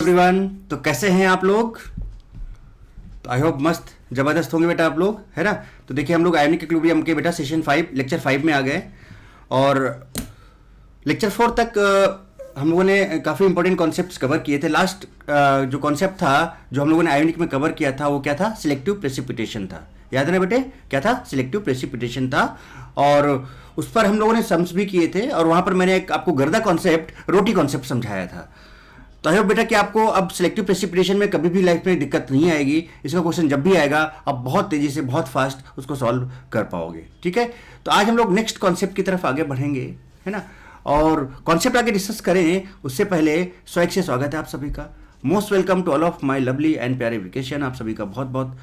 Everyone, तो कैसे हैं आप लोग? तो आई होप मस्त जबरदस्त होंगे बेटा आप लोग, है ना। तो देखिए हम लोग आयोनिक इक्विलिब्रियम के बेटा सेशन 5 लेक्चर 5 में आ गए और लेक्चर 4 तक हम लोगों ने काफ़ी इंपॉर्टेंट कॉन्सेप्ट्स कवर किए थे। लास्ट जो कॉन्सेप्ट था जो हम लोगों ने आयोनिक में कवर किया था वो क्या था? सिलेक्टिव प्रेसिपिटेशन था। याद है ना बेटे, क्या था? सिलेक्टिव प्रेसिपिटेशन था। और उस पर हम लोगों ने सम्स भी किए थे और वहाँ पर मैंने एक आपको गर्दा कॉन्सेप्ट, रोटी कॉन्सेप्ट समझाया था। तो आई होप बेटा कि आपको अब सिलेक्टिव प्रेसिपिटेशन में कभी भी लाइफ में दिक्कत नहीं आएगी। इसका क्वेश्चन जब भी आएगा आप बहुत तेजी से, बहुत फास्ट उसको सॉल्व कर पाओगे। ठीक है, तो आज हम लोग नेक्स्ट कॉन्सेप्ट की तरफ आगे बढ़ेंगे, है ना। और कॉन्सेप्ट आगे डिस्कस करें उससे पहले स्वैग से स्वागत है आप सभी का। Most welcome to all of my lovely and प्यारे वेकेशन। आप सभी का बहुत बहुत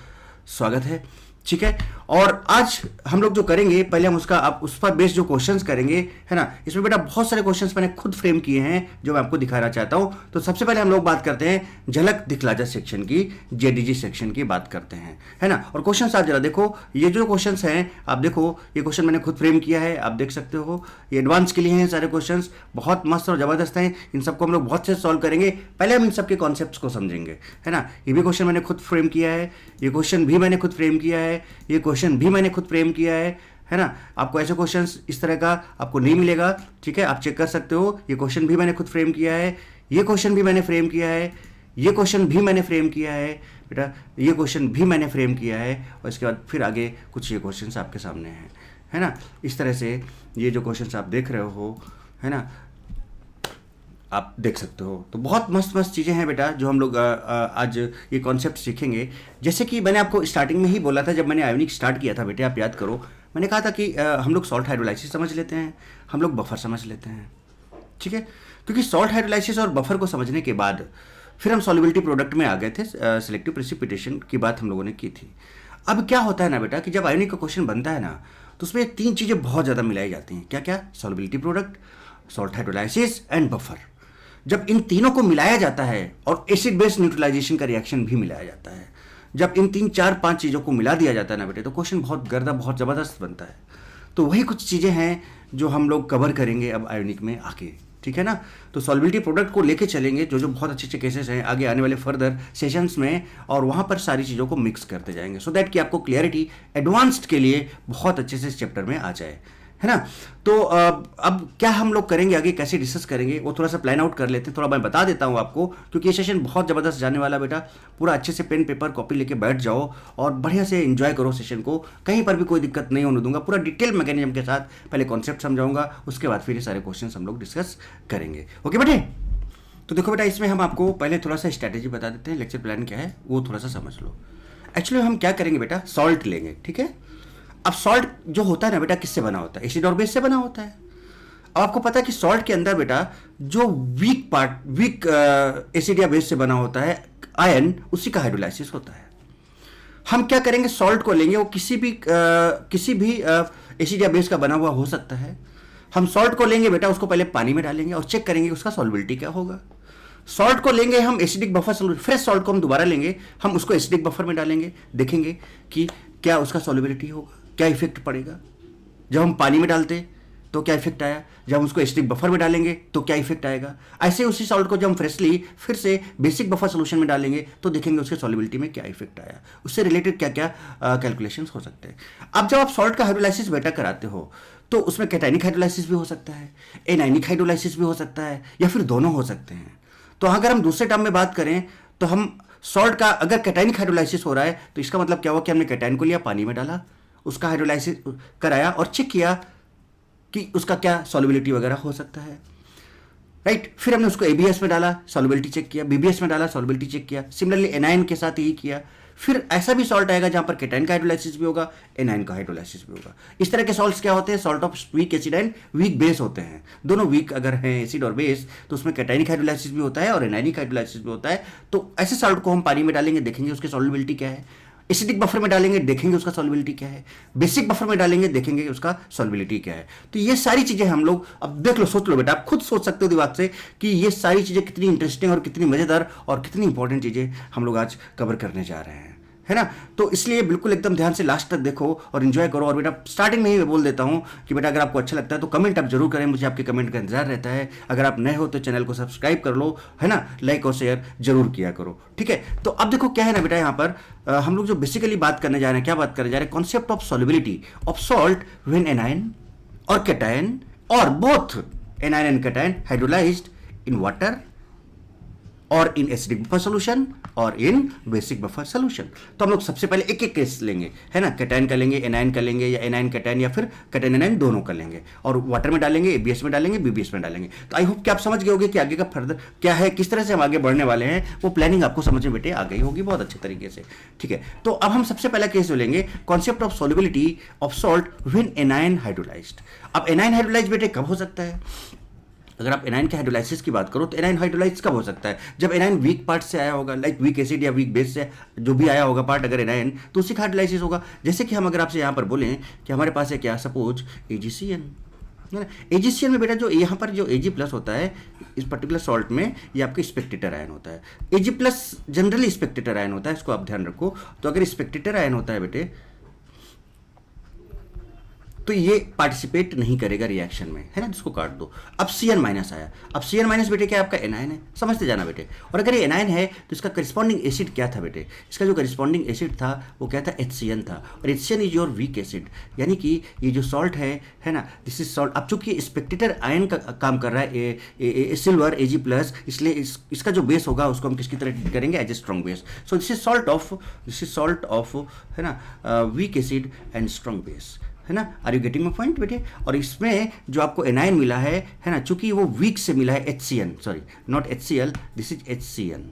स्वागत है। ठीक है, और आज हम लोग जो करेंगे पहले हम उसका आप उस पर बेस्ड जो क्वेश्चंस करेंगे, है ना। इसमें बेटा बहुत सारे क्वेश्चंस मैंने खुद फ्रेम किए हैं जो मैं आपको दिखाना चाहता हूं। तो सबसे पहले हम लोग बात करते हैं झलक दिखला जा सेक्शन की, जेडीजी सेक्शन की बात करते हैं, है ना। और क्वेश्चंस आप जरा देखो, ये जो क्वेश्चंस हैं आप देखो, ये क्वेश्चन मैंने खुद फ्रेम किया है, आप देख सकते हो। ये एडवांस के लिए हैं सारे क्वेश्चन, बहुत मस्त और जबरदस्त हैं। इन सबको हम लोग बहुत से सॉल्व करेंगे। पहले हम इन सबके कॉन्सेप्ट्स को समझेंगे, है ना। ये भी क्वेश्चन मैंने खुद फ्रेम किया है, ये क्वेश्चन भी मैंने खुद फ्रेम किया है, ये क्वेश्चन भी मैंने खुद फ्रेम किया है ना। आपको ऐसे क्वेश्चंस इस तरह का आपको नहीं मिलेगा, ठीक है, आप चेक कर सकते हो। ये क्वेश्चन भी मैंने खुद फ्रेम किया है, ये क्वेश्चन भी मैंने फ्रेम किया है, ये क्वेश्चन भी मैंने फ्रेम किया है बेटा, ये क्वेश्चन भी मैंने फ्रेम किया है। और इसके बाद फिर आगे कुछ ये क्वेश्चंस आपके सामने हैं, है ना। इस तरह से ये जो क्वेश्चंस आप देख रहे हो, है ना, आप देख सकते हो। तो बहुत मस्त मस्त चीज़ें हैं बेटा जो हम लोग आज ये कॉन्सेप्ट सीखेंगे। जैसे कि मैंने आपको स्टार्टिंग में ही बोला था, जब मैंने आयोनिक स्टार्ट किया था बेटे, आप याद करो, मैंने कहा था कि हम लोग सॉल्ट हाइड्रोलाइसिस समझ लेते हैं, हम लोग बफर समझ लेते हैं, ठीक है। क्योंकि सॉल्ट हाइड्रोलाइसिस और बफर को समझने के बाद फिर हम सॉल्युबिलिटी प्रोडक्ट में आ गए थे। सिलेक्टिव प्रेसिपिटेशन की बात हम लोगों ने की थी। अब क्या होता है ना बेटा कि जब आयोनिक का क्वेश्चन बनता है ना, तो उसमें तीन चीज़ें बहुत ज़्यादा मिलाई जाती हैं। क्या क्या? Solubility product, salt hydrolysis and buffer. जब इन तीनों को मिलाया जाता है और एसिड बेस न्यूट्रलाइजेशन का रिएक्शन भी मिलाया जाता है, जब इन 3 4 5 चीज़ों को मिला दिया जाता है ना बेटे, तो क्वेश्चन बहुत गर्दा, बहुत ज़बरदस्त बनता है। तो वही कुछ चीज़ें हैं जो हम लोग कवर करेंगे अब आयोनिक में आके, ठीक है ना। तो सॉल्युबिलिटी प्रोडक्ट को लेके चलेंगे, जो जो बहुत अच्छे अच्छे केसेस हैं आगे आने वाले फर्दर सेशंस में, और वहाँ पर सारी चीज़ों को मिक्स करते जाएंगे, सो दैट कि आपको क्लियरिटी एडवांस्ड के लिए बहुत अच्छे से इस चैप्टर में आ जाए, है ना। तो अब क्या हम लोग करेंगे आगे, कैसे डिस्कस करेंगे, वो थोड़ा सा प्लान आउट कर लेते हैं। थोड़ा मैं बता देता हूँ आपको, क्योंकि ये सेशन बहुत ज़बरदस्त जाने वाला बेटा। पूरा अच्छे से पेन पेपर कॉपी लेके बैठ जाओ और बढ़िया से एंजॉय करो सेशन को। कहीं पर भी कोई दिक्कत नहीं होने दूंगा। पूरा डिटेल मैकेनिज्म के साथ पहले कॉन्सेप्ट समझाऊंगा, उसके बाद फिर ये सारे क्वेश्चन हम लोग डिस्कस करेंगे। ओके बेटे, तो देखो बेटा, इसमें हम आपको पहले थोड़ा सा स्ट्रैटेजी बता देते हैं, लेक्चर प्लान क्या है वो थोड़ा सा समझ लो। एक्चुअली हम क्या करेंगे बेटा, सॉल्ट लेंगे, ठीक है। अब सॉल्ट जो होता है ना बेटा, किससे बना होता है? एसिड और बेस से बना होता है। अब आपको पता है कि सॉल्ट के अंदर बेटा जो वीक पार्ट, वीक एसिड या बेस से बना होता है, आयन, उसी का हाइड्रोलाइसिस होता है। हम क्या करेंगे, सॉल्ट को लेंगे, वो किसी भी एसिड या बेस का बना हुआ हो सकता है। हम सॉल्ट को लेंगे बेटा, उसको पहले पानी में डालेंगे और चेक करेंगे उसका सॉल्युबिलिटी क्या होगा। सॉल्ट को लेंगे हम एसिडिक बफर, फ्रेश सॉल्ट को हम दोबारा लेंगे, हम उसको एसिडिक बफर में डालेंगे, देखेंगे कि क्या उसका सॉल्युबिलिटी होगा, क्या इफेक्ट पड़ेगा। जब हम पानी में डालते तो क्या इफेक्ट आया, जब हम उसको एसिडिक बफर में डालेंगे तो क्या इफेक्ट आएगा। ऐसे उसी सॉल्ट को जब हम फ्रेशली फिर से बेसिक बफर सोल्यूशन में डालेंगे तो देखेंगे उसके सॉल्युबिलिटी में क्या इफेक्ट आया, उससे रिलेटेड क्या क्या कैलकुलेशंस हो सकते हैं। अब जब आप सॉल्ट का हाइड्रोलाइसिस बेटा कराते हो तो उसमें कैटाइनिक हाइड्रोलाइसिस भी हो सकता है, एनाइनिक हाइड्रोलाइसिस भी हो सकता है, या फिर दोनों हो सकते हैं। तो अगर हम दूसरे टर्म में बात करें तो हम सॉल्ट का अगर कैटाइनिक हाइड्रोलाइसिस हो रहा है तो इसका मतलब क्या हुआ कि हमने कैटाइन को लिया, पानी में डाला, उसका हाइड्रोलाइसिस कराया और चेक किया कि उसका क्या सॉल्युबिलिटी वगैरह हो सकता है, राइट। फिर हमने उसको एबीएस में डाला, सॉल्युबिलिटी चेक किया, बीबीएस में डाला, सॉल्युबिलिटी चेक किया। सिमिलरली एनाइन के साथ यही किया। फिर ऐसा भी सॉल्ट आएगा जहां पर कैटाइन का हाइड्रोलाइसिस भी होगा, एनाइन का हाइड्रोलाइसिस भी होगा। इस तरह के सॉल्ट्स क्या होते हैं, salt of week acid and weak base होते हैं। दोनों वीक अगर हैं एसिड और बेस तो उसमें कैटाइनिक हाइड्रोलाइसिस भी होता है और एनाइनिक हाइड्रोलाइसिस भी होता है। तो ऐसे सॉल्ट को हम पानी में डालेंगे, देखेंगे उसकी सॉल्युबिलिटी क्या है। एसिडिक बफर में डालेंगे, देखेंगे उसका सॉल्युबिलिटी क्या है। बेसिक बफर में डालेंगे, देखेंगे उसका सॉल्युबिलिटी क्या है। तो ये सारी चीजें हम लोग अब देख लो, सोच लो बेटा, आप खुद सोच सकते हो दिमाग से कि ये सारी चीजें कितनी इंटरेस्टिंग और कितनी मजेदार और कितनी इंपॉर्टेंट चीजें हम लोग आज कवर करने जा रहे हैं, है ना। तो इसलिए बिल्कुल एकदम ध्यान से लास्ट तक देखो और इन्जॉय करो। और बेटा स्टार्टिंग में ही मैं बोल देता हूँ कि बेटा अगर आपको अच्छा लगता है तो कमेंट आप जरूर करें, मुझे आपके कमेंट का इंतजार रहता है। अगर आप नए हो तो चैनल को सब्सक्राइब कर लो, है ना, लाइक और शेयर जरूर किया करो, ठीक है। तो अब देखो क्या है ना बेटा, यहाँ पर हम लोग जो बेसिकली बात करने जा रहे हैं, क्या बात करने जा रहे हैं, concept of solubility of salt when anion और कैटायन और both anion and cation hydrolysed in water और इन एसिडिक बफर सोल्यूशन और इन बेसिक बफर सोल्यूशन। तो हम लोग सबसे पहले एक एक केस लेंगे, है ना, कैटायन का लेंगे, एनायन का लेंगे, या एनायन कैटायन या फिर कैटायन एनायन दोनों का लेंगे, और वाटर में डालेंगे, एबीएस में डालेंगे, बीबीएस में डालेंगे। तो आई होप कि आप समझ गए होंगे कि आगे का फर्दर क्या है, किस तरह से हम आगे बढ़ने वाले हैं, वो प्लानिंग आपको समझ में बेटे आ गई होगी बहुत अच्छे तरीके से, ठीक है। तो अब हम सबसे पहला केस जो लेंगे, concept of solubility of salt when anion hydrolysed. अब एनायन हाइड्रोलाइज्ड बेटे कब हो सकता है? अगर आप एनायन के हाइड्रोलाइसिस की बात करो तो एनायन हाइड्रोलाइज कब हो सकता है? जब एनायन वीक पार्ट से आया होगा, लाइक वीक एसिड या वीक बेस से जो भी आया होगा पार्ट अगर एनायन, तो उसी का हाइड्रोलाइसिस होगा। जैसे कि हम अगर आपसे यहाँ पर बोलें कि हमारे पास है क्या, सपोज एजीसीएन, है ना। एजीसीएन में बेटा जो यहाँ पर जो एजी प्लस होता है इस पर्टिकुलर सॉल्ट में, ये आपके स्पेक्टेटर आयन होता है। एजी प्लस जनरली स्पेक्टेटर आयन होता है, इसको आप ध्यान रखो। तो अगर स्पेक्टेटर आयन होता है बेटे तो ये पार्टिसिपेट नहीं करेगा रिएक्शन में, है ना, जिसको काट दो। अब Cn माइनस आया, अब Cn माइनस बेटे क्या आपका एनायन है, समझते जाना बेटे। और अगर ये एनायन है तो इसका करिस्पॉन्डिंग एसिड क्या था बेटे? इसका जो करिस्पॉन्डिंग एसिड था वो क्या था, HCN था। और HCN is your weak acid, यानी कि ये जो सॉल्ट है ना, दिस इज सॉल्ट। अब चूंकि स्पेक्टेटर आयन का काम कर रहा है सिल्वर Ag प्लस, इसलिए इसका जो बेस होगा उसको हम किसकी तरह ट्रीट करेंगे, as a strong base. So this is salt of है ना weak acid and strong base, है ना। Are you getting my point बेटे? और इसमें जो आपको एनायन मिला है ना, चूंकि वो वीक से मिला है, HCN, sorry not HCl, this is HCN।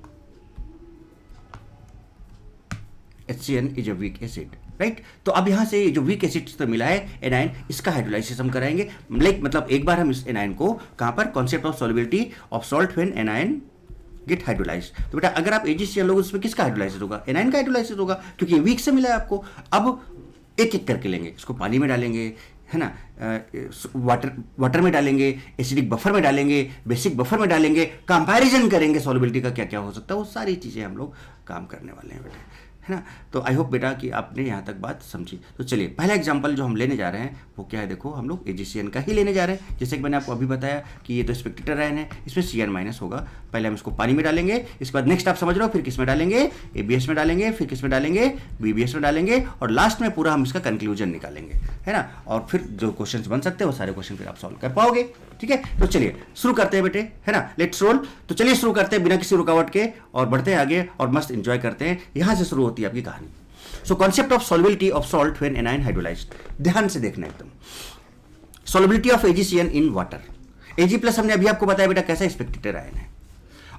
HCN is a weak acid, right. तो अब यहां से जो वीक एसिड तो मिला है एनायन, इसका हाइड्रोलाइसिस हम कराएंगे। लाइक मतलब एक बार हम इस एनायन को कहां पर, concept of solubility of salt when anion get hydrolyze. तो बेटा अगर आप एजीसीएल लोगे उसमें किसका हाइड्रोलाइसिस होगा, एनायन का हाइड्रोलाइसिस होगा, क्योंकि वीक से मिला है आपको। अब एक एक करके लेंगे, इसको पानी में डालेंगे, है ना, वाटर में डालेंगे, एसिडिक बफर में डालेंगे, बेसिक बफर में डालेंगे, कंपैरिजन करेंगे सॉल्युबिलिटी का क्या क्या हो सकता है, वो सारी चीज़ें हम लोग काम करने वाले हैं बेटा, है ना। तो आई होप बेटा कि आपने यहाँ तक बात समझी। तो चलिए पहला एग्जांपल जो हम लेने जा रहे हैं वो क्या है, देखो हम लोग एजीसीएन का ही लेने जा रहे हैं। जैसे कि मैंने आपको अभी बताया कि ये तो स्पेक्टेटर आयन है, इसमें Cn माइनस होगा। पहले हम इसको पानी में डालेंगे, इसके बाद नेक्स्ट आप समझ रहे हो, फिर किस में डालेंगे, एबीएस में डालेंगे, फिर किस में डालेंगे, बीबीएस में डालेंगे, और लास्ट में पूरा हम इसका कंक्लूजन निकालेंगे, है ना। और फिर जो क्वेश्चन बन सकते हैं वो सारे क्वेश्चन फिर आप सॉल्व कर पाओगे, ठीक है। तो चलिए शुरू करते हैं बेटे, है ना, लेट्स रोल। तो चलिए शुरू करते हैं बिना किसी रुकावट के और बढ़ते हैं आगे और मस्त इंजॉय करते हैं। यहां से शुरू होती है आपकी कहानी। So concept of solubility of salt when anion hydrolysed, ध्यान से देखना एकदम। Solubility of AgCN in water, Ag plus हमने अभी आपको बताया बेटा कैसा स्पेक्टेटर आयन है,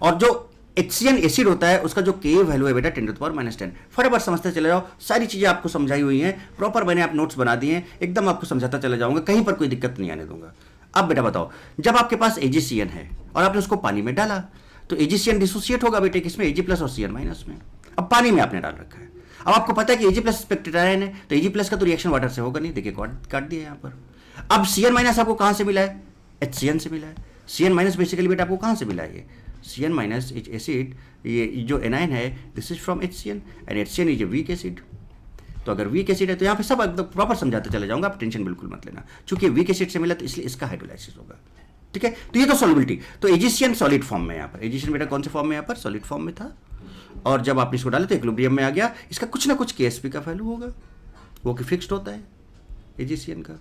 और जो HCN एसिड होता है उसका जो Ka वैल्यू है बेटा 10⁻⁻10। फटाफट समझते चले जाओ, सारी चीजें आपको समझाई हुई हैं, प्रॉपर मैंने आप नोट्स बना दिए हैं, एकदम आपको समझाता चला जाऊंगा, कहीं पर कोई दिक्कत नहीं आने दूंगा। अब बेटा बताओ, जब आपके पास एजीसीएन है और आपने उसको पानी में डाला तो एजीसीएन डिसोसिएट होगा बेटे किसमें, Ag प्लस और Cn माइनस में। अब पानी में आपने डाल रखा है, अब आपको पता है कि Ag प्लस स्पेक्टेटर आयन है, तो Ag प्लस का तो रिएक्शन वाटर से होगा नहीं, देखिए काट दिया यहाँ पर। अब Cn माइनस आपको कहां से मिला है, HCN से मिला है। Cn माइनस बेसिकली बेटा आपको कहां से मिला है, ये Cn माइनस इज एसिड, ये जो एनायन है this is from HCN and HCN is a weak acid. तो अगर वीक एसिड है तो यहाँ पे सब एकदम प्रॉपर समझाते चले जाऊंगा, आप टेंशन बिल्कुल मत लेना, चूंकि वीक एसिड से मिला तो इसलिए इसका हाइड्रोलाइसिस होगा, ठीक है। तो ये तो सॉल्युबिलिटी, तो एजीसीएन सॉलिड फॉर्म में, यहाँ पर एजीसीएन बेटा कौन से फॉर्म में, यहाँ पर सॉलिड फॉर्म में था, और जब आप इसको डाले तो इक्विलिब्रियम में आ गया। इसका कुछ ना कुछ KSP का वैल्यू होगा, वो कि फिक्स्ड होता है एजीसीएन का,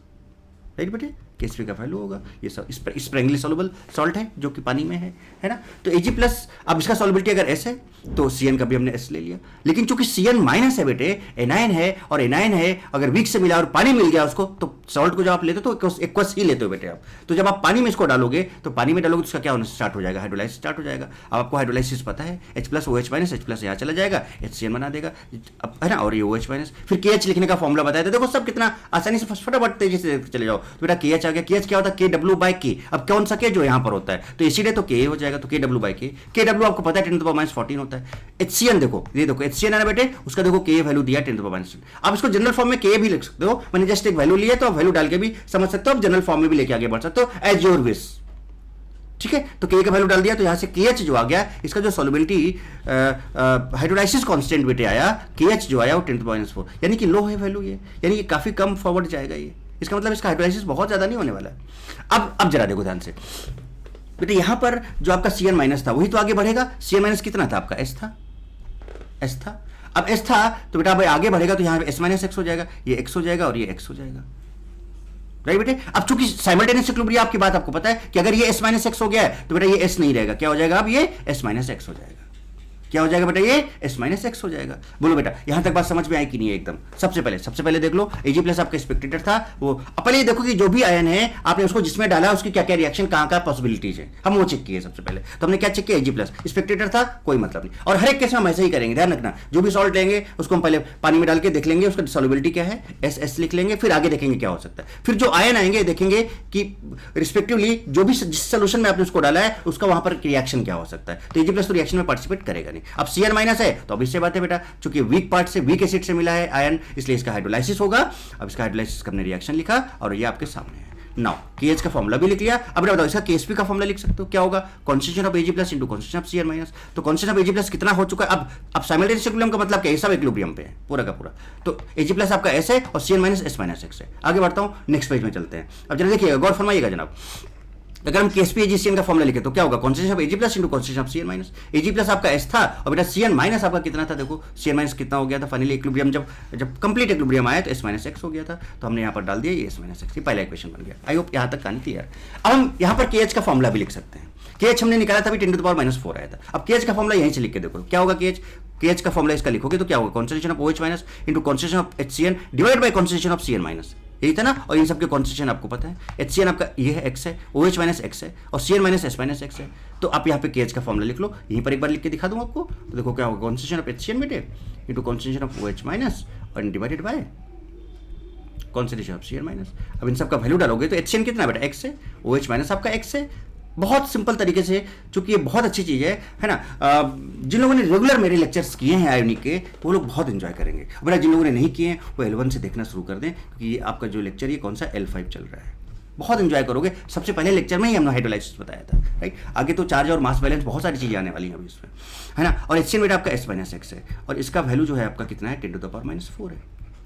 राइट बेटे, KSP का वैल्यू होगा। ये सब स्प्रेंगली सॉल्युबल सॉल्ट है जो कि पानी में है ना। तो Ag प्लस, अब इसका सॉल्युबिलिटी अगर S है तो Cn का भी हमने S ले लिया, लेकिन चूंकि Cn माइनस है बेटे, एनायन है, और एनायन है अगर वीक से मिला और पानी मिल गया उसको, तो सॉल्ट को जब आप लेते हो तो एक्वस ही लेते हो बेटे आप। तो जब आप पानी में इसको डालोगे तो पानी में डालोगे तो उसका क्या होना स्टार्ट हो जाएगा, हाइड्रोलाइसिस स्टार्ट हो जाएगा। अब आपको हाइड्रोलाइसिस पता है, H plus OH minus, H plus यहाँ चला जाएगा, HCN बना देगा, है ना, और ये OH माइनस। फिर KH लिखने का फॉर्मूला बताया था, देखो सब कितना आसानी से फटाफट तेजी से चले जाओ। तो बेटा KH आ गया, KH क्या होता है, KW/K। अब कौन सा K जो यहाँ पर होता है, तो एसिड है तो Ka हो जाएगा, तो KW/K। KW आपको पता है 10⁻14 होता है। HCN देखो, ये देखो HCN है ना बेटे, उसका देखो Ka वैल्यू दिया 10⁻14। आप इसको जनरल फॉर्म में Ka भी लिख सकते हो, मैंने जस्ट एक वैल्यू लिया तो आप वैल्यू डाल के भी समझ सकते हो, आप जनरल फॉर्म में भी लेके आगे बढ़ सकते हो, एज योर विश, ठीक है, तो के का वैल्यू डाल दिया, तो यहां से के एच जो आ गया, इसका जो सॉल्युबिलिटी हाइड्रोलाइसिस कांस्टेंट बेटे आया, के एच जो आया वो 10⁻⁴, यानी कि लो है वैल्यू ये, यानी कि काफी कम फॉरवर्ड जाएगा ये। इसका मतलब इसका हाइड्रोलाइसिस बहुत ज्यादा नहीं होने वाला है। अब जरा देखो ध्यान से बेटे, यहां पर जो आपका Cn माइनस था वही तो आगे बढ़ेगा। Cn माइनस कितना था आपका, एस था, एस था। अब एस था तो बेटा अब आगे बढ़ेगा तो यहां पे एस माइनस एक्स हो जाएगा, ये एक्स हो जाएगा और ये एक्स हो जाएगा, राइट बेटे। अब चूंकि साइमल्टेनियस इक्विलिब्रियम आपकी बात आपको पता है कि अगर ये एस माइनस एक्स हो गया है तो बेटा ये एस नहीं रहेगा, क्या हो जाएगा, अब ये एस माइनस एक्स हो जाएगा। क्या हो जाएगा बेटा, ये एस माइनस एक्स हो जाएगा। बोलो बेटा यहां तक बात समझ में आई कि नहीं है एकदम। सबसे पहले देख लो, एजी प्लस आपका स्पेक्टेटर था वो। अब पहले ये देखो कि जो भी आयन है आपने उसको जिसमें डाला उसकी क्या क्या रिएक्शन, कहां कहां पॉसिबिलिटीज है, हम वो चेक किए सबसे पहले। तो हमने क्या चेक किया, एजी प्लस स्पेक्टेटर था, कोई मतलब नहीं। और हर एक केस में हम ऐसे ही करेंगे, ध्यान रखना। जो भी सॉल्ट लेंगे उसको हम पहले पानी में डाल के देख लेंगे उसका सॉल्युबिलिटी क्या है, एस एस लिख लेंगे, फिर आगे देखेंगे क्या हो सकता है। फिर जो आयन आएंगे देखेंगे कि रिस्पेक्टिवली जो भी जिस सोल्यूशन में आपने उसको डाला है उसका वहां पर रिएक्शन क्या हो सकता है। तो एजी प्लस तो रिएक्शन में पार्टिसिपेट करेगा नहीं। अब Cn माइनस है तो अभी से बात है बेटा, चूंकि वीक पार्ट से, वीक एसिड से मिला है आयन, इसलिए इसका हाइड्रोलाइसिस होगा। अब इसका हाइड्रोलाइसिस का हमने रिएक्शन लिखा और ये आपके सामने है। नाउ केएच का फॉर्मूला भी लिख लिया। अब बताओ इसका केएसपी का फॉर्मूला लिख सकते हो, क्या होगा, concentration of AG plus into concentration of Cn minus. तो कॉन्सेंट्रेशन ऑफ एजी प्लस कितना हो चुका है, अब साइमल्टेनियस इक्विलिब्रियम का मतलब क्या है, सब इक्विलिब्रियम पे है पूरा का पूरा। तो एजी प्लस आपका एस है और Cn minus S minus x है। आगे बढ़ता हूं, नेक्स्ट पेज में चलते हैं। अब जरा देखिएगा, गौर फरमाइएगा जनाब, अगर हम केएसपी एजीसीएन का फॉर्मूला लिखे तो क्या होगा, concentration of AG plus into concentration of Cn minus. AG plus आपका एस था और बेटा Cn माइनस आपका कितना था, देखो Cn माइनस कितना हो गया था फाइनली इक्विलिब्रियम, जब कंप्लीट इक्विलिब्रियम आया तो एस माइनस एक्स हो गया था। तो हमने यहाँ पर डाल दिया ये एस माइनस एक्स, ये पहला इक्वेशन बन गया। आई होप यहाँ तक कहानी क्लियर। अब हम यहाँ पर केएच का फॉर्मूला भी लिख सकते हैं। केएच हमने निकाला था अभी 10⁻⁴ आया था। अब केएच का फॉर्मूला यहीं से लिख के देखो क्या होगा, केएच का फॉर्मूला इसका लिखोगे तो क्या होगा, concentration of OH minus into concentration of HCN divided by concentration of Cn minus, यही था ना। और इन सबके कॉन्सेंट्रेशन आपको पता है, HCN आपका ये है एक्स है, OH माइनस एक्स है और Cn minus S minus x है। तो आप यहाँ पे केएच का फॉर्मूला लिख लो, यहीं पर एक बार लिख के दिखा दूँ आपको। तो देखो क्या होगा, कॉन्सेंट्रेशन ऑफ HCN बेटे into concentration of OH minus और divided by concentration of Cn minus. अब इन सबका वैल्यू डालोगे तो HCN कितना बेटा, एक्स है, OH माइनस आपका एक्स है। बहुत सिंपल तरीके से, चूंकि ये बहुत अच्छी चीज़ है ना। जिन लोगों ने रेगुलर मेरे लेक्चर्स किए हैं आयोनिक के वो लोग बहुत एंजॉय करेंगे। अब जिन लोगों ने नहीं किए हैं वो L1 से देखना शुरू कर दें, क्योंकि ये आपका जो लेक्चर ये कौन सा L5 चल रहा है, बहुत एंजॉय करोगे। सबसे पहले लेक्चर में ही हमने हाइड्रोलाइसिस बताया था, राइट। आगे तो चार्ज और मास बैलेंस बहुत सारी चीज़ें आने वाली हैं अभी इसमें, है ना। और HCN बेटा आपका एस माइनस एक्स है और इसका वैल्यू जो है आपका कितना है, 10⁻⁴ है।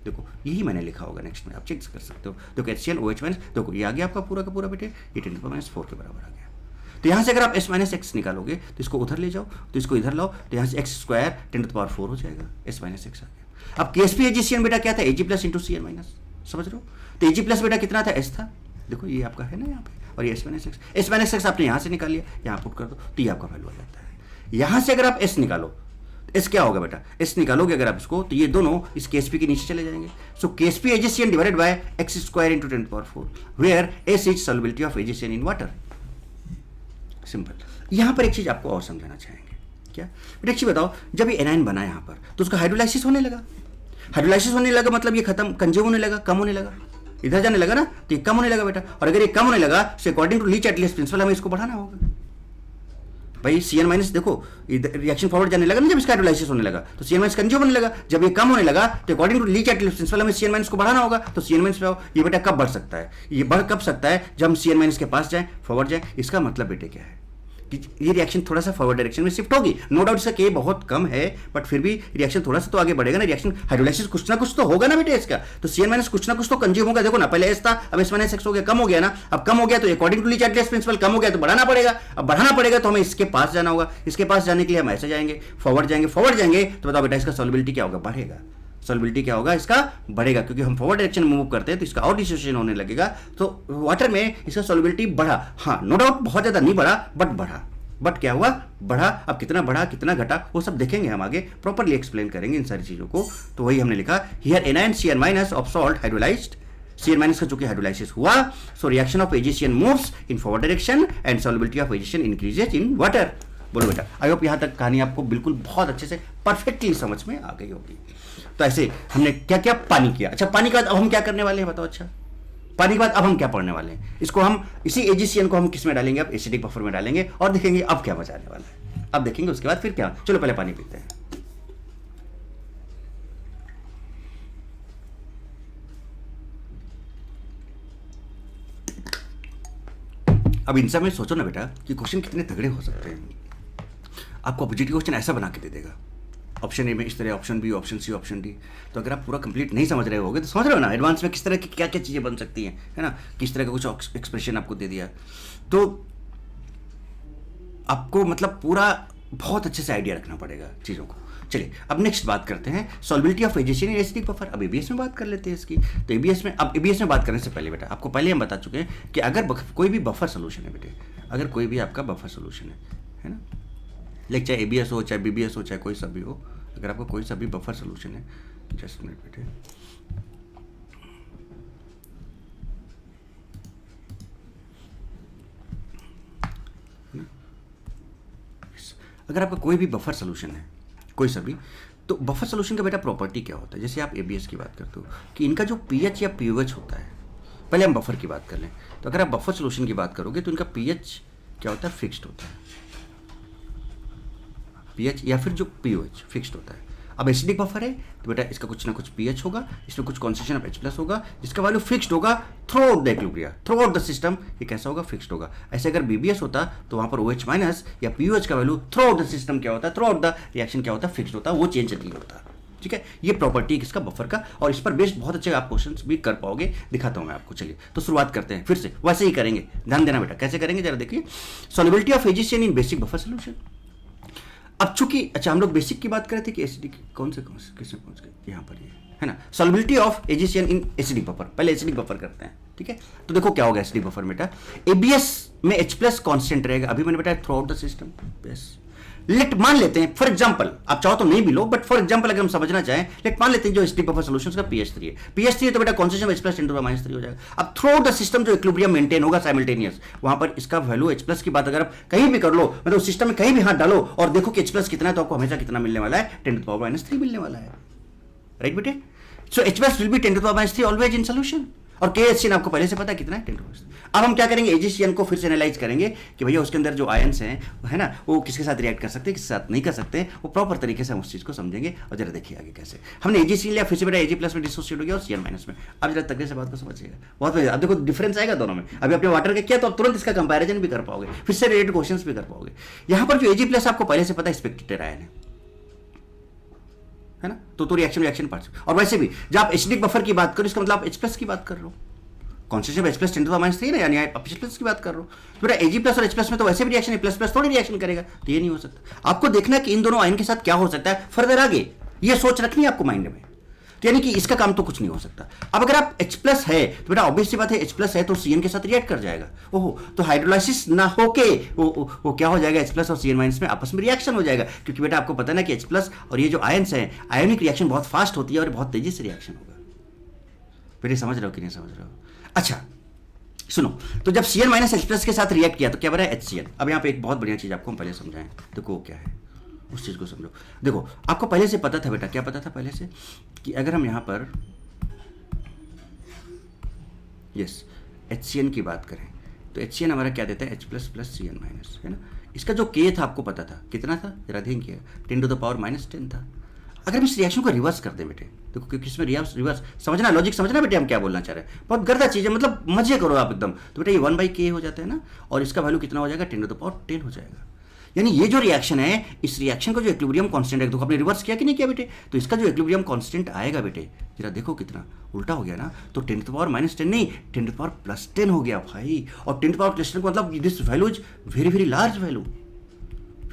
देखो यही मैंने लिखा होगा, नेक्स्ट में आप चेक कर सकते हो। देखो HCN OH माइनस, देखो ये आ गया आपका पूरा का पूरा बेटे, ये 10⁻⁴ के बराबर आ गया। तो यहाँ से अगर आप एस माइनस एक्स निकालोगे तो इसको उधर ले जाओ, तो इसको इधर लाओ, तो यहाँ से एक्स स्क्वायर 10⁻⁴ हो जाएगा, एस माइनस एक्स आ गया। अब केएसपी एजीसीएन बेटा क्या था, एजी प्लस इंटू Cn माइनस, समझ रहे हो। तो एजी प्लस बेटा कितना था, एस था, देखो ये आपका है ना यहाँ पे, और ये एस माइनस एक्स आपने यहाँ से निकाल लिया, यहाँ पुट कर दो तो ये आपका वैल्यू आ जाता है। यहाँ से अगर आप एस निकालो, एस क्या होगा बेटा, एस निकालोगे अगर आप इसको तो ये दोनों इस केएसपी के नीचे चले जाएंगे। So KSP AgCN divided by X square into 10⁻⁴, where S is solubility of AgCN in water. Simple. यहां पर एक चीज आपको और समझाना चाहेंगे, क्या बेटा, अच्छी बताओ, जब ये एनायन बना यहां पर तो उसका हाइड्रोलाइसिस होने लगा। हाइड्रोलाइसिस होने लगा मतलब ये खत्म, कंज्यूम होने लगा, कम होने लगा, इधर जाने लगा ना, तो ये कम होने लगा बेटा। और अगर ये कम होने लगा तो अकॉर्डिंग टू लीच-एटलीस्ट प्रिंसिपल हमें इसको बढ़ाना होगा। भाई Cn माइनस देखो रिएक्शन फॉरवर्ड जाने लगा ना, जब इसका हाइड्रोलाइसिस होने लगा तो Cn माइनस कंज्यूम होने लगा। जब ये कम होने लगा तो अकॉर्डिंग टू लीच-एटलीस्ट प्रिंसिपल हमें Cn माइनस को बढ़ाना होगा। तो Cn माइनस पे आओ, ये बेटा कब बढ़ सकता है, ये बढ़ कब सकता है, जब हम Cn माइनस के पास जाएं, फॉरवर्ड जाएं। इसका मतलब बेटे क्या है कि ये रिएक्शन थोड़ा सा फॉरवर्ड डायरेक्शन में शिफ्ट होगी। नो डाउट इसका के बहुत कम है, बट फिर भी रिएक्शन थोड़ा सा तो आगे बढ़ेगा ना। रिएक्शन हाइड्रोलाइसिस कुछ ना कुछ तो होगा ना बेटे इसका, तो Cn माइनस कुछ ना कुछ तो कंज्यूम होगा। देखो ना, पहले एस था, अब एस माइनस एक्स हो गया, कम हो गया ना। अब कम हो गया तो अकॉर्डिंग टू लीच-एटलीस्ट प्रिंसिपल कम हो गया तो बढ़ाना पड़ेगा। अब बढ़ाना पड़ेगा तो हमें इसके पास जाना होगा। इसके पास जाने के लिए हम ऐसे जाएंगे, फॉरवर्ड जाएंगे तो बताओ बेटा इसका सॉल्युबिलिटी क्या होगा, बढ़ेगा। सॉल्युबिलिटी क्या होगा, इसका बढ़ेगा, क्योंकि हम फॉरवर्ड डायरेक्शन में मूव करते हैं तो इसका और डिसोसिएशन होने लगेगा। तो वाटर में इसका सॉल्युबिलिटी बढ़ा, हाँ नो डाउट बहुत ज्यादा नहीं बढ़ा, बट बढ़ा। बट क्या हुआ, बढ़ा। अब कितना बढ़ा कितना घटा वो सब देखेंगे हम आगे, प्रॉपर्ली एक्सप्लेन करेंगे इन सारी चीजों को। तो वही हमने लिखा here anion Cn minus of salt hydrolysed, Cn minus का जो कि हाइड्रोलाइसिस हुआ, सो reaction of AgCN moves in forward direction and solubility of AgCN increases in water. बोलो बेटा, आई होप यहाँ तक कहानी आपको बिल्कुल बहुत अच्छे से परफेक्टली समझ में आ गई होगी। तो ऐसे हमने क्या क्या पानी किया। अच्छा, पानी के बाद अब हम क्या करने वाले हैं बताओ। अच्छा, पानी के बाद अब हम क्या पढ़ने वाले हैं, इसको हम इसी एजीसीएन को हम किस में डालेंगे, अब एसिडिक बफर में डालेंगे और देखेंगे अब क्या मजा आने वाला है। अब देखेंगे उसके बाद फिर क्या। चलो पहले पानी पीते हैं। अब इनसे में सोचो ना बेटा कि क्वेश्चन कितने तगड़े हो सकते हैं। आपको ऑब्जेक्टिव क्वेश्चन ऐसा बना के दे देगा, ऑप्शन ए में इस तरह, option B, option C, option D. तो अगर आप पूरा कंप्लीट नहीं समझ रहे होगे तो समझ रहे हो ना एडवांस में किस तरह की क्या क्या चीज़ें बन सकती हैं, है ना, किस तरह का कुछ एक्सप्रेशन आपको दे दिया, तो आपको मतलब पूरा बहुत अच्छे से आइडिया रखना पड़ेगा चीज़ों को। चलिए अब नेक्स्ट बात करते हैं सॉल्बिलिटी of AgCN in acidic buffer. अब एबीएस में बात कर लेते हैं इसकी। तो एबीएस में, अब एबीएस में बात करने से पहले बेटा आपको पहले हम बता चुके हैं कि अगर कोई भी बफर सोल्यूशन है बेटे, अगर कोई भी आपका बफर सोल्यूशन है ना, लाइक चाहे एबीएस हो, चाहे बीबीएस हो, चाहे कोई सा भी हो, अगर आपको कोई सा भी बफर सोल्यूशन है, जस्ट मिनट बेटे, अगर आपका कोई भी बफर सोल्यूशन है कोई सा भी, तो बफर सोल्यूशन का बेटा प्रॉपर्टी क्या होता है, जैसे आप एबीएस की बात करते हो कि इनका जो पीएच या पीओएच होता है, पहले हम बफर की बात कर लें। तो अगर आप बफर सोल्यूशन की बात करोगे तो इनका पीएच क्या होता है, फिक्स्ड होता है, पीएच या फिर जो पीओएच फिक्स्ड होता है। अब एसिडिक बफर है तो बेटा इसका कुछ ना कुछ पीएच होगा, इसमें कुछ कॉन्सेंट्रेशन ऑफ H+ होगा जिसका वैल्यू फिक्स्ड होगा through out the equilibrium, through out the system. ये कैसा होगा, फिक्स्ड होगा। ऐसे अगर बीबीएस होता तो वहां पर OH- या पीओएच का value through out the system क्या होता है, थ्रू आउट द रिएक्शन क्या होता है, फिक्स्ड होता है, वो चेंज नहीं होता। ठीक है, ये प्रॉपर्टी किसका, बफर का, और इस पर बेस्ड बहुत अच्छे आप क्वेश्चंस भी कर पाओगे, दिखाता हूं मैं आपको। चलिए तो शुरुआत करते हैं, फिर से वैसे ही करेंगे, ध्यान देना बेटा कैसे करेंगे जरा देखिए। Solubility of AgCN in basic buffer solution. अब चूंकि अच्छा हम लोग बेसिक की बात कर रहे थे कि एसिडिक कौन से किसमें पहुंच गए, यहाँ पर ये है ना, solubility of AgCN in acidic buffer. पहले एसिडिक बफर करते हैं, ठीक है। तो देखो क्या होगा एसिडिक बफर बेटा, एबीएस में H+ कांस्टेंट रहेगा, अभी मैंने बताया throughout the system. Yes, let मान लेते हैं फॉर एग्जांपल, आप चाहो तो नहीं भी लो, बट फॉर एग्जांपल अगर हम समझना चाहें, लेट मान लेते हैं जो एसिडिक बफर सॉल्यूशंस का pH 3 है, pH 3 है तो बेटा कॉन्सेंट्रेशन H+ 10⁻³ हो जाएगा। अब थ्रू आउट द सिस्टम जो इक्विलिब्रियम मेंटेन होगा साइमल्टेनियस, वहां पर इसका वैल्यू H+ की बात अगर आप कहीं भी कर लो, मतलब सिस्टम में कहीं भी हाथ डालो और देखो कि H+ कितना है, तो आपको हमेशा कितना मिलने वाला है, 10⁻³ मिलने वाला है, राइट बेटे। सो H+ will be 10⁻³ always in solution, और KHCN आपको पहले से पता है कितना है, 10⁻³। अब हम क्या करेंगे, एजेसियन को फिर से एनालाइज करेंगे कि भैया उसके अंदर जो आयंस हैं है ना, वो किसके साथ रिएक्ट कर सकते हैं, किसके साथ नहीं कर सकते हैं, वो प्रॉपर तरीके से हम उस चीज़ को समझेंगे। और जरा देखिए आगे कैसे हमने एजेसियन लिया, फिर से बेटा Ag+ में डिसोसिएट हो गया और Cn- में। अब जरा तगड़े से बात को समझिएगा, बहुत बढ़िया। अब देखो डिफरेंस आएगा दोनों में। अभी आपने वाटर का किया तो आप तुरंत इसका कंपैरिजन भी कर पाओगे, फिर से रिलेटेड क्वेश्चंस भी कर पाओगे। यहाँ पर जो Ag+ आपको पहले से पता है स्पेक्टेटेड आयन है ना, तो रिएक्शन पार्ट। और वैसे भी जब आप एसिडिक बफर की बात करो, इसका मतलब आप H+ की बात कर रहे हो, कॉन्सेंट्रेशन H+ 10⁻³ ना, यानी आप H+ की बात कर रहे हो। तो बेटा Ag+ और H+ में तो वैसे भी रिएक्शन है, प्लस थोड़ी रिएक्शन करेगा, तो ये नहीं हो सकता। आपको देखना है कि इन दोनों आयन के साथ क्या हो सकता है फर्दर आगे, ये सोच रखनी है आपको माइंड में। तो यानी कि इसका काम तो कुछ नहीं हो सकता। अब अगर आप H+ है तो बेटा ऑब्वियस सी बात है, H+ है तो Cn के साथ रिएक्ट कर जाएगा। ओहो, तो हाइड्रोलाइसिस ना होके वो क्या हो जाएगा, H+ और Cn- में आपस में रिएक्शन हो जाएगा, क्योंकि बेटा आपको पता है ना कि H+ और ये जो आयंस है, आयोनिक रिएक्शन बहुत फास्ट होती है और बहुत तेजी से रिएक्शन होगा। बेटे समझ रहे हो कि नहीं समझ रहे हो? अच्छा सुनो, तो जब Cn- H+ के साथ रिएक्ट किया तो क्या बना है, HCl। अब यहाँ पे एक बहुत बढ़िया चीज आपको हम पहले समझाएं, देखो वो क्या है, उस चीज को समझो। देखो आपको पहले से पता था बेटा, क्या पता था पहले से, कि अगर हम यहाँ पर यस HCN की बात करें तो HCN हमारा क्या देता है, H+ + Cn- है ना। इसका जो K था आपको पता था, कितना था जरा ध्यान किया, 10⁻⁻10 था। अगर हम इस रिएक्शन को रिवर्स कर दें बेटे, देखो क्योंकि इसमें रिवर्स समझना, लॉजिक समझना बेटे, हम क्या बोलना चाह रहे हैं, बहुत गर्दा चीज़ है, मतलब मजे करो आप एकदम। तो बेटा ये 1/K हो जाता है ना, और इसका वैल्यू कितना हो जाएगा, 10⁻10 हो जाएगा। यानी ये जो रिएक्शन है, इस रिएक्शन का जो इक्विलिब्रियम कांस्टेंट है, देखो आपने रिवर्स किया कि नहीं किया बेटे, तो इसका जो इक्विलिब्रियम कांस्टेंट आएगा बेटे, जरा देखो कितना उल्टा हो गया ना, तो 10⁻10 नहीं 10⁻+10 हो गया भाई। और 10⁻+10 का मतलब this value is very very large value,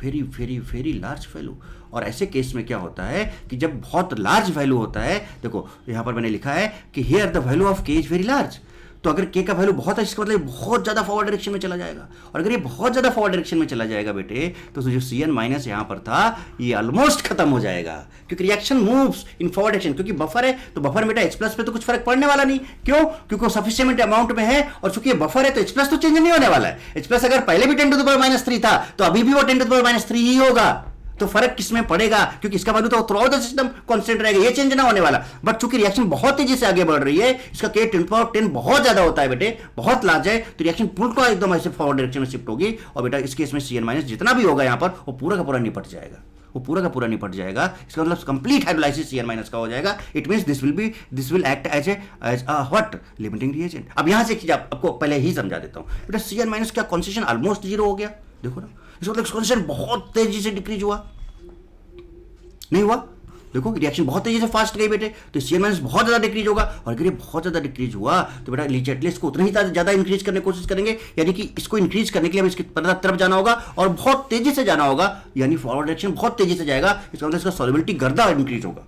very very very large value. और ऐसे केस में क्या होता है कि जब बहुत लार्ज वैल्यू होता है, देखो यहाँ पर मैंने लिखा है कि here the value of K is very large, तो अगर K का वैल्यू बहुत है, इसका मतलब बहुत ज़्यादा फॉरवर्ड डायरेक्शन में चला जाएगा। और अगर ये बहुत ज़्यादा फॉरवर्ड डायरेक्शन में चला जाएगा बेटे, तो जो Cn- यहाँ पर था ये ऑलमोस्ट खत्म हो जाएगा, क्योंकि reaction moves in forward direction. क्योंकि बफर है तो बफर में H+ पे तो कुछ फर्क पड़ने वाला नहीं, क्यों, क्योंकि वो सफिशिएंट अमाउंट में है, और चूंकि ये बफर है तो H+ तो चेंज नहीं होने वाला है। H+ अगर पहले भी 10⁻³ था तो अभी भी वो 10⁻³ ही होगा, तो फर्क किसमें पड़ेगा, क्योंकि इसका वैल्यू तो through out the system constant रहेगा, ये चेंज ना होने वाला। बट चूंकि रिएक्शन बहुत तेजी से आगे बढ़ रही है, इसका K 10⁻10 बहुत ज्यादा होता है बेटे, बहुत लार्ज है, तो रिएक्शन पूरा एकदम ऐसे फॉरवर्ड डायरेक्शन में शिफ्ट होगी, और बेटा इस केस में Cn- जितना भी होगा यहाँ पर वो पूरा का पूरा निपट जाएगा, वो पूरा का पूरा निपट जाएगा। इसका मतलब कंप्लीट हाइड्रोलाइसिस Cn- का हो जाएगा। It means this will act as a what limiting reagent. अब यहां से आपको पहले ही समझा देता हूं बेटा, Cn- क्या कॉन्सेंट्रेशन ऑलमोस्ट जीरो हो गया, देखो ना, इसका मतलब कॉन्सेंट्रेशन बहुत तेजी से डिक्रीज हुआ, नहीं हुआ, देखो रिएक्शन बहुत तेजी से फास्ट गई बेटे, तो Cn- बहुत ज्यादा डिक्रीज होगा। और अगर ये बहुत ज्यादा डिक्रीज हुआ तो बेटा लीचेटलेस इसको उतना ही ज्यादा इंक्रीज करने की कोशिश करेंगे, यानी कि इसको इंक्रीज करने के लिए हमें इसकी तरफ जाना होगा और बहुत तेजी से जाना होगा, यानी फॉरवर्ड डायरेक्शन बहुत तेजी से जाएगा। इसका मतलब इसका सॉल्युबिलिटी गर्दा इंक्रीज होगा,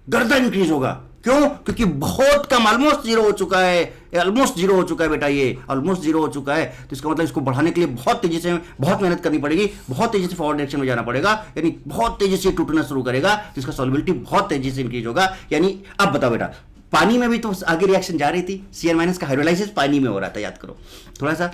गर्दा इंक्रीज होगा। क्यों? क्योंकि बहुत कम, ऑलमोस्ट जीरो हो चुका है, ऑलमोस्ट जीरो हो चुका है बेटा, ये ऑलमोस्ट जीरो हो चुका है। तो इसका मतलब इसको बढ़ाने के लिए बहुत तेजी से, बहुत मेहनत करनी पड़ेगी, बहुत तेजी से फॉरवर्ड डायरेक्शन में जाना पड़ेगा, यानी बहुत तेजी से टूटना शुरू करेगा, तो इसका सॉल्युबिलिटी बहुत तेजी से इंक्रीज होगा। यानी अब बताओ बेटा, पानी में भी तो आगे रिएक्शन जा रही थी, Cn- का हाइड्रोलाइसिस पानी में हो रहा था, याद करो थोड़ा सा,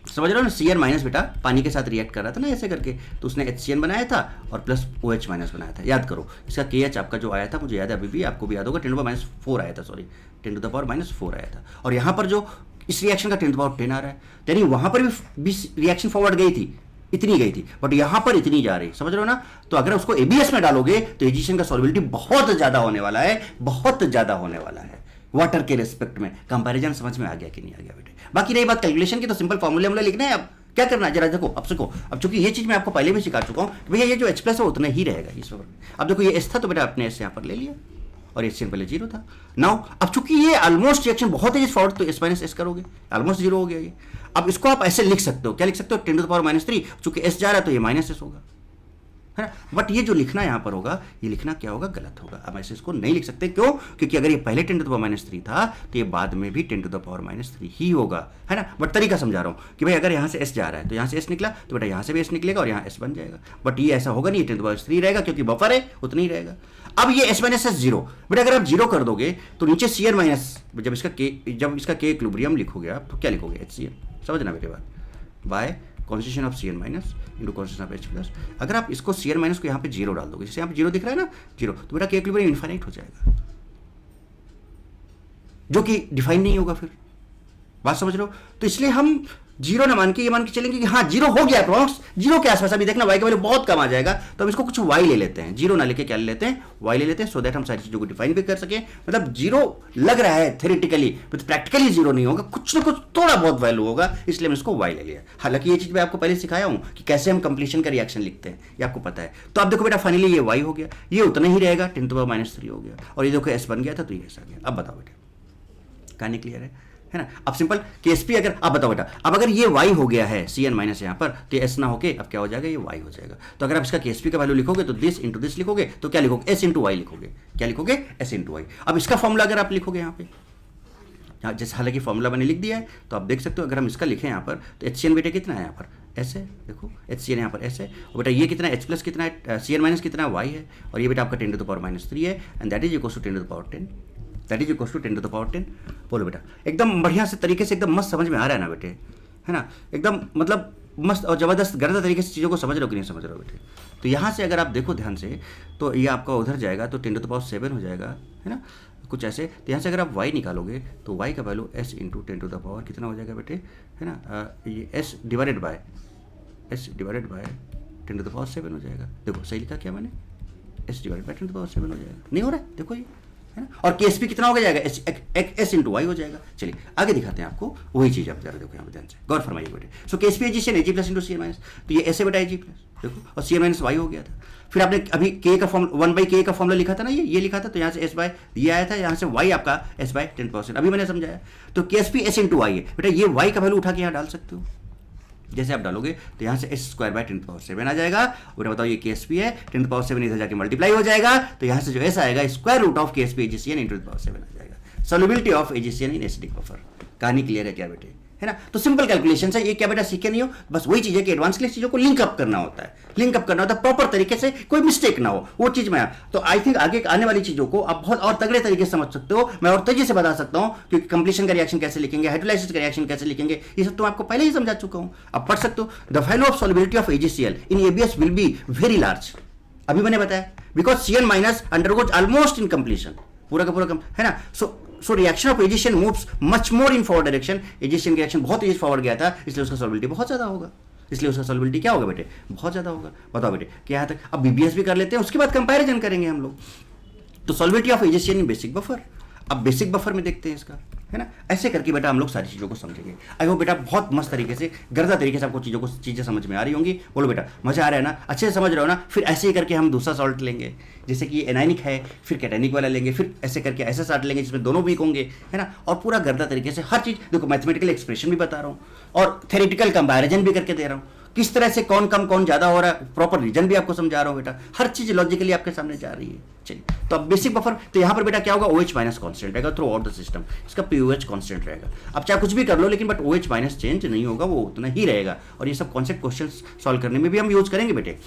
समझ रहे हो ना। Cn- बेटा पानी के साथ रिएक्ट कर रहा था ना ऐसे करके, तो उसने HCN बनाया था और प्लस OH- बनाया था, याद करो। इसका KH आपका जो आया था, मुझे याद है अभी भी, आपको भी याद होगा, 10⁻⁴ आया था, सॉरी 10⁻⁴ आया था। और यहाँ पर जो इस रिएक्शन का 10⁻⁻ आ रहा है, यानी वहाँ पर भी रिएक्शन फॉरवर्ड गई थी, इतनी गई थी, बट यहाँ पर इतनी जा रही, समझ रहे हो ना। तो अगर उसको ABS में डालोगे तो एजिशन का सॉल्युबिलिटी बहुत ज्यादा होने वाला है, बहुत ज्यादा होने वाला है वाटर के रेस्पेक्ट में। कंपैरिजन समझ में आ गया कि नहीं आ गया बेटे? बाकी रही बात कैलकुलेशन की, तो सिंपल फॉर्मूले लिखना है। अब क्या करना है जरा देखो, अब सीखो। अब चूंकि ये चीज मैं आपको पहले भी सिखा चुका हूं, भैया ये जो H+ है उतना ही रहेगा इस वक्त। अब देखो ये S था, तो बेटा आपने S यहाँ पर ले लिया और HCN पहले जीरो था। नाउ अब चूंकि ये ऑलमोस्ट रिएक्शन बहुत तेजी फॉरवर्ड, तो S- करोगे, ऑलमोस्ट जीरो हो गया ये। अब इसको आप ऐसे लिख सकते हो, क्या लिख सकते हो, 10⁻⁻3, चूंकि S जा रहा है तो ये -S होगा, है ना। बट ये जो लिखना यहाँ पर होगा, ये लिखना क्या होगा, गलत होगा। अब ऐसे इसको नहीं लिख सकते, क्यों? क्योंकि अगर ये पहले 10⁻³ था तो ये बाद में भी 10⁻³ ही होगा, है ना। बट तरीका समझा रहा हूँ कि भाई अगर यहाँ से S जा रहा है तो यहाँ से S निकला, तो बेटा यहाँ से भी S निकलेगा और यहाँ S बन जाएगा। बट ये ऐसा होगा नहीं, 10⁻³ रहेगा, क्योंकि बफर है, उतना ही रहेगा। अब ये S- S जीरो, बेटा अगर आप जीरो कर दोगे तो नीचे Cn- जब इसका K इक्विलिब्रियम लिखोगे आप, तो क्या लिखोगे, HCN, समझना मेरी बात, bye concentration of Cn- into concentration of H+। अगर आप इसको Cn- को यहाँ पे जीरो डाल दोगे, जैसे यहाँ पे जीरो दिख रहा है ना, जीरो, तो बेटा K इक्विलिब्रियम इनफाइनाइट हो जाएगा, जो कि डिफाइन नहीं होगा फिर। बात समझ रहे हो? तो इसलिए हम जीरो ना मान के ये मान के चलेंगे कि हाँ जीरो हो गया, अप्रॉक्स जीरो के आसपास। अभी देखना y का वैल्यू बहुत कम आ जाएगा, तो हम इसको कुछ y ले लेते हैं, जीरो ना लेके क्या ले लेते हैं, y ले लेते हैं, सो दैट हम सारी चीजों को डिफाइन भी कर सके। मतलब जीरो लग रहा है थ्योरेटिकली, बट प्रैक्टिकली जीरो नहीं होगा, कुछ ना कुछ थोड़ा बहुत वैल्यू होगा, इसलिए मैं इसको y ले लिया। हालांकि ये चीज मैं आपको पहले सिखाया हूं कि कैसे हम कंप्लीशन का रिएक्शन लिखते हैं, ये आपको पता है। तो आप देखो बेटा फाइनली ये y हो गया, ये उतना ही रहेगा, 10⁻³ हो गया, और ये देखो S बन गया था, तो ये ऐसा गया। अब बताओ बेटा, कहानी क्लियर है ना। अब सिंपल KSP अगर आप बताओ बेटा, अब अगर ये y हो गया है Cn- यहाँ पर, तो S ना होके अब क्या हो जाएगा, ये y हो जाएगा। तो अगर आप इसका KSP का वैल्यू लिखोगे तो दिस इंटू दिस लिखोगे, तो क्या लिखोगे, S इंटू y लिखोगे, क्या लिखोगे, S इंटू y। अब इसका फॉर्मूला अगर आप लिखोगे यहाँ पे, जैसे हालांकि फॉर्मूला मैंने लिख दिया है, तो आप देख सकते हो। अगर हम इसका लिखें यहाँ पर, तो HCN बेटे कितना है यहाँ पर, S है, देखो HCN यहाँ पर S है, और बेटा ये कितना H+ कितना है, Cn- कितना y है, और ये बेटा आपका 10⁻³ है, and that is equals to 10⁻10, that is equals to 10⁻10। बोलो बेटा, एकदम बढ़िया से तरीके से, एकदम मस्त समझ में आ रहा है ना बेटे, है ना, एकदम मतलब मस्त और ज़बरदस्त गर्दा तरीके से चीज़ों को समझ रहे हो कि नहीं समझ रहे हो बेटे। तो यहाँ से अगर आप देखो ध्यान से, तो ये आपका उधर जाएगा तो 10⁻7 हो जाएगा, है ना, कुछ ऐसे। तो यहाँ से अगर आप y निकालोगे तो y का वैल्यू S इंटू 10⁻, कितना हो जाएगा बेटे, है ना, ये S डिवाइडेड बाय 10⁻7 हो जाएगा। देखो सही लिखा क्या मैंने, S डिवाइडेड बाय 10⁻7 हो जाएगा, नहीं हो रहा है, देखो ये, है ना। और KSP कितना हो जाएगा, S इंटू y हो जाएगा। चलिए आगे दिखाते हैं आपको वही चीज़, आप जरा देखो यहाँ पे ध्यान से गौर फरमाइए बेटे। सो KSP एजिशन Ag+ इंटू Cn-, तो ये ऐसे बेटा Ag+, देखो, और Cn- y हो गया था। फिर आपने अभी K का फॉर्म 1/K का फॉर्मूला लिखा था ना, ये लिखा था, तो यहाँ से S/ ये आया था, यहाँ से y आपका S/10%, अभी मैंने समझाया। तो KSP S इंटू y है बेटा, ये y का वैल्यू उठा के यहाँ डाल सकते हो, जैसे आप डालोगे तो यहाँ से S² / 10⁻7 आ जाएगा। और बताओ ये KSP है, 10⁻7 इधर जाके मल्टीप्लाई हो जाएगा, तो यहाँ से जो S आएगा √of KSP AgCN इंटू 10⁻7 आ जाएगा। Solubility of AgCN in acidic buffer. कहानी क्लियर है क्या बेटे, है ना। तो सिंपल कैलकुलेशन है, ये क्या बेटा सीखे नहीं हो, बस वही चीज है कि एडवांस के लिए चीजों को लिंक अप करना होता है, लिंक अप करना होता है प्रॉपर तरीके से, कोई मिस्टेक ना हो, वो चीज में। तो आई थिंक आगे आने वाली चीजों को आप बहुत और तगड़े तरीके से समझ सकते हो, मैं और तेजी से बता सकता हूं, क्योंकि कंप्लीशन का रिएक्शन कैसे लिखेंगे, हाइड्रोलाइसिस का रिएक्शन कैसे लिखेंगे, ये सब तो आपको पहले ही समझा चुका हूं, आप पढ़ सकते हो। The value of solubility of AgCl in ABS will be very large, अभी मैंने बताया, because Cn- undergoes almost in completion, पूरा का पूरा कम, है ना। So reaction of addition moves much more in forward direction, एजिशन की रिएक्शन बहुत तेज फॉरवर्ड गया था, इसलिए उसका सॉल्युबिलिटी बहुत ज्यादा होगा। इसलिए उसका सॉल्युबिलिटी क्या होगा बेटे, बहुत ज़्यादा होगा। बताओ बेटे क्या यहाँ तक। अब बीबीएस भी कर लेते हैं, उसके बाद कंपैरिजन करेंगे हम लोग। तो solubility of AgCN in basic buffer, अब बेसिक बफर में देखते हैं इसका, है ना। ऐसे करके बेटा हम लोग सारी चीज़ों को समझेंगे। आई होप बेटा बहुत मस्त तरीके से, गर्दा तरीके से आपको चीज़ें समझ में आ रही होंगी। बोलो बेटा मजा आ रहा है ना, अच्छे से समझ रहे हो ना। फिर ऐसे ही करके हम दूसरा सॉल्ट लेंगे, जैसे कि एनाइनिक है, फिर कैटाइनिक वाला लेंगे, फिर ऐसे करके ऐसा सॉल्ट लेंगे जिसमें दोनों वीक होंगे, है ना। और पूरा गर्दा तरीके से हर चीज़ देखो, मैथमेटिकल एक्सप्रेशन भी बता रहा हूँ और थेरेटिकल कंपैरिजन भी करके दे रहा हूँ, किस तरह से कौन कम कौन ज़्यादा हो रहा है, प्रॉपर रीजन भी आपको समझा रहा हूँ बेटा। हर चीज़ लॉजिकली आपके सामने जा रही है। चलिए, तो अब बेसिक बफर, तो यहाँ पर बेटा क्या होगा, OH माइनस कॉन्स्टेंट रहेगा थ्रू आउट द सिस्टम, इसका POH कॉन्स्टेंट रहेगा। अब चाहे कुछ भी कर लो, लेकिन बट OH माइनस चेंज नहीं होगा, वो उतना ही रहेगा। और ये सब कॉन्सेप्ट क्वेश्चन सॉल्व करने में भी हम यूज करेंगे बेटे।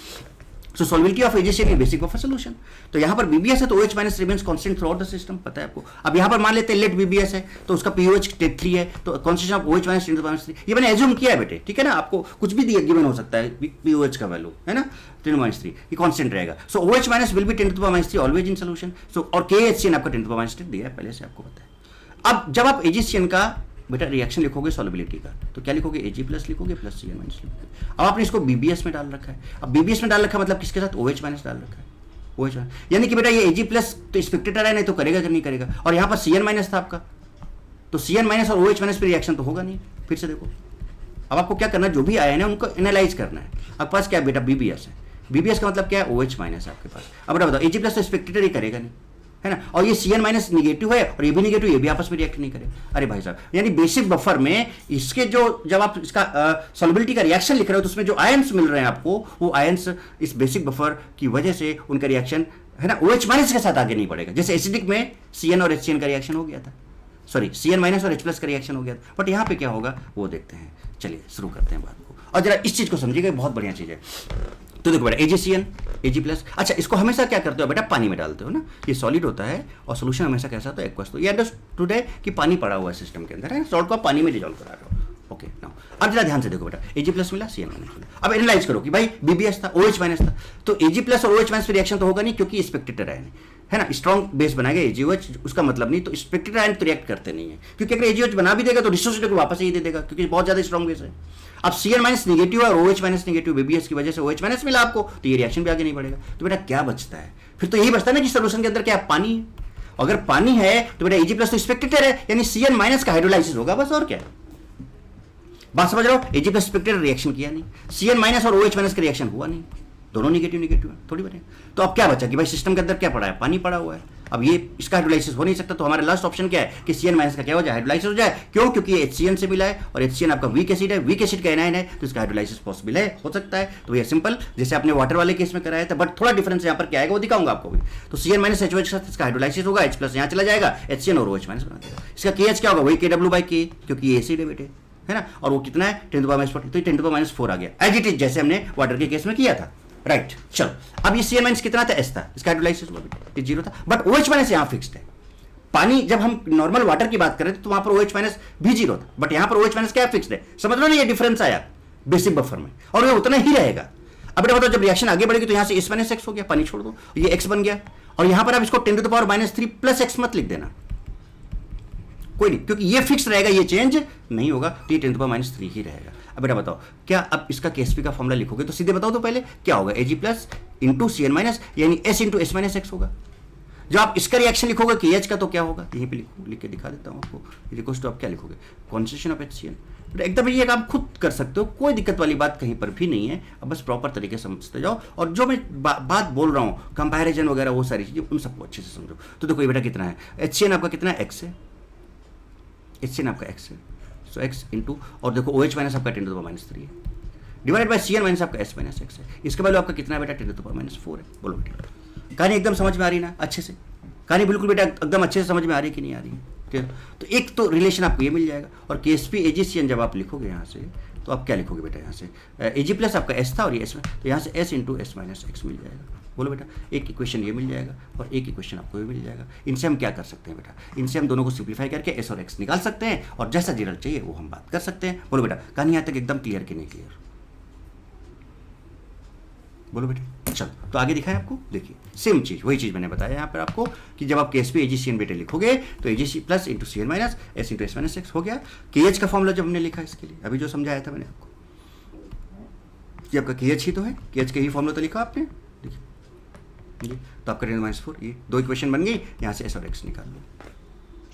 So solubility of AgCN in basic buffer solution, तो यहाँ पर बीबीएस है तो OH minus remains constant throughout the system, पता है आपको। अब यहाँ पर मान लेते हैं लेट बीबीएस है तो उसका POH 3 है, तो कॉन्स्टेंट ऑफ OH माइनस 10⁻3, ये मैंने एज्यूम किया है बेटे, ठीक है ना। आपको कुछ भी दिया गिवन हो सकता है, POH का वैल्यू है ना 10⁻3, ये कांस्टेंट रहेगा। So OH minus will be 10⁻3 always in solution. So और KHCN आपका 10⁻3 दिया है पहले से, आपको पता है। अब जब आप एजीसीएन का बेटा रिएक्शन लिखोगे सॉल्युबिलिटी का, तो क्या लिखोगे, Ag प्लस लिखोगे प्लस Cn माइनस लिखोगे। अब आपने इसको बीबीएस में डाल रखा है। अब बीबीएस में डाल रखा है मतलब किसके साथ, OH माइनस डाल रखा है, OH माइनस, यानी कि बेटा ये Ag प्लस तो स्पेक्टेटर है, नहीं तो करेगा कि नहीं करेगा। और यहाँ पर Cn माइनस था आपका, तो Cn माइनस और OH माइनस पे रिएक्शन तो होगा नहीं। फिर से देखो, अब आपको क्या करना है, जो भी आया है ना उनको एनालाइज करना है। आपके पास क्या है बेटा, बीबीएस है, बीबीएस का मतलब क्या है, OH माइनस है आपके पास। अब बेटा बताओ, Ag प्लस तो स्पेक्टेटर ही करेगा नहीं, है ना। और ये Cn माइनस निगेटिव है और ये भी निगेटिव, ये भी आपस में रिएक्ट नहीं करे। अरे भाई साहब, यानी बेसिक बफर में इसके जो, जब आप इसका सॉल्युबिलिटी का रिएक्शन लिख रहे हो तो उसमें जो आयंस मिल रहे हैं आपको, वो आयंस इस बेसिक बफर की वजह से उनका रिएक्शन, है ना, OH माइनस के साथ आगे नहीं बढ़ेगा। जैसे एसिडिक में Cn और HCN का रिएक्शन हो गया था, सॉरी Cn माइनस और H प्लस का रिएक्शन हो गया था, बट यहाँ पे क्या होगा वो देखते हैं। चलिए शुरू करते हैं बात को, और जरा इस चीज को समझिएगा, बहुत बढ़िया चीज है। तो देखो बेटा एजीसीएन Ag प्लस, अच्छा इसको हमेशा क्या करते हो बेटा, पानी में डालते हो ना, ये सॉलिड होता है और सोल्यूशन हमेशा कैसा होता है, एक्वस। तो ये अंडरस्टूड है कि पानी पड़ा हुआ है सिस्टम के अंदर, है, सॉल्ट को आप पानी में डिजॉल्व करा रहे हो। ओके नाउ अब जरा ध्यान से देखो बेटा, Ag प्लस मिला, Cn माइनस मिला। अब एनालाइज करो कि भाई बीबीएस था, OH माइनस था, तो Ag प्लस और OH माइनस पे रिएक्शन तो होगा नहीं, क्योंकि स्पेक्टेटर है ना, स्ट्रॉन्ग बेस बनाएगा AgOH, उसका मतलब नहीं, तो स्पेक्टेटर आयन तो रिएक्ट करते नहीं है, क्योंकि अगर AgOH बना भी देगा तो डिसोसिएटर को वापस ही दे देगा, क्योंकि बहुत ज्यादा स्ट्रॉन्ग बेस है। अब Cn माइनस निगेटिव और OH माइनस निगेटिव, बीबीएस की वजह से OH माइनस मिला आपको, तो ये रिएक्शन भी आगे नहीं बढ़ेगा। तो बेटा क्या बचता है, फिर तो यही बचता है ना कि सोल्यूशन के अंदर क्या पानी है। अगर पानी है तो बेटा Ag प्लस तो स्पेक्टेटर है, यानी Cn माइनस का हाइड्रोलाइसिस होगा, बस और क्या। बात समझ रहे हो, Ag प्लस स्पेक्टेटर रिएक्शन किया नहीं, Cn माइनस और OH माइनस का रिएक्शन हुआ नहीं, दोनों निगेटिव निगेटिव है, थोड़ी बने। तो अब क्या बचा कि भाई सिस्टम के अंदर क्या पड़ा है, पानी पड़ा हुआ है। अब ये इसका हाइड्रोलाइसिस हो नहीं सकता, तो हमारा लास्ट ऑप्शन क्या है कि Cn माइनस का क्या हो जाए, हाइड्रोलाइसिस हो जाए। क्यों, क्योंकि ये HCN से मिला है और HCN आपका वीक एसिड है, वीक एसिड का एनायन है, तो इसका हाइड्रोलाइसिस पॉसिबल है, हो सकता है। तो ये सिंपल, जैसे आपने वाटर वाले केस में कराया था, बट थोड़ा डिफरेंस यहाँ पर क्या आएगा वो दिखाऊंगा आपको भी। तो Cn माइनस HOH के साथ इसका हाइड्रोलाइसिस होगा, H प्लस यहाँ चला जाएगा, HCN और OH माइनस बना देगा। इसका KH क्या होगा, वही KW/K, क्योंकि ये एसिड है बेटे, है ना। और वो कितना है 10⁻⁴, तो 10⁻⁴ आ गया, एज इट इज जैसे हमने वाटर के केस में किया था, राइट। चलो अब ये Cn माइनस कितना था, S था, इसका हाइड्रोलाइसिस हुआ बेटा 0 था, बट OH माइनस यहाँ फिक्स्ड है। पानी जब हम नॉर्मल वाटर की बात करें तो वहां पर OH माइनस भी 0 था, बट यहाँ पर OH माइनस क्या फिक्स्ड है, समझ लो ना, ये डिफरेंस आया बेसिक बफर में, और ये उतना ही रहेगा। अब बेटा बताओ, जब रिएक्शन आगे बढ़ेगी तो यहाँ से S माइनस एक्स हो गया, पानी छोड़ दो, ये x बन गया, और यहाँ पर आप इसको 10⁻³ प्लस x मत लिख देना, कोई नहीं, क्योंकि ये फिक्स रहेगा, ये चेंज नहीं होगा, तो ये 10⁻³ ही रहेगा। अब बेटा बताओं, क्या अब इसका KSP का फॉर्मूला लिखोगे तो सीधे बताओ तो पहले क्या होगा, Ag plus into Cn minus, यानी S into S minus x होगा। जब आप इसका रिएक्शन लिखोगे KH का तो क्या होगा, यहीं पे लिख के दिखा देता हूँ आपको। इक्वल्स टू आप क्या लिखोगे, कॉन्सेंट्रेशन ऑफ HCl। एकदम ये काम खुद कर सकते हो, कोई दिक्कत वाली बात कहीं पर भी नहीं है। अब बस प्रॉपर तरीके से समझते जाओ, और जो मैं बात बोल रहा हूँ कंपैरिजन वगैरह वो सारी चीज़ें उन सबको अच्छे से समझो। तो देखो ये बेटा कितना है, HCN आपका कितना है, x है, HCN आपका x है, सो x इंटू, और देखो OH माइनस आपका 10⁻³ है, डिवाइड बाय Cn माइनस आपका S माइनस एक्स है। इसका वैल्यू आपका कितना है बेटा, 10⁻⁴ है। बोलो बेटा कहानी एकदम समझ में आ रही ना अच्छे से, कहानी बिल्कुल बेटा एकदम अच्छे से समझ में आ रही कि नहीं आ रही है, ठीक है। तो एक तो रिलेशन आपको ये मिल जाएगा, और KSP AgCN जब आप लिखोगे यहाँ से, तो आप क्या लिखोगे बेटा, यहाँ से Ag प्लस आपका S था और ये S, तो यहाँ से S into S minus x मिल जाएगा। बोलो बेटा, एक इक्वेशन ये मिल जाएगा और एक इक्वेशन आपको ये मिल जाएगा। इनसे हम क्या कर सकते हैं बेटा, इनसे हम दोनों को सिंप्लीफाई करके S और X निकाल सकते हैं, और जैसा रिजल्ट चाहिए वो हम बात कर सकते हैं। बोलो बेटा कहानी यहाँ तक एकदम क्लियर कि नहीं क्लियर, बोलो बेटा। चलो तो आगे दिखाएं आपको, देखिए सेम चीज, वही चीज मैंने बताया यहाँ पर आपको कि जब आप KSP AgCN बेटे लिखोगे तो Ag plus into Cn minus S into S minus x हो गया। KH का फॉर्मूला जब हमने लिखा इसके लिए, अभी जो समझाया था मैंने आपको, ये आपका KH ही तो है, KH के ही फॉर्मूला तो लिखा आपने, देखिए ये तो आपका 10⁻⁴, ये दो इक्वेशन बन गई, यहाँ से S और X निकाल लो,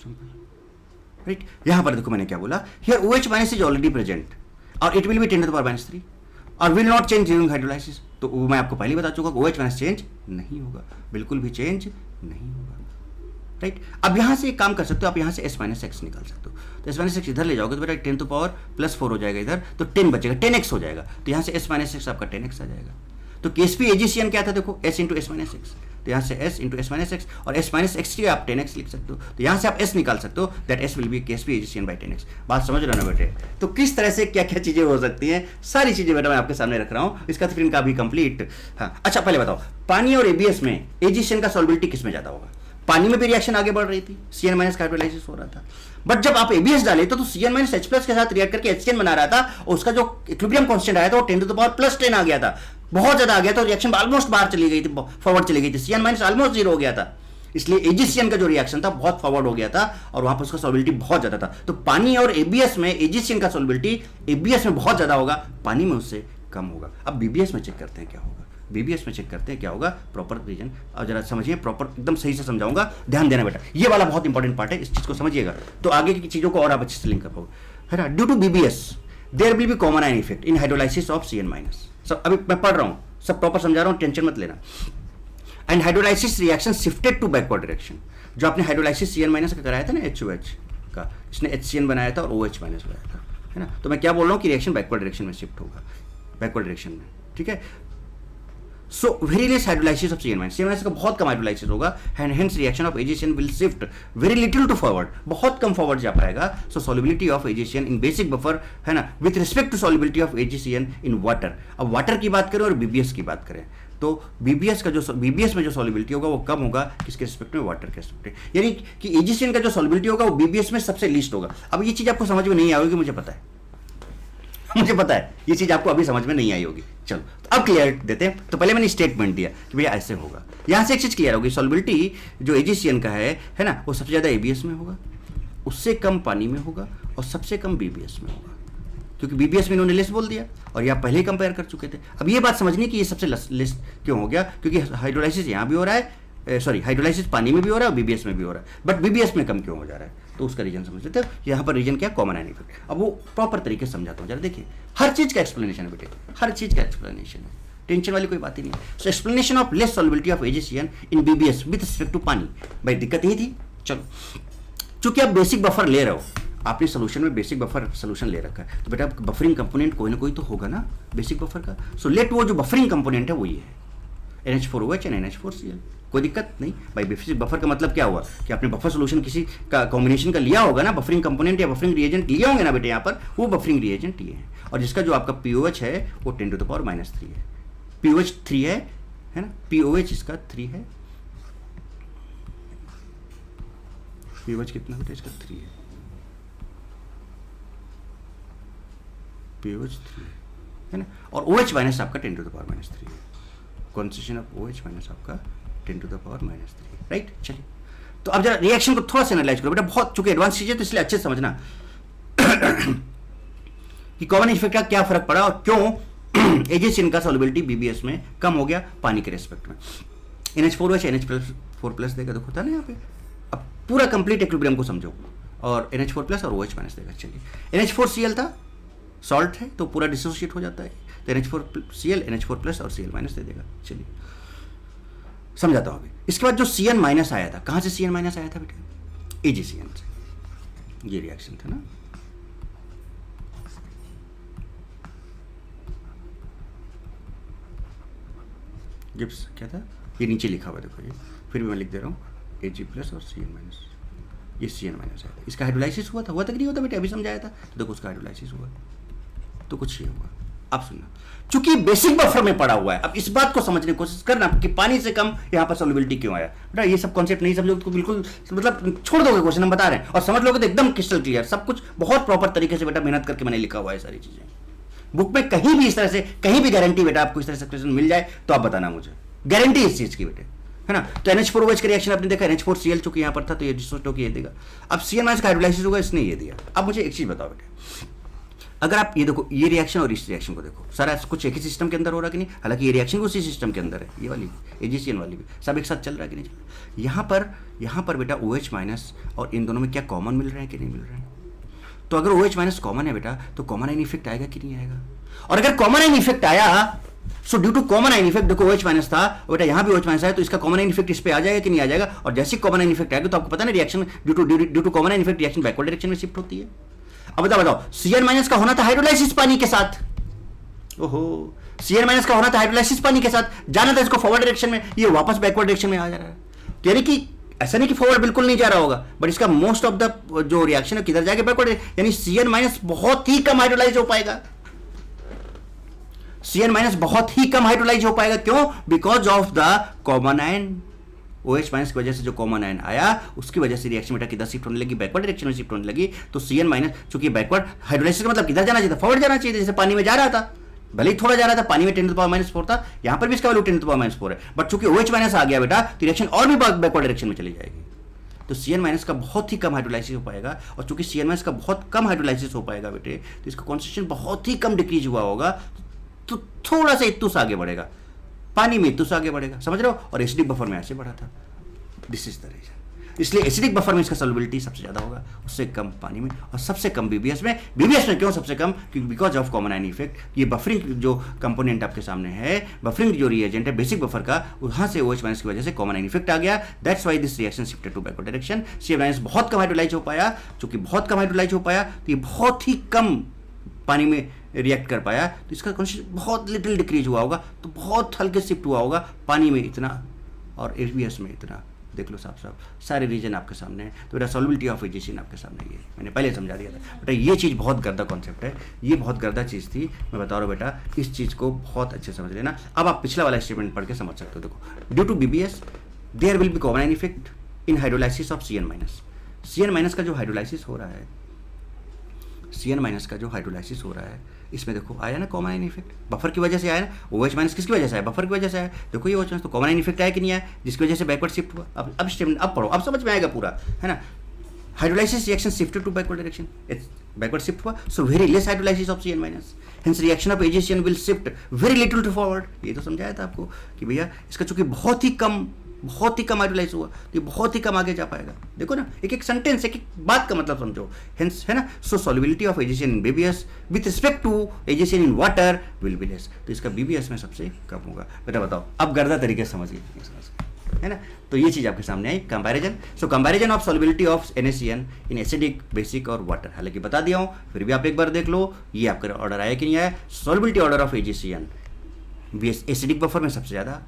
सिंपल, राइट। यहाँ पर देखो मैंने क्या बोला, here OH minus is already present और इट विल बी 10⁻³ और will not change during hydrolysis. तो वो मैं आपको पहले ही बता चुका कि OH माइनस चेंज नहीं होगा, बिल्कुल भी चेंज नहीं होगा, राइट। अब यहाँ से एक काम कर सकते हो आप, यहाँ से S माइनस एक्स निकाल सकते हो। तो S माइनस एक्स इधर ले जाओगे तो बेटा 10⁻+4 हो जाएगा इधर, तो 10 बचेगा, 10x हो जाएगा। तो यहाँ से S माइनस एक्स आपका 10x आ जाएगा। तो KSP AgCN क्या था देखो, S into S minus x, तो यहाँ से S into S minus x और S माइनस एक्स की आप 10x लिख सकते हो। तो यहाँ से आप S निकाल सकते हो, that S will be KSP AgCN by 10x। बात समझ रहे हो ना बेटे? तो किस तरह से क्या क्या चीज़ें हो सकती हैं, सारी चीज़ें बेटा मैं आपके सामने रख रहा हूँ, इसका तो फिर इनका भी कंप्लीट। हाँ अच्छा, पहले बताओ पानी और ABS में AgCN का सॉल्बिलिटी किस में ज़्यादा होगा? पानी में भी रिएक्शन आगे बढ़ रही थी, CN माइनस का हाइड्रोलाइसिस हो रहा था, बट जब आप ABS डाले तो CN माइनस H प्लस के साथ रिएक्ट करके HCN बना रहा था और उसका जो इक्विलिब्रियम कांस्टेंट आया था वो 10⁻+10 आ गया था, बहुत ज्यादा आ गया था, रिएक्शन ऑलमोस्ट बाहर चली गई थी, फॉरवर्ड चली गई थी, CN माइनस ऑलमोस्ट 0 हो गया था, इसलिए AgCN का जो रिएक्शन था बहुत फॉरवर्ड हो गया था और वहां पर उसका सॉल्बिलिटी बहुत ज्यादा था। तो पानी और ABS में AgCN का सॉल्बिलिटी ABS में बहुत ज्यादा होगा, पानी में उससे कम होगा। अब BBS में चेक करते हैं क्या होगा, BBS में चेक करते हैं क्या होगा, प्रॉपर रीजन, और जरा समझिए, प्रॉपर एकदम सही से समझाऊंगा, ध्यान देना बेटा, ये वाला बहुत इंपॉर्टेंट पार्ट है, इस चीज को समझिएगा तो आगे की चीजों को और आप अच्छे से लिंक कर पाओगे, है ना। Due to BBS there will be common ion effect in hydrolysis of CN minus. सब अभी मैं पढ़ रहा हूँ, सब प्रॉपर समझा रहा हूँ, टेंशन मत लेना। And hydrolysis reaction shifted to backward direction, जो आपने हाइड्रोलाइसिस CN माइनस का कराया था ना, HOH का, इसने HCN बनाया था और OH माइनस बनाया था, है ना। तो मैं क्या बोल रहा हूँ कि रिएक्शन बैकवर्ड डायरेक्शन में शिफ्ट होगा, बैकवर्ड डायरेक्शन में, ठीक है। So very less hydrolysis of CN minus का बहुत कम हाइड्रोलाइसिस होगा, and hence reaction of AgCN will shift very little to forward, बहुत कम फॉरवर्ड जा पाएगा। So solubility of AgCN in basic buffer, है ना, with respect to solubility of AgCN in water. अब वाटर की बात करें और BBS की बात करें तो BBS में जो सॉल्युबिलिटी होगा वो कम होगा, किसके रिस्पेक्ट में, वाटर के रिस्पेक्ट में, यानी कि AgCN का जो सॉल्युबिलिटी होगा वो BBS में सबसे लीस्ट होगा। अब ये चीज आपको समझ में नहीं आएगी, मुझे पता है, मुझे पता है ये चीज आपको अभी समझ में नहीं आई होगी। चलो तो अब क्लियर देते हैं। तो पहले मैंने स्टेटमेंट दिया कि भैया ऐसे होगा, यहां से एक चीज क्लियर होगी, सॉल्युबिलिटी जो AgCN का है ना, वो सबसे ज्यादा ABS में होगा, उससे कम पानी में होगा और सबसे कम BBS में होगा, क्योंकि BBS में इन्होंने लेस बोल दिया और ये आप पहले ही कंपेयर कर चुके थे। अब ये बात समझनी कि ये सबसे लेस क्यों हो गया, क्योंकि हाइड्रोलाइसिस यहाँ भी हो रहा है, सॉरी हाइड्रोलाइसिस पानी में भी हो रहा है और BBS में भी हो रहा है, बट BBS में कम क्यों हो जा रहा है, तो उसका रीजन समझ लेते हैं। यहाँ पर रीजन क्या, कॉमन आयन इफेक्ट। अब वो प्रॉपर तरीके से समझाता हूँ, जरा देखिए, हर चीज का एक्सप्लेनेशन है बेटे, हर चीज का एक्सप्लेनेशन है, टेंशन वाली कोई बात ही नहीं है। So explanation of less solubility of AgCN in BBS with respect to pani, भाई दिक्कत यही थी। चलो चूंकि आप बेसिक बफर ले रहे हो, आपने सोल्यूशन में बेसिक बफर सोल्यूशन ले रखा है, तो बेटा बफरिंग कंपोनेंट कोई ना कोई तो होगा ना बेसिक बफर का। सो लेट वो जो बफरिंग कंपोनेंट है वो ये है NH4OH एंड NH4Cl, कोई दिक्कत नहीं भाई। बेसिक बफर का मतलब क्या हुआ कि आपने बफर सोल्यूशन किसी का कॉम्बिनेशन का लिया होगा ना, बफरिंग कंपोनेंट या बफरिंग रिएजेंट लिए होंगे ना बेटे, यहाँ पर वो बफरिंग रिएजेंट ये है, और जिसका जो आपका POH है वो 10⁻³ है, POH 3 है ना, POH इसका 3 है, POH कितना बेटा इसका 3 है, POH 3 है ना, और OH माइनस आपका 10⁻³ है, कॉन्सेंट्रेशन ऑफ OH माइनस आपका 10⁻³ राइट। चलिए तो अब जरा रिएक्शन को थोड़ा सा एनालाइज करो बेटा, बहुत चूंकि एडवांस चीजें तो इसलिए अच्छे से समझना कि कॉमन इफेक्ट का क्या फर्क पड़ा और क्यों AgCN का सॉल्युबिलिटी BBS में कम हो गया पानी के रेस्पेक्ट में। NH4OH NH4+ देगा, देखो होता है ना यहाँ पे। अब पूरा कंप्लीट इक्विलिब्रियम को समझो, और NH4+ और OH माइनस देगा। चलिए NH4Cl था, सॉल्ट है तो पूरा डिसोसिएट हो जाता है, तो NH4Cl NH4+ और Cl माइनस दे देगा। चलिए समझाता हूँ अभी। इसके बाद जो CN माइनस आया था, कहाँ से CN माइनस आया था बेटे, AgCN से, ये रिएक्शन था ना। गिब्स क्या था, ये नीचे लिखा हुआ देखो, ये फिर भी मैं लिख दे रहा हूँ, Ag+ और CN माइनस, ये CN माइनस आया था, इसका हाइड्रोलाइसिस हुआ था कि नहीं होता बेटे, अभी समझाया था। तो देखो उसका हाइड्रोलाइसिस हुआ तो कुछ ये हुआ। अब सुनना, चूंकि बेसिक बफर में पड़ा हुआ है, अब इस बात को समझने की कोशिश करना कि पानी से कम यहाँ पर सॉल्युबिलिटी क्यों आया बेटा। ये सब कॉन्सेप्ट नहीं समझोगे तो बिल्कुल मतलब छोड़ दोगे क्वेश्चन, हम बता रहे हैं, और समझ लोगे तो एकदम क्रिस्टल क्लियर, सब कुछ बहुत प्रॉपर तरीके से बेटा मेहनत करके मैंने लिखा हुआ है सारी चीजें। बुक में कहीं भी इस तरह से, कहीं भी गारंटी बेटा आपको इस तरह से क्वेश्चन मिल जाए तो आप बताना मुझे, गारंटी इस चीज की बेटे, है ना। तो NH4OH का रिएक्शन आपने देखा, NH4Cl चूंकि यहाँ पर था तो ये डिसोसिएट होकर ये देगा। अब CN माइनस का हाइड्रोलाइसिस होगा, इसने ये दिया। अब मुझे एक चीज बताओ बेटे, अगर आप ये देखो, ये रिएक्शन और इस रिएक्शन को देखो, सारा कुछ एक ही सिस्टम के अंदर हो रहा है कि नहीं, हालांकि ये रिएक्शन उसी सिस्टम के अंदर है, ये वाली एजीसीएन वाली भी सब एक साथ चल रहा है कि नहीं चल रहा है। यहाँ पर बेटा OH माइनस और इन दोनों में क्या कॉमन मिल रहे हैं कि नहीं मिल रहे हैं। तो अगर OH माइनस कॉमन है बेटा तो कॉमन आयन इफेक्ट आएगा कि नहीं आएगा। और अगर कॉमन आयन इफेक्ट आया, so due to common ion effect, देखो OH माइनस था बेटा, यहाँ भी OH माइनस आया, तो इसका कॉमन आयन इफेक्ट इस पे आ जाएगा कि नहीं आ जाएगा। और जैसे कॉमन आयन इफेक्ट आएगा तो आपको पता ना reaction due to common ion effect reaction backward direction में शिफ्ट होती है। अब बताओ Cn माइनस का होना था हाइड्रोलाइसिस पानी के साथ, ओहो Cn माइनस का होना था हाइड्रोलाइसिस पानी के साथ, जाना था इसको फॉरवर्ड डायरेक्शन में, ये वापस बैकवर्ड डायरेक्शन में आ जा रहा है। तो यानी कि ऐसा नहीं कि फॉरवर्ड बिल्कुल नहीं जा रहा होगा, बट इसका मोस्ट ऑफ द जो रिएक्शन है किधर जाएगा, बैकवर्ड, यानी Cn माइनस बहुत ही कम हाइड्रोलाइज हो पाएगा। Cn माइनस बहुत ही कम हाइड्रोलाइज हो पाएगा, क्यों? Because of the common ion. OH minus की वजह से जो कॉमन आयन आया उसकी वजह से रिएक्शन बेटा किधर शिफ्ट होने लगी, बैकवर्ड डायरेक्शन में शिफ्ट होने लगी। तो Cn माइनस चूंकि बैकवर्ड हाइड्रोलाइसिस का मतलब किधर जाना चाहिए था, फॉरवर्ड जाना चाहिए, जैसे पानी में जा रहा था, भले ही थोड़ा जा रहा था, पानी में 10⁻⁴ था, यहां पर भी इसका वैल्यू 10⁻⁴ है, बट चूंकि OH माइनस आ गया बेटा तो रिएक्शन और भी बैकवर्ड डायरेक्शन में चली जाएगी। तो Cn माइनस का बहुत ही कम हाइड्रोलाइसिस हो पाएगा, और चूंकि Cn माइनस का बहुत कम हाइड्रोलाइसिस हो पाएगा बेटे, तो इसका कॉन्सेंट्रेशन बहुत ही कम डिक्रीज हुआ होगा, तो थोड़ा सा इत्तुस आगे बढ़ेगा, पानी में इत्तुस आगे बढ़ेगा, समझ रहे हो, और एसिडिक बफर में ऐसे बढ़ा था। This is the reason. इसलिए एसिडिक बफर में इसका सॉल्युबिलिटी सबसे ज्यादा होगा, उससे कम पानी में, और सबसे कम बीबीएस में। बीबीएस में क्यों सबसे कम? क्योंकि because of common ion effect. ये बफरिंग जो कंपोनेंट आपके सामने है, बफरिंग जो रिएजेंट है बेसिक बफर का, वहां से OH माइनस की वजह से कॉमन आयन इफेक्ट आ गया। That's why this reaction shifted to backward direction. Cn minus बहुत कम हाइड्रोलाइज हो पाया, चूंकि बहुत कम हाइड्रोलाइज हो पाया तो ये बहुत ही कम पानी में रिएक्ट कर पाया, तो इसका कॉन्सेंट्रेशन बहुत लिटिल डिक्रीज हुआ होगा, तो बहुत हल्के शिफ्ट हुआ होगा, पानी में इतना और एबीएस में इतना। देख लो साफ साफ सारे रीजन आपके सामने है। तो बेटा सॉल्युबिलिटी ऑफ एजीसीएन आपके सामने ये मैंने पहले समझा दिया था बेटा। ये चीज़ बहुत गर्दा कॉन्सेप्ट है, ये बहुत गर्दा चीज़ थी, मैं बता रहा हूँ बेटा, इस चीज़ को बहुत अच्छे समझ लेना। अब आप पिछला वाला स्टेटमेंट पढ़ के समझ सकते हो। देखो, due to BBS there will be common ion effect in hydrolysis of Cn minus. Cn minus का जो हाइड्रोलाइसिस हो रहा है, Cn माइनस का जो हाइड्रोलाइसिस हो रहा है, इसमें देखो आया ना कॉमन आयन इफेक्ट, बफर की वजह से आया ना। OH माइनस किसकी वजह से आया? बफर की वजह से आया। देखो ये OH माइनस तो कॉमन आयन इफेक्ट आया कि नहीं आया, जिसकी वजह से बैकवर्ड शिफ्ट हुआ। अब स्टेटमेंट अब पढ़ो, अब समझ में आएगा पूरा, है ना। Hydrolysis reaction shifted to backward direction, backward shift हुआ, so very less hydrolysis of Cn minus, hence reaction of AgCN will shift very little to forward. ये तो समझाया था आपको कि भैया इसका चूंकि बहुत ही कम हाइड्रोलाइज हुआ, तो ये बहुत ही कम आगे जा पाएगा। देखो ना, एक एक सेंटेंस, एक एक बात का मतलब समझो, हेंस, है ना। So solubility of AgCN in BBS with respect to AgCN in water will be less, तो इसका बीबीएस में सबसे कम होगा। बेटा बताओ, अब गर्दा तरीके से समझिए, है ना। तो ये चीज आपके सामने आई, comparison. So comparison of solubility of NaCN in acidic, basic और वाटर, हालांकि बता दिया हूं, फिर भी आप एक बार देख लो ये आपका ऑर्डर आया कि नहीं आया। Solubility order of AgCN acidic buffer में सबसे ज्यादा,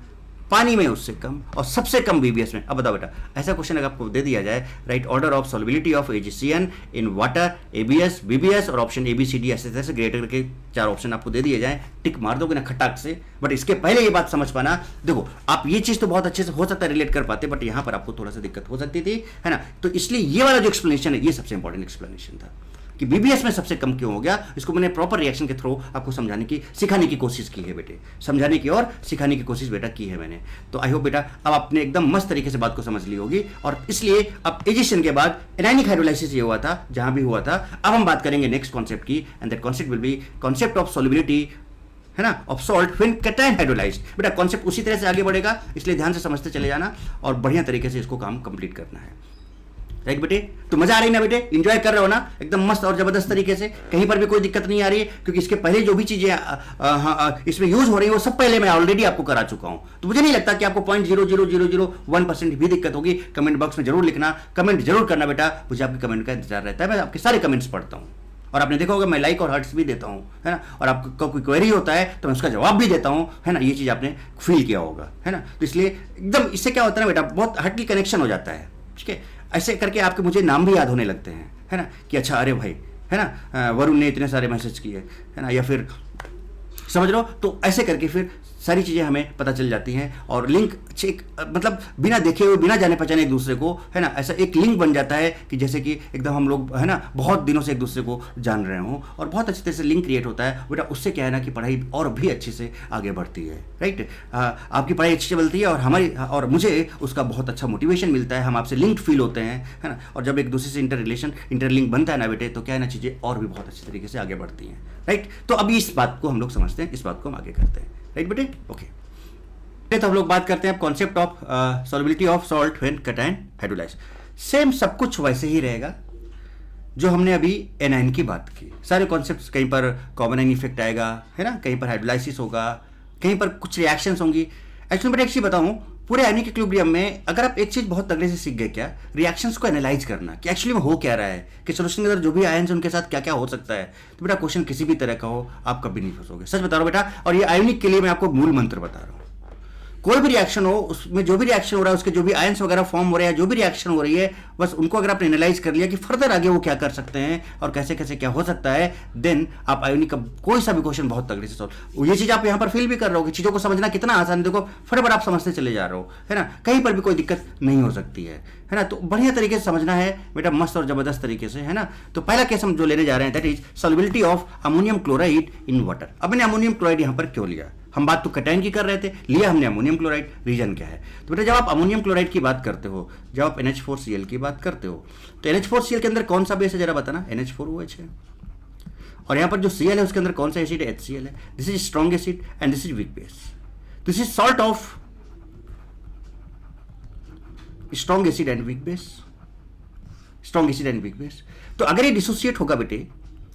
पानी में उससे कम, और सबसे कम बीबीएस में। अब बताओ बेटा, ऐसा क्वेश्चन अगर आपको दे दिया जाए, right order of solubility of AgCN in water, ABS, BBS और ऑप्शन ABCD, ऐसे ऐसे ग्रेड करके 4 ऑप्शन आपको दे दिए जाए, टिक मार दोगे ना खटाक से। बट इसके पहले ये बात समझ पाना, देखो आप ये चीज तो बहुत अच्छे से हो सकता है रिलेट कर पाते, बट यहाँ पर आपको थोड़ा सा दिक्कत हो सकती थी, है ना। तो इसलिए ये वाला जो एक्सप्लेनेशन है, ये सबसे इंपॉर्टेंट एक्सप्लेनेशन था कि बीबीएस में सबसे कम क्यों हो गया। इसको मैंने प्रॉपर रिएक्शन के थ्रू आपको समझाने की, सिखाने की कोशिश की है बेटे, समझाने की और सिखाने की कोशिश बेटा की है मैंने। तो आई होप बेटा अब आपने एकदम मस्त तरीके से बात को समझ ली होगी। और इसलिए अब एजीसीएन के बाद एनायनिक हाइड्रोलाइसिस ये हुआ था जहां भी हुआ था। अब हम बात करेंगे नेक्स्ट कॉन्सेप्ट की, and that concept will be concept of solubility, है ना, of salt when cation hydrolysed. बेटा कॉन्सेप्ट उसी तरह से आगे बढ़ेगा, इसलिए ध्यान से समझते चले जाना और बढ़िया तरीके से इसको काम कंप्लीट करना है, राइट बेटे। तो मजा आ रही ना बेटे, एंजॉय कर रहे हो ना एकदम मस्त और जबरदस्त तरीके से, कहीं पर भी कोई दिक्कत नहीं आ रही है, क्योंकि इसके पहले जो भी चीजें इसमें यूज हो रही है वो सब पहले मैं ऑलरेडी आपको करा चुका हूं। तो मुझे नहीं लगता कि आपको 0.00001% भी दिक्कत होगी। कमेंट बॉक्स में जरूर लिखना, कमेंट जरूर करना बेटा, मुझे आपके कमेंट का इंतजार रहता है। मैं आपके सारे कमेंट्स पढ़ता हूँ, और आपने देखा होगा मैं लाइक और हार्ट्स भी देता हूँ, है ना। और आपका कोई क्वेरी होता है तो मैं उसका जवाब भी देता हूँ, है ना। ये चीज आपने फील किया होगा, है ना। तो इसलिए एकदम इससे क्या होता है ना बेटा, बहुत हार्टली कनेक्शन हो जाता है, ठीक है। ऐसे करके आपके मुझे नाम भी याद होने लगते हैं, है ना, कि अच्छा अरे भाई, है ना, वरुण ने इतने सारे मैसेज किए, है ना, या फिर समझ लो। तो ऐसे करके फिर सारी चीज़ें हमें पता चल जाती हैं और लिंक चेक मतलब बिना देखे हुए बिना जाने पहचाने एक दूसरे को, है ना, ऐसा एक लिंक बन जाता है कि जैसे कि एकदम हम लोग, है ना, बहुत दिनों से एक दूसरे को जान रहे हों और बहुत अच्छी तरह से लिंक क्रिएट होता है बेटा। उससे क्या है ना कि पढ़ाई और भी अच्छे से आगे बढ़ती है, राइट। आपकी पढ़ाई अच्छी से बनती है और हमारी और मुझे उसका बहुत अच्छा मोटिवेशन मिलता है, हम आपसे लिंक फील होते हैं, है ना। और जब एक दूसरे से इंटर लिंक बनता है ना बेटे, तो क्या है ना, चीज़ें और भी बहुत अच्छी तरीके से आगे बढ़ती हैं, राइट। तो अभी इस बात को हम लोग समझते हैं, इस बात को हम आगे करते हैं, राइट बेटे, ओके। तो हम लोग बात करते हैं concept of solubility of salt when cation hydrolyse. Same सब कुछ वैसे ही रहेगा जो हमने अभी एनाइन की बात की, सारे कॉन्सेप्ट्स, कहीं पर कॉमन आयन इफेक्ट आएगा, है ना, कहीं पर हाइड्रोलाइसिस होगा, कहीं पर कुछ रिएक्शंस होंगी। एक्चुअली बेटा एक चीज बताऊं, पूरे आयनिक इक्विलिब्रियम में अगर आप एक चीज बहुत तगड़े से सीख गए, क्या, रिएक्शंस को एनालाइज करना कि एक्चुअली में हो क्या रहा है, कि सोल्यूशन के अंदर जो भी आयन्स उनके साथ क्या क्या हो सकता है, तो बेटा क्वेश्चन किसी भी तरह का हो आप कभी नहीं फंसोगे, सच बता रहा हूं बेटा। और ये आयनिक के लिए मैं आपको मूल मंत्र बता रहा हूं, कोई भी रिएक्शन हो उसमें जो भी रिएक्शन हो रहा है, उसके जो भी आयंस वगैरह फॉर्म हो रहे हैं, जो भी रिएक्शन हो रही है, बस उनको अगर आपने एनालाइज कर लिया कि फर्दर आगे वो क्या कर सकते हैं और कैसे कैसे क्या हो सकता है, देन आप आयोनिक का कोई सा भी क्वेश्चन बहुत तगड़े से सॉल्व। ये चीज आप यहाँ पर फील भी कर रहे हो कि चीजों को समझना कितना आसान है, देखो फटाफट आप समझते चले जा रहे हो, है ना, कहीं पर भी कोई दिक्कत नहीं हो सकती है ना। तो बढ़िया तरीके से समझना है बेटा, मस्त और जबरदस्त तरीके से, है ना। तो पहला केस हम जो लेने जा रहे हैं, that is solubility of ammonium chloride in water. अब मैंने अमोनियम क्लोराइड यहाँ पर क्यों लिया, हम बात तो कटायन की कर रहे थे, लिया हमने अमोनियम क्लोराइड, रीजन क्या है। तो बेटा जब आप अमोनियम क्लोराइड की बात करते हो, जब आप NH4Cl की बात करते हो, तो NH4Cl के अंदर कौन सा बेस है जरा बताना, NH4OH है, और यहाँ पर जो Cl है उसके अंदर कौन सा एसिड है, HCl है। This is strong acid and this is weak base, this is salt of strong acid and weak base, strong acid and weak base. तो अगर ये डिसोसिएट होगा बेटे,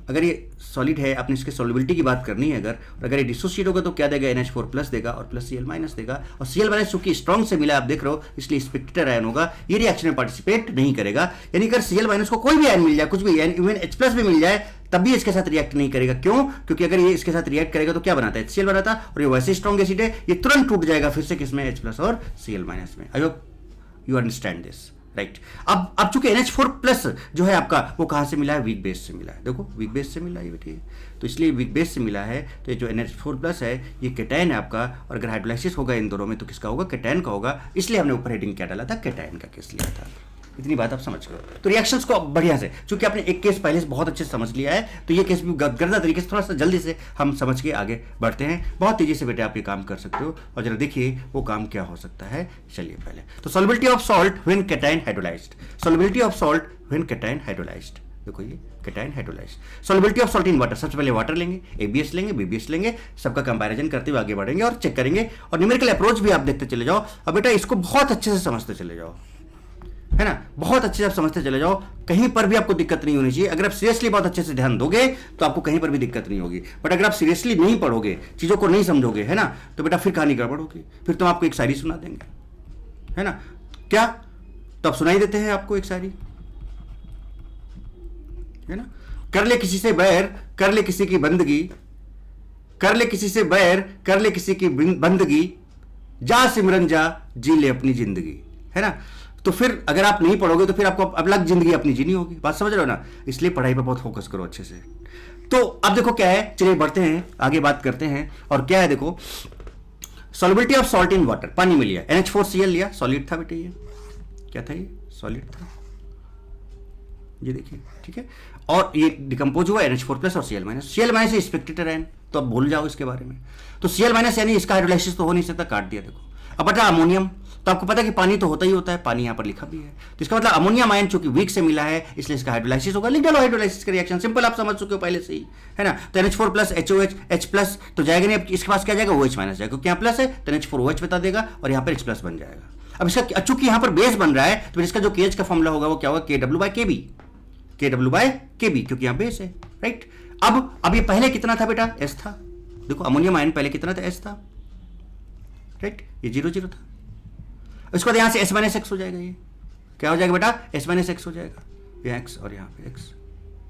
अगर ये सॉलिड है, आपने इसके सॉल्युबिलिटी की बात करनी है अगर ये डिसोसिएट होगा तो क्या देगा, NH4 प्लस देगा और प्लस Cl माइनस देगा, और Cl माइनस चूंकि स्ट्रॉन्ग से मिला आप देख रहे हो, इसलिए स्पेक्टेटर आयन होगा, ये रिएक्शन में पार्टिसिपेट नहीं करेगा। यानी अगर Cl माइनस को कोई भी आयन मिल जाए, कुछ भी इवन H प्लस भी मिल जाए, तब भी इसके साथ रिएक्ट नहीं करेगा। क्यों? क्योंकि अगर ये इसके साथ रिएक्ट करेगा तो क्या बनाता है, HCl बनाता, और ये वैसे स्ट्रॉन्ग एसिड है, ये तुरंत टूट जाएगा फिर से किसमें, H प्लस और Cl माइनस में। I hope you understand this, right. अब चूंकि NH4 प्लस जो है आपका, वो कहां से मिला है, वीक बेस से मिला है। देखो वीक बेस से मिला है बेटे, तो इसलिए वीक बेस से मिला है, तो ये जो NH4 प्लस है ये कैटायन है आपका, और अगर हाइड्रोलाइसिस होगा इन दोनों में तो किसका होगा, कैटायन का होगा। इसलिए हमने ऊपर हेडिंग क्या डाला था, कैटायन का केस लिया था। इतनी बात आप समझ गए। तो रिएक्शंस को बढ़िया से, चूंकि आपने एक केस पहले से बहुत अच्छे से समझ लिया है, तो ये केस भी गर्दा तरीके से थोड़ा सा जल्दी से हम समझ के आगे बढ़ते हैं। बहुत तेजी से बेटे आप ये काम कर सकते हो, और जरा देखिए वो काम क्या हो सकता है। चलिए पहले तो solubility of salt when cation hydrolysed, solubility of salt when cation hydrolysed. देखो ये cation hydrolysed, solubility of salt in water. सबसे पहले वाटर लेंगे, ABS लेंगे, BBS लेंगे, सबका कंपैरिजन करते हुए आगे बढ़ेंगे और चेक करेंगे, और न्यूमेरिकल अप्रोच भी आप देखते चले जाओ। अब बेटा इसको बहुत अच्छे से समझते चले जाओ, है ना, बहुत अच्छे से आप समझते चले जाओ, कहीं पर भी आपको दिक्कत नहीं होनी चाहिए। अगर आप सीरियसली बहुत अच्छे से ध्यान दोगे तो आपको कहीं पर भी दिक्कत नहीं होगी, बट अगर आप सीरियसली नहीं पढ़ोगे, चीजों को नहीं समझोगे, है ना, तो बेटा फिर कहानी गड़बड़ होगी, फिर तो आपको एक शायरी सुना देंगे, है ना। क्या तो आप सुनाई देते हैं आपको एक शायरी, है ना, कर ले किसी से बैर, कर ले किसी की बंदगी, कर ले किसी से बैर, कर ले किसी की बंदगी, जा सिमरन जा, जी ले अपनी जिंदगी, है ना। तो फिर अगर आप नहीं पढ़ोगे तो फिर आपको अलग जिंदगी अपनी जीनी होगी, बात समझ रहे हो ना। इसलिए पढ़ाई पर बहुत फोकस करो अच्छे से। तो अब देखो क्या है, चलिए बढ़ते हैं आगे, बात करते हैं। और क्या है देखो, solubility of salt in water, पानी में लिया, NH4Cl लिया, सॉलिड था बेटे, ये क्या था, ये सॉलिड था, ये देखिए, ठीक है। और ये डिकम्पोज हुआ NH4 प्लस और Cl minus, Cl minus Spectator ion, तो अब भूल जाओ इसके बारे में। तो Cl माइनस यानी इसका हाइड्रोलाइसिस तो हो नहीं सकता, काट दिया। देखो अब बता अमोनियम, तो आपको पता है कि पानी तो होता ही होता है, पानी यहाँ पर लिखा भी है, तो इसका मतलब अमोनियम आयन चूंकि वीक से मिला है इसलिए इसका हाइड्रोलाइसिस होगा। लिख डालो हाइड्रोलाइसिस का रिएक्शन, सिंपल, आप समझ चुके हो पहले से ही, है ना। तो NH4 plus HOH, H plus तो जाएगा नहीं, इसके पास क्या जाएगा, OH माइनस जाएगा, क्योंकि यहाँ प्लस है तो NH4OH बता देगा, और यहाँ पर H प्लस बन जाएगा। अब इसका चूंकि यहाँ पर बेस बन रहा है तो इसका जो KH का फॉर्मूला होगा वो क्या होगा, KW/KB, KW/KB, क्योंकि यहाँ बेस है, राइट। अब ये पहले कितना था बेटा, S था। देखो अमोनियम आयन पहले कितना था, S था, राइट, ये 0 था। इसके बाद यहां से S माइनस एक्स हो जाएगा, ये क्या हो जाएगा बेटा, S माइनस एक्स हो जाएगा, ये X और यहाँ पे X,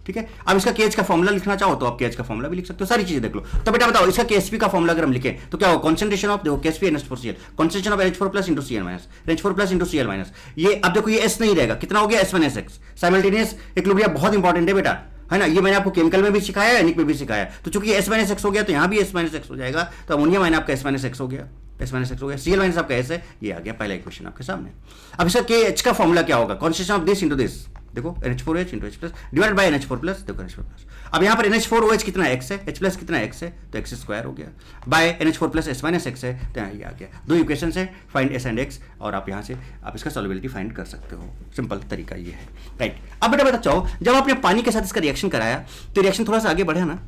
ठीक है। अब इसका KH का फॉर्मूला लिखना चाहो तो आप KH का फॉर्मूला भी लिख सकते हो, सारी चीजें देख लो। तो बेटा बताओ इसका KSP का फॉर्मूला अगर हम लिखें तो क्या होगा, कॉन्सेंट्रेशन ऑफ, देखो KSP NH4Cl, concentration of NH4 plus into Cl minus, NH4 plus into Cl minus. ये अब देखो ये S नहीं रहेगा, कितना हो गया, S minus x, simultaneous equilibrium बहुत इंपॉर्टेंट है बेटा। है ना। ये मैंने आपको केमिकल में भी सिखाया, एनिक में भी सिखाया। तो चूंकि एस माइनस एक्स हो गया तो यहाँ भी एस माइनस एक्स हो जाएगा, तो अमोनिया माइन आपका एस माइनस एक्स हो गया, एस माइनस एक्स हो गया, सीएल माइनस आपका एस है, ये आ गया पहला इक्वेशन आपके सामने। अब इसका के एच का फॉर्मूला क्या होगा, constitution of this into this, देखो NH4OH into H plus divide by NH4 plus, देखो NH4 प्लस। अब यहाँ पर NH4OH कितना x है, H प्लस कितना x है, तो x स्क्वायर हो गया, by NH4 plus S minus x है, तो यहाँ ये आ गया। दो इक्वेशन है, फाइंड S एंड x, और आप यहाँ से आप इसका सॉल्युबिलिटी फाइंड कर सकते हो। सिंपल तरीका ये है, राइट। अब बेटा बताओ, जब आपने पानी के साथ इसका रिएक्शन कराया तो रिएक्शन थोड़ा सा आगे बढ़े ना।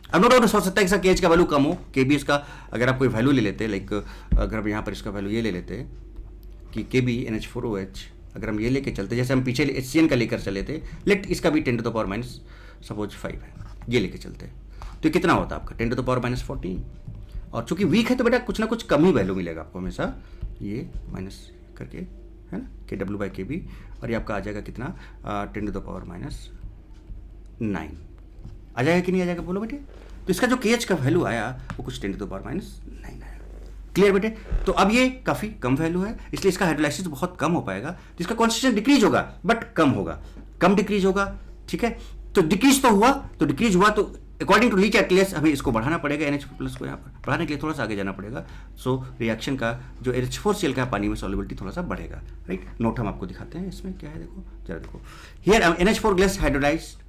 अब नो डाउट हो सकता है कि केएच का वैल्यू कम हो, केबी इसका अगर आप कोई वैल्यू ले लेते, लाइक अगर हम यहाँ पर इसका वैल्यू ये ले लेते कि KB NH4OH, अगर हम ये लेके चलते, जैसे हम पीछे HCN का लेकर चले थे, लेट इसका भी 10 to the power minus suppose 5 है, ये लेके चलते तो कितना होता है आपका 10 टू द पावर माइनस 14। और चूंकि वीक है तो बेटा कुछ ना कुछ कम ही वैल्यू मिलेगा आपको हमेशा, ये माइनस करके, है ना, KW/KB, और ये आपका आ जाएगा कितना 10 टू द पावर माइनस 9 आ जाएगा कि नहीं आ जाएगा, बोलो बेटे। तो इसका जो KH का वैल्यू आया वो कुछ 10 टू द पावर माइनस 9 आया। क्लियर बेटे। तो अब ये काफी कम वैल्यू है, इसलिए इसका हाइड्रोलाइसिस बहुत कम हो पाएगा, तो इसका कॉन्सेंट्रेशन डिक्रीज होगा, बट कम होगा, कम डिक्रीज होगा, ठीक है। तो डिक्रीज तो हुआ, तो डिक्रीज हुआ तो अकॉर्डिंग टू ली कैलकुलस हमें इसको बढ़ाना पड़ेगा, NH4 प्लस को यहाँ पर बढ़ाने के लिए थोड़ा सा आगे जाना पड़ेगा। सो रिएक्शन का जो NH4Cl का पानी में सॉल्युबिलिटी थोड़ा सा बढ़ेगा, राइट। नोट हम आपको दिखाते हैं, इसमें क्या है, देखो जरा देखो, here NH4 glass hydrolysed,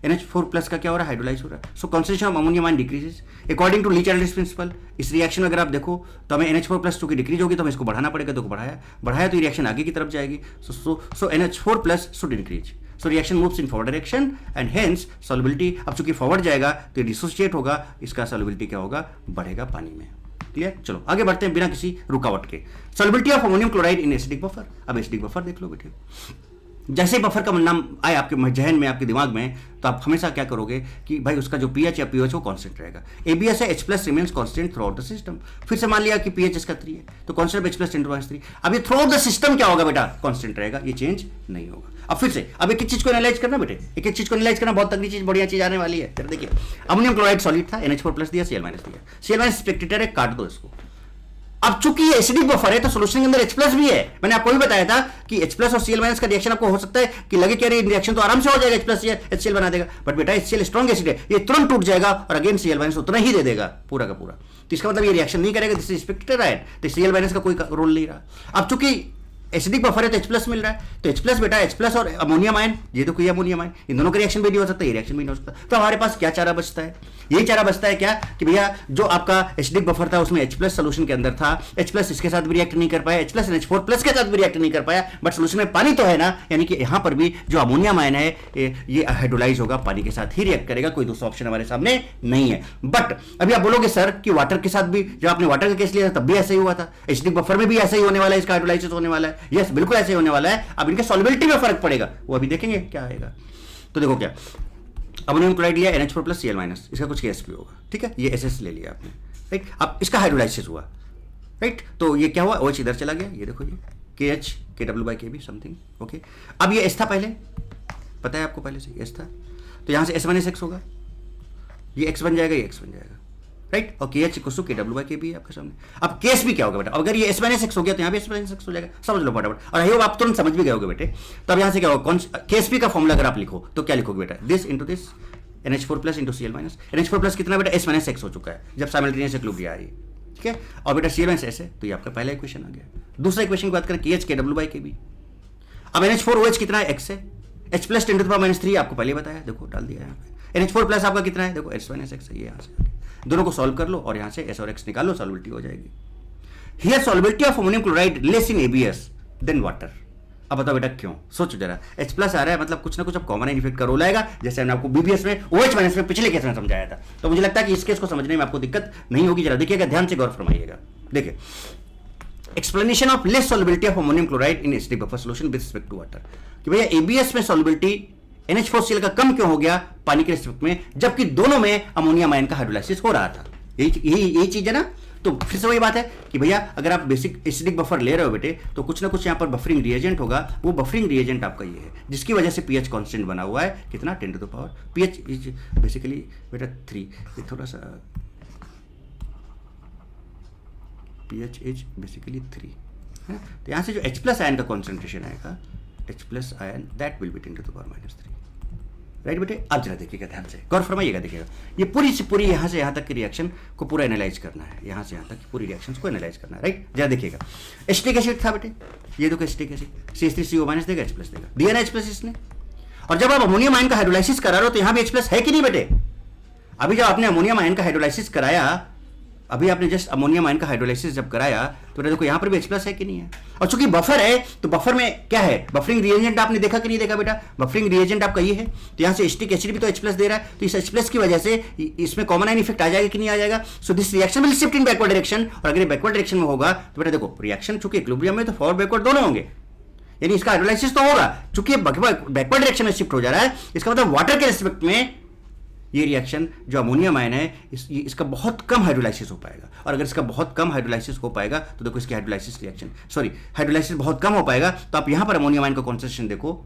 NH4 plus का क्या हो रहा है, हाइड्रोलाइज हो रहा है। So concentration of ammonia mine decreases according to Le Chatelier's principle. इस रिएक्शन में अगर आप देखो तो हमें NH4 प्लस चूंकि डिक्रीज होगी तो हमें इसको बढ़ाना पड़ेगा, तो बढ़ाया तो रिएक्शन आगे की तरफ जाएगी। सो NH4 plus should increase, so reaction moves in forward direction and hence solubility, अब चूंकि फॉरवर्ड जाएगा तो डिसोसिएट होगा, इसका सॉल्युबिलिटी क्या होगा, बढ़ेगा पानी में। क्लियर। चलो आगे बढ़ते हैं बिना किसी रुकावट के। Solubility of ammonium chloride in acidic buffer. अब एसिडिक बफर देख लो बेटे, जैसे ही बफर का नाम आए आपके जहन में, आपके दिमाग में, तो आप हमेशा क्या करोगे कि भाई उसका जो pH या pOH वो कांस्टेंट रहेगा। ABS है, H plus remains constant throughout the system. फिर से मान लिया कि pH इसका 3 है, तो कांस्टेंट H प्लस 10⁻3। अब ये थ्रू आउट द सिस्टम क्या होगा बेटा, कांस्टेंट रहेगा, ये चेंज नहीं होगा। अब फिर से अब एक चीज को एनालाइज करना बेटे, एक चीज को एनालाइज करना, बहुत तगड़ी चीज, बढ़िया चीज आने वाली है। देखिए अमोनियम क्लोराइड सॉलिड था, NH4 प्लस दिया, Cl माइनस दिया, Cl माइनस स्पेक्टेटर है, काट दो इसको। अब चूंकि ये एसिडिक बफर है तो सोल्यूशन के अंदर H प्लस भी है। मैंने आपको भी बताया था कि H प्लस और Cl माइनस का रिएक्शन आपको हो सकता है कि लगे कि अरे रिएक्शन तो आराम से हो जाएगा, H प्लस HCl बना देगा, बट बेटा HCl स्ट्रॉन्ग एसिड है, ये तुरंत टूट जाएगा और अगेन Cl माइनस उतना ही दे देगा पूरा का पूरा। तो इसका मतलब ये रिएक्शन नहीं करेगा, दिस इज स्पेक्टेटर है, तो Cl माइनस का कोई रोल नहीं रहा। अब चूंकि एसिडिक बफर है तो H प्लस मिल रहा है, तो H प्लस बेटा H प्लस और अमोनिया माइन, ये तो कोई अमोनिया माइन, इन दोनों का रिएक्शन भी नहीं हो सकता, ये रिएक्शन भी नहीं हो सकता। तो हमारे पास क्या चारा बचता है, यही चारा बचता है क्या कि भैया जो आपका एसिडिक बफर था उसमें H प्लस सोल्यूशन के अंदर था, H प्लस इसके साथ भी रिएक्ट नहीं कर पाया, H प्लस NH4 प्लस के साथ भी रिएक्ट नहीं कर पाया, बट सोल्यूशन में पानी तो है ना, यानी कि यहाँ पर भी जो अमोनिया माइन है ये हाइड्रोलाइज होगा, पानी के साथ ही रिएक्ट करेगा, कोई दूसरा ऑप्शन हमारे सामने नहीं है। बट अभी आप बोलोगे सर कि वाटर के साथ भी, जब आपने वाटर का केस लिया तब भी ऐसा ही हुआ था, एसिडिक बफर में भी ऐसा ही होने वाला है, इसका हाइड्रोलाइसिस होने वाला है, यस बिल्कुल ऐसे होने वाला है। अब इनके सॉल्युबिलिटी में फर्क पड़ेगा, वो अभी देखेंगे क्या आएगा। तो देखो क्या, अमोनियम क्लोराइड लिया, NH4 प्लस Cl माइनस, इसका कुछ केस भी होगा, ठीक है, ये SS ले लिया आपने, राइट। अब इसका हाइड्रोलाइसिस हुआ, राइट, तो ये क्या हुआ, OH इधर चला गया, ये देखो ये KH KW/KB समथिंग, ओके। अब ये S था पहले, पता है आपको पहले से S था, तो यहां से S माइनस X होगा, ये X बन जाएगा, ये X बन जाएगा, राइट। और KH KW/KB है आपके सामने। अब केस भी क्या होगा बेटा, अगर ये S माइनस X हो गया तो यहाँ भी S माइनस X हो जाएगा, समझ लो फटाफट। और आई होप आप तुरंत समझ भी गए होगे बेटे। तो अब यहाँ से क्या होगा, KSP का फॉर्मूला अगर आप लिखो तो क्या लिखोगे बेटा, this into this NH4 plus into Cl minus. NH4 plus कितना बेटा, S माइनस X हो चुका है जब साइमल्टेनियस इक्विलिब्रियम आ रही है, ठीक है। और बेटा Cl माइनस S है, तो ये आपका पहला इक्वेशन आ गया। दूसरा इक्वेशन की बात करें KH KW/KB। अब NH4OH कितना है, X है, H plus 10 to the power minus 3 आपको पहले बताया, देखो डाल दिया यहाँ पे। NH4 प्लस आपका कितना है, देखो S माइनस X है, ये यहाँ से दोनों को सॉल्व कर लो और यहां से S और X निकाल लो, सॉल्युबिलिटी हो जाएगी। Here solubility of ammonium chloride less in ABS than water. अब बताओ बेटा क्यों, सोचो जरा, H प्लस आ रहा है मतलब कुछ ना कुछ अब कॉमन इफेक्ट का रोल आएगा, जैसे हमने आपको BBS में OH माइनस में पिछले केस में समझाया था। तो मुझे लगता है कि इस केस को समझने में आपको दिक्कत नहीं होगी। जरा देखिएगा, ध्यान से गौर फरमाइएगा। देखिए explanation of less solubility of ammonium chloride in acidic buffer solution with respect to water, कि भैया ABS में सॉल्युबिलिटी NH4Cl का कम क्यों हो गया पानी के रिस्पेक्ट में, जबकि दोनों में अमोनिया माइन का हाइड्रोलाइसिस हो रहा था। यही चीज है ना। तो फिर से वही बात है कि भैया अगर आप बेसिक एसिडिक बफर ले रहे हो बेटे, तो कुछ ना कुछ यहाँ पर बफरिंग रिएजेंट होगा, वो बफरिंग रिएजेंट आपका ये है जिसकी वजह से pH कांस्टेंट बना हुआ है, कितना 10 to the power, pH is basically बेटा 3, ये थोड़ा सा pH इज बेसिकली 3 है। तो यहाँ से जो H प्लस आयन का कॉन्सेंट्रेशन आएगा, H plus ion that will be 10 to the power minus 3, right बेटे। अब जरा देखिएगा ध्यान से, गौर फरमाइएगा, देखिएगा ये पूरी से पूरी यहाँ से यहाँ तक की रिएक्शन को पूरा एनालाइज करना है, यहाँ से यहाँ तक की पूरी रिएक्शन को एनालाइज करना है, राइट। जरा देखिएगा एसिटिक एसिड था बेटे, ये देखो एसिटिक एसिड CH3CO- देगा, H+ देगा, दिया ना H+ इसने। और जब आप अमोनियम आयन का हाइड्रोलाइसिस करा रहे हो तो यहाँ भी H+ है कि नहीं बेटे। अभी जब आपने अमोनियम आयन का हाइड्रोलाइसिस कराया, अभी आपने जस्ट अमोनियम आयन का हाइड्रोलाइसिस जब कराया तो देखो यहाँ पर भी H+ है कि नहीं है। और चूंकि बफर है तो बफर में क्या है, बफरिंग रिएजेंट आपने देखा कि नहीं देखा बेटा, बफरिंग रिएजेंट आपका ये है, तो यहाँ से एसिटिक एसिड भी तो H+ दे रहा है, तो इस H+ की वजह से इसमें कॉमन आयन इफेक्ट आ जाएगा कि नहीं आ जाएगा। So this reaction will shift in backward direction, और अगर ये बैकवर्ड डायरेक्शन में होगा तो बेटा देखो रिएक्शन चूंकि इक्विलिब्रियम में तो फॉरवर्ड बैकवर्ड दोनों होंगे, यानी इसका हाइड्रोलाइसिस तो होगा, चूंकि बैकवर्ड डायरेक्शन में शिफ्ट हो जा रहा है, इसका मतलब वाटर के रिस्पेक्ट में ये रिएक्शन जो अमोनियम आयन है इसका बहुत कम हाइड्रोलाइसिस हो पाएगा। और अगर इसका बहुत कम हाइड्रोलाइसिस हो पाएगा तो देखो इसकी हाइड्रोलाइसिस बहुत कम हो पाएगा, तो आप यहां पर अमोनियम आयन का कॉन्सेंट्रेशन देखो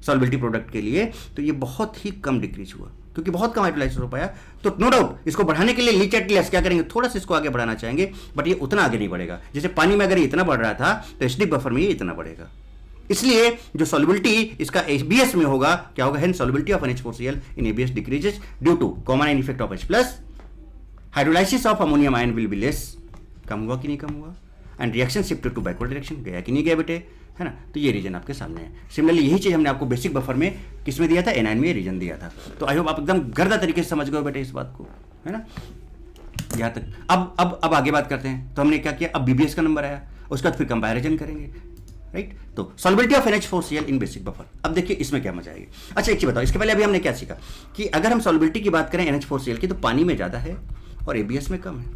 सॉल्युबिलिटी प्रोडक्ट के लिए, तो ये बहुत ही कम डिक्रीज हुआ क्योंकि बहुत कम हाइड्रोलाइसिस हो पाया। तो नो डाउट इसको बढ़ाने के लिए लीच एट लेस क्या करेंगे, थोड़ा सा इसको आगे बढ़ाना चाहेंगे, बट ये उतना आगे नहीं बढ़ेगा। जैसे पानी में अगर ये इतना बढ़ रहा था तो एसिडिक बफर में ये इतना बढ़ेगा, इसलिए जो सॉल्युबिलिटी इसका ABS में होगा क्या होगा, hence solubility of NH4Cl in ABS decreases due to common ion effect of H+, hydrolysis of ammonium ion will be less, कम हुआ कि नहीं कम हुआ, and reaction shifted to backward direction, गया कि नहीं गया बेटे, है ना। तो ये रीजन आपके सामने है। सिमिलरली यही चीज हमने आपको बेसिक बफर में किस में दिया था, N में रीजन दिया था। तो आई होप आप एकदम गर्दा तरीके से समझ गए बेटे इस बात को, है ना। यहाँ तक अब आगे बात करते हैं। तो हमने क्या किया, अब BBS का नंबर आया, उसके बाद फिर कंपैरिजन करेंगे, राइट। तो solubility of NH4Cl in basic buffer, अब देखिए इसमें क्या मजा आएगी। अच्छा एक चीज बताओ, इसके पहले अभी हमने क्या सीखा कि अगर हम सॉल्युबिलिटी की बात करें NH4Cl की तो पानी में ज्यादा है और ABS में कम है,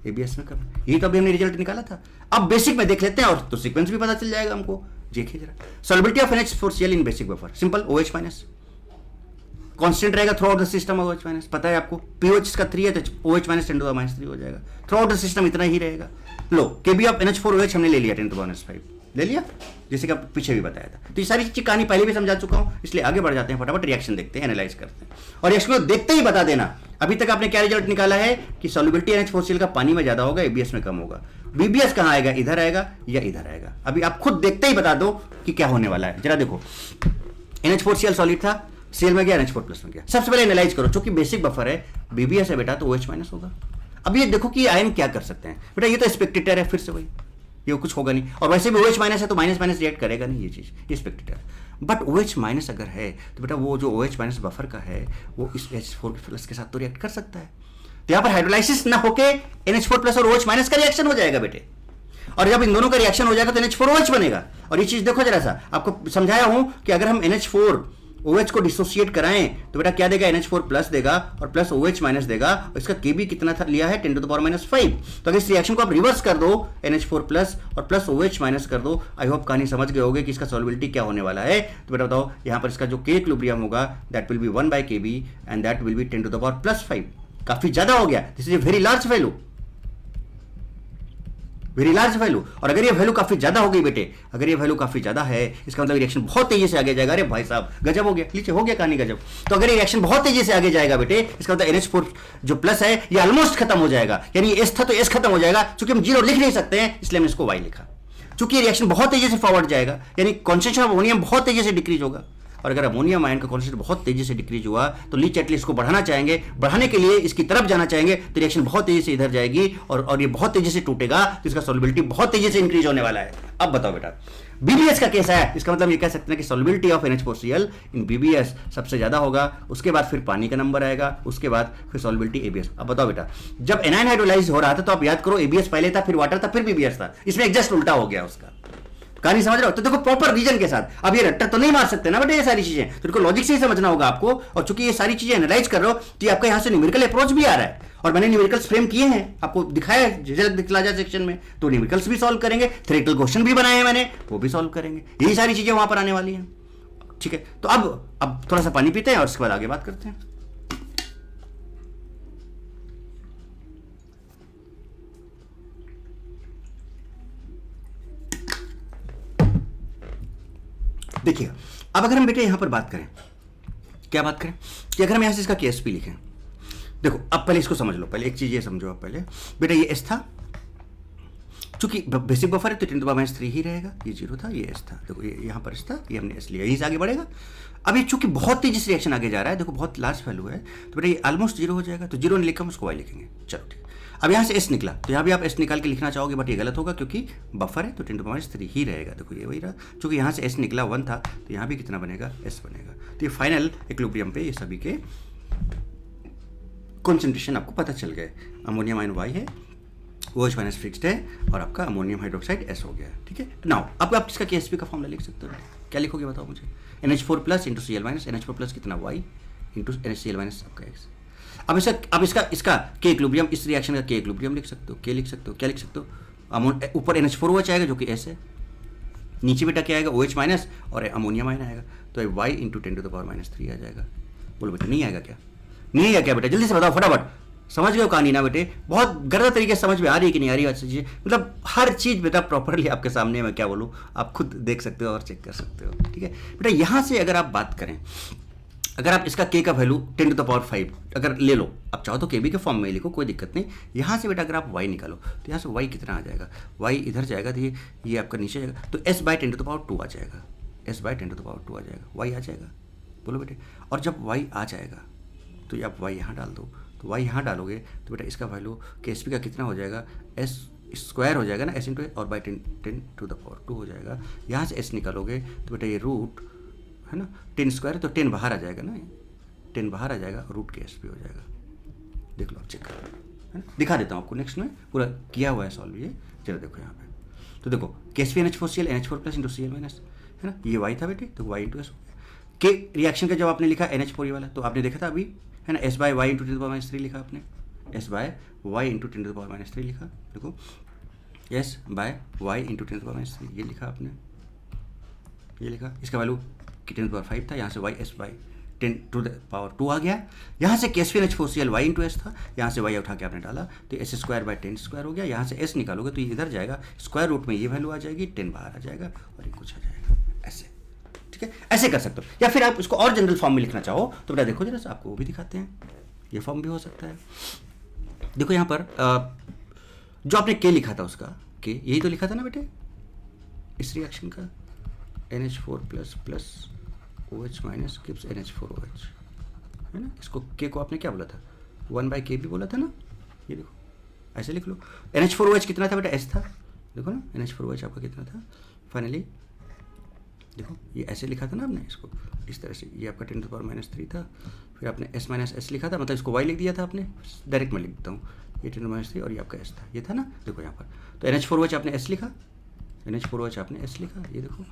ABS में कम है, यही तो अभी हमने रिजल्ट निकाला था। अब बेसिक में देख लेते हैं और तो सीक्वेंस भी पता चल जाएगा हमको। देखिए जरा solubility of NH4Cl in basic buffer, simple OH- constant रहेगा throughout the system, OH-, पता है आपको, pH इसका 3 है तो OH- 10⁻³ हो जाएगा, थ्रू आउट द सिस्टम इतना ही रहेगा। लो Kb ऑफ NH4OH हमने ले लिया 10⁻⁵ ले लिया, जैसे कि पीछे भी बताया था। तो ये सारी चीज कहानी पहले भी समझा चुका हूं, इसलिए आगे बढ़ जाते हैं, फटाफट रिएक्शन देखते हैं, एनालाइज करते हैं। और रिएक्शन को देखते ही बता देना अभी तक आपने क्या रिजल्ट निकाला है कि सॉल्युबिलिटी NH4Cl का पानी में ज्यादा होगा, ABS में कम होगा। BBS कहां आएगा, इधर आएगा या इधर आएगा, अभी आप खुद देखते ही बता दो कि क्या होने वाला है। जरा देखो NH4Cl सॉलिड था, Cl में गया, NH4+ में गया। सबसे पहले एनालाइज करो, चूंकि बेसिक बफर है, BBS है बेटा तो OH- होगा। अब ये देखो कि आयन क्या कर सकते हैं बेटा, ये तो स्पेक्टेटर है, फिर से वही, ये कुछ होगा नहीं, और वैसे भी OH- है तो माइनस रिएक्ट करेगा नहीं, ये चीज ये स्पेक्टेटर। बट OH- अगर है तो बेटा वो जो OH- बफर का है वो इस H4+ के साथ तो रिएक्ट कर सकता है, तो यहां पर हाइड्रोलाइसिस ना होके NH4+ और OH- का रिएक्शन हो जाएगा बेटे। और जब इन दोनों का रिएक्शन हो जाएगा तो NH4OH बनेगा। और ये चीज देखो जरा सा, आपको समझाया हूं कि अगर हम NH4OH को डिसोसिएट कराएं तो बेटा क्या देगा, NH4+ देगा और प्लस OH- देगा, और इसका Kb कितना था लिया है 10⁻⁵। तो अगर इस रिएक्शन को आप रिवर्स कर दो, NH4+ और प्लस OH- कर दो, आई होप कहानी समझ गए होगे कि इसका सॉल्युबिलिटी क्या होने वाला है। तो बेटा बताओ यहां पर इसका जो K इक्विलिब्रियम होगा that will B 1/Kb and that will B 10⁻⁵, काफी ज्यादा हो गया, this is a very large value, very large value. और अगर ये वैल्यू काफी ज्यादा हो गई बेटे, अगर ये वैल्यू काफी ज्यादा है, इसका मतलब रिएक्शन बहुत तेजी से आगे जाएगा। अरे भाई साहब गजब हो गया, नीचे हो गया कहानी गजब। तो अगर ये रिएक्शन बहुत तेजी से आगे जाएगा बेटे, इसका मतलब NH4 जो प्लस है ये ऑलमोस्ट खत्म हो जाएगा, यानी S था तो S खत्म हो जाएगा। चूंकि हम 0 लिख नहीं सकते हैं इसलिए हमने इसको Y लिखा। चूंकि ये रिएक्शन बहुत तेजी से फॉरवर्ड जाएगा, यानी कॉन्सेंट्रेशन ऑफ अमोनियम बहुत तेजी से डिक्रीज होगा, और अगर अमोनियम आयन का कॉन्सेंट्रेशन बहुत तेजी से डिक्रीज हुआ तो लीच एटलीस्ट को बढ़ाना चाहेंगे, बढ़ाने के लिए इसकी तरफ जाना चाहेंगे, तो रिएक्शन बहुत तेजी से इधर जाएगी और ये बहुत तेजी से टूटेगा, तो इसका सॉल्युबिलिटी बहुत तेजी से इंक्रीज होने वाला है। अब बताओ बेटा BBS का केस है, इसका मतलब ये कह सकते हैं कि solubility of NH4Cl in BBS सबसे ज्यादा होगा, उसके बाद फिर पानी का नंबर आएगा, उसके बाद फिर सॉल्युबिलिटी ABS। अब बताओ बेटा जब एनायन हाइड्रोलाइज हो रहा था तो आप याद करो ABS पहले था, फिर वाटर था, फिर BBS था, इसमें एग्जस्ट उल्टा हो गया उसका, कहानी समझ रहे हो। तो देखो प्रॉपर रीजन के साथ, अब ये रट्टा तो नहीं मार सकते ना बेटे ये सारी चीजें, तो इनको लॉजिक से ही समझना होगा आपको। और चूंकि ये सारी चीजें एनालाइज कर रहे हो तो ये आपका यहां से न्यूमेरिकल अप्रोच भी आ रहा है, और मैंने न्यूमेरिकल्स फ्रेम किए हैं, आपको दिखाया है रिजल्ट दिखला जा सेक्शन में, तो न्यूमेरिकल्स भी सॉल्व करेंगे, थ्योरेटिकल क्वेश्चन भी बनाए हैं मैंने, वो भी सॉल्व करेंगे, यही सारी चीजें वहां पर आने वाली हैं। ठीक है, तो अब थोड़ा सा पानी पीते हैं और उसके बाद आगे बात करते हैं। देखिए अब अगर हम बेटे यहां पर बात करें, क्या बात करें कि अगर हम यहां से इसका KSP लिखें, देखो अब पहले इसको समझ लो, पहले एक चीज ये समझो आप पहले बेटा, ये S था, चूंकि बेसिक बफर है तो 10⁻³ ही रहेगा, ये 0 था, ये s था, देखो ये यहाँ पर s था, ये हमने s लिया, यहीं से आगे बढ़ेगा। अब ये चूंकि बहुत तेजी से रिएक्शन आगे जा रहा है, देखो बहुत लार्ज वैल्यू है, तो बेटा ये ऑलमोस्ट 0 हो जाएगा, तो 0 नहीं लिखा हम उसको y लिखेंगे। चलो ठीक, अब यहाँ से s निकला, तो यहाँ भी आप s निकाल के लिखना चाहोगे, बट ये गलत होगा क्योंकि बफर है तो 10⁻³ ही रहेगा। देखो ये वही रहा, चूंकि यहाँ से s निकला 1 था, तो यहाँ भी कितना बनेगा, s बनेगा। तो ये फाइनल इक्विलिब्रियम पे ये सभी के कॉन्सेंट्रेशन आपको पता चल गए। अमोनियम आयन y है, OH माइनस फिक्स्ड है, और आपका अमोनियम हाइड्रोक्साइड S हो गया, ठीक है। नाउ अब आप इसका KSP का फॉर्मूला लिख सकते हो, क्या लिखोगे बताओ मुझे, NH4 plus into Cl minus, NH4 plus कितना y इंटू NaCl माइनस आपका x। अब इसका के इक्विलिब्रियम, इस रिएक्शन का के इक्विलिब्रियम लिख सकते हो, के लिख सकते हो, क्या लिख सकते हो, ऊपर NH4OH आएगा जो कि S है, नीचे बेटा क्या आएगा OH माइनस और अमोनियम आयन आएगा, तो y इंटू 10⁻³ आ जाएगा। बोलो बेटा नहीं आएगा क्या, नहीं आएगा क्या बेटा, जल्दी से बताओ फटाफट। समझ गए हो कहानी ना बेटे, बहुत गलत तरीके से समझ में आ रही है कि नहीं आ रही है चीज़ें, मतलब हर चीज़ बेटा प्रॉपरली आपके सामने, मैं क्या बोलूँ, आप खुद देख सकते हो और चेक कर सकते हो, ठीक है बेटा। यहाँ से अगर आप बात करें, अगर आप इसका k का वैल्यू 10⁵ अगर ले लो, आप चाहो तो kb के फॉर्म में लिखो, कोई दिक्कत नहीं। यहाँ से बेटा अगर आप y निकालो, तो यहाँ से y कितना आ जाएगा, y इधर जाएगा, तो ये आपका नीचे जाएगा, तो s/10⁻² आ जाएगा, s/10⁻² आ जाएगा, y आ जाएगा। बोलो बेटे, और जब y आ जाएगा तो ये आप y यहाँ डाल दो, तो y यहाँ डालोगे तो बेटा इसका वैल्यू KSP का कितना हो जाएगा, s² हो जाएगा ना, s इंटू और बाई 10⁻² हो जाएगा। यहाँ से s निकालोगे तो बेटा ये रूट है ना, 10² तो 10 बाहर आ जाएगा ना, 10 बाहर आ जाएगा, रूट KSP हो जाएगा। देख लो आप चेक करो, है ना, दिखा देता हूँ आपको, नेक्स्ट में पूरा किया हुआ है सॉल्व ये। चलो देखो यहाँ पे, तो देखो KSP NH4Cl NH4 plus into Cl minus, है ना, ये y था बेटे, तो y इंटू s हो गया। के रिएक्शन का जब आपने लिखा NH4 ये वाला, तो आपने देखा था अभी, है ना, s/y इंटू 10⁻³ लिखा आपने, s/y इंटू 10⁻³ लिखा, देखो s/y इंटू 10⁻³ ये लिखा आपने, ये लिखा, इसका वैल्यू 10⁵ था, यहाँ से y s/10⁻² आ गया। यहाँ से KSP NH4Cl y into s था, यहाँ से y उठा के आपने डाला, तो s² हो गया। यहाँ से s निकालोगे तो ये इधर जाएगा, स्क्वायर रूट में ये वैल्यू आ जाएगी, 10 बाहर आ जाएगा और ये कुछ आ जाएगा, ऐसे, ठीक है, ऐसे कर सकते हो। या फिर आप इसको और जनरल फॉर्म में लिखना चाहो तो बेटा देखो जरा, आपको वो भी दिखाते हैं, ये फॉर्म भी हो सकता है। देखो यहाँ पर जो आपने के लिखा था उसका के, यही तो लिखा था ना बेटे इस रिएक्शन का, NH4 plus plus OH minus gives NH4OH, है ना। इसको के को आपने क्या बोला था, 1/kb बोला था ना, ये देखो ऐसे लिख लो। NH4OH कितना था बेटा, S था, देखो ना NH4OH आपका कितना था फाइनली, देखो ये ऐसे लिखा था ना आपने, इसको इस तरह से, ये आपका 10⁻³ था, फिर आपने s माइनस एस लिखा था, मतलब इसको y लिख दिया था आपने, डायरेक्ट मैं लिख देता हूँ, ये 10⁻³ और ये आपका s था, ये था ना, देखो यहाँ पर, तो NH4OH आपने s लिखा, NH4OH आपने s लिखा, ये देखो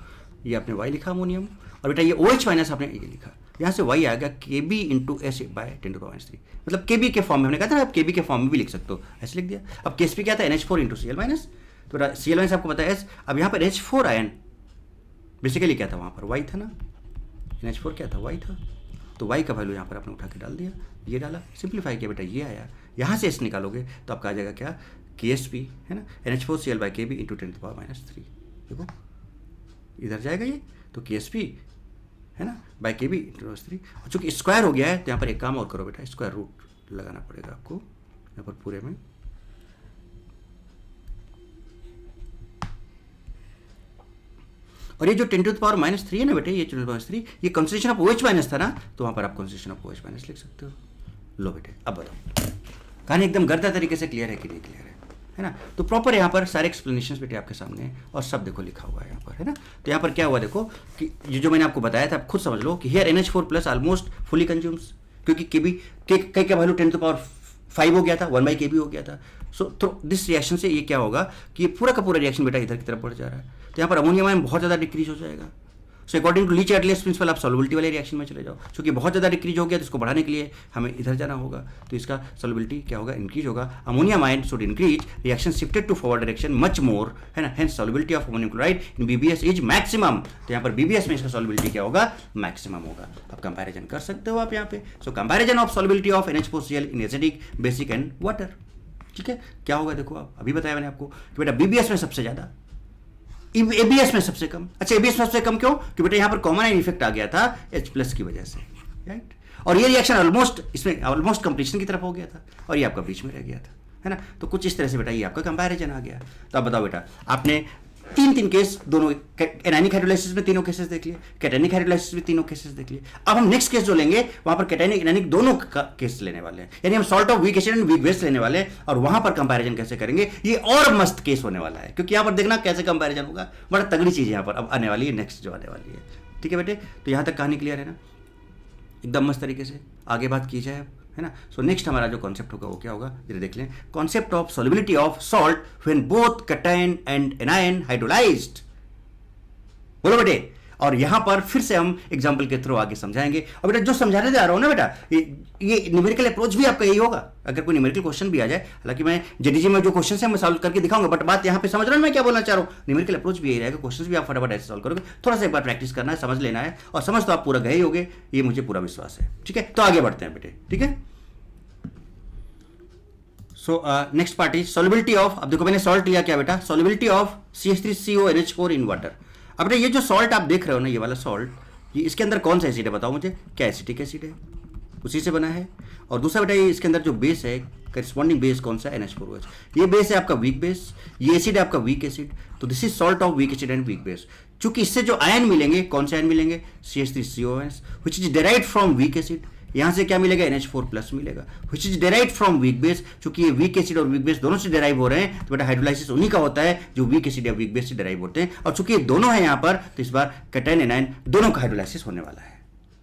ये आपने y लिखा अमोनियम, और बेटा ये OH माइनस आपने ये लिखा, यहाँ से y आ गया kb इंटू s/10⁻³, मतलब kb के फॉर्म में, हमने कहा था ना आप kb के फॉर्म में भी लिख सकते हो, ऐसे लिख दिया। अब KSP क्या था, NH4 इंटू Cl माइनस, तो Cl माइनस आपको पता है s, अब यहाँ पर NH4 आयन बेसिकली क्या था, वहाँ पर y था ना, NH4 क्या था, y था, तो y का वैल्यू यहाँ पर आपने उठा के डाल दिया, ये डाला, सिंप्लीफाई किया बेटा, ये आया। यहाँ से s निकालोगे तो आपका आ जाएगा क्या, KSP है ना, NH4Cl/kb इंटू 10⁻³ देखो इधर जाएगा ये, तो KSP है ना /kb इंटू 3, और चूँकि स्क्वायर हो गया है तो यहाँ पर एक काम और करो बेटा, स्क्वायर रूट लगाना पड़ेगा आपको यहाँ पर पूरे में, और ये जो 10⁻³ है ना बेटे, ये 10⁻³ ये कंसेंट्रेशन ऑफ OH माइनस था ना, तो वहाँ पर आप कंसेंट्रेशन ऑफ OH माइनस लिख सकते हो। लो बेटे अब बताओ, कहानी एकदम गर्दा तरीके से क्लियर है कि नहीं क्लियर है ना। तो प्रॉपर यहाँ पर सारे एक्सप्लेनेशंस बेटे आपके सामने हैं, और सब देखो लिखा हुआ है यहाँ पर, है ना। तो यहाँ पर क्या हुआ देखो कि ये जो मैंने आपको बताया था, आप खुद समझ लो कि here NH4 plus almost fully consumes, क्योंकि के का वैल्यू 10⁵ हो गया था, 1/kb हो गया था। सो तो दिस रिएक्शन से ये क्या होगा कि ये पूरा का पूरा रिएक्शन बेटा इधर की तरफ बढ़ जा रहा है, तो यहाँ पर अमोनियम आयन बहुत ज़्यादा डिक्रीज हो जाएगा। So according to Le Chatelier's principle आप सॉल्युबिलिटी वाले रिएक्शन में चले जाओ, क्योंकि बहुत ज़्यादा डिक्रीज हो गया तो इसको बढ़ाने के लिए हमें इधर जाना होगा, तो इसका सॉल्युबिलिटी क्या होगा, इंक्रीज होगा। Ammonium ion should increase, reaction shifted to forward direction much more, है ना, hence solubility of ammonium chloride in BBS is maximum. तो यहाँ पर BBS में इसका सॉल्युबिलिटी क्या होगा, मैक्सिमम होगा। आप कंपैरिजन कर सकते हो आप यहाँ पे। So comparison of solubility of NH4Cl in acidic, basic and water, ठीक है। क्या होगा देखो, आप अभी बताया मैंने आपको कि बेटा BBS में सबसे ज़्यादा, ABS में सबसे कम। अच्छा ABS में सबसे कम क्यों, कि बेटा यहाँ पर कॉमन आयन इफेक्ट आ गया था H+ की वजह से, राइट। और ये रिएक्शन ऑलमोस्ट इसमें ऑलमोस्ट कंप्लीशन की तरफ हो गया था, और ये आपका बीच में रह गया था, है ना। तो कुछ इस तरह से बेटा ये आपका कंपैरिजन आ गया। तो आप बताओ बेटा, आपने तीन केस दोनों एनायनिक हाइड्रोलाइसिस में तीनों केसेस देख लिए, कैटायनिक हाइड्रोलाइसिस में तीनों केसेस देख लिए। अब हम नेक्स्ट केस जो लेंगे वहां पर कैटायनिक एनायनिक दोनों का केस लेने वाले हैं, यानी हम salt of week acid and weak base लेने वाले हैं और वहां पर कंपैरिजन कैसे करेंगे, ये और मस्त केस होने वाला है। क्योंकि यहां पर देखना कैसे कंपैरिजन होगा, बड़ा तगड़ी चीज यहां पर अब आने वाली है, नेक्स्ट जो आने वाली है। ठीक है बेटे, तो यहां तक कहानी क्लियर है ना, एकदम मस्त तरीके से आगे बात की जाए, है ना। सो नेक्स्ट हमारा जो कॉन्सेप्ट होगा वो क्या होगा, जरा देख लें। Concept of solubility of salt when both cation and anion hydrolysed. बोलो बेटे, और यहां पर फिर से हम एग्जांपल के थ्रू आगे समझाएंगे। और बेटा जो समझाने जा रहा हूं ना बेटा, ये न्यूमेरिकल अप्रोच भी आपका यही होगा। अगर कोई न्यूमेरिकल क्वेश्चन भी आ जाए, हालांकि मैं जेडीजी में जो क्वेश्चन है मैं सॉल्व करके दिखाऊंगा, बट बात यहां पे समझ रहा हूं मैं क्या बोलना चाह रहा हूं। न्यूमेरिकल अप्रोच भी यही रहेगा, क्वेश्चन भी आप फटाफट ऐसे सॉल्व करोगे। थोड़ा सा एक बार प्रैक्टिस करना है, समझ लेना है, और समझ तो आप पूरा गए ही होगे, ये मुझे पूरा विश्वास है। ठीक है, तो आगे बढ़ते हैं बेटे। ठीक है, so next part is solubility of. अब देखो मैंने सॉल्ट लिया क्या बेटा, solubility of CH3CONH4 in water. अब ये जो सॉल्ट आप देख रहे हो ना, ये वाला सॉल्ट, ये इसके अंदर कौन सा एसिड है बताओ मुझे, क्या एसिटिक एसिड है, उसी से बना है। और दूसरा बेटा ये इसके अंदर जो बेस है, करिस्पॉन्डिंग बेस कौन सा है, NH4OH। ये बेस है आपका वीक बेस, ये एसिड है आपका वीक एसिड। तो this is salt of week acid and weak base. चूंकि इससे जो आयन मिलेंगे, कौन से आयन मिलेंगे, CH3CONH which is derived from weak acid. यहां से क्या मिलेगा, NH4+ मिलेगा, which is derived from weak base. चूंकि ये वीक एसिड और वीक बेस दोनों से डेराइव हो रहे हैं, तो बेटा हाइड्रोलाइसिस उन्हीं का होता है जो वीक एसिड या वीक बेस से डेराइव होते हैं। और चूंकि ये दोनों है यहां पर, तो इस बार कैटायन एनायन दोनों का हाइड्रोलाइसिस होने वाला है।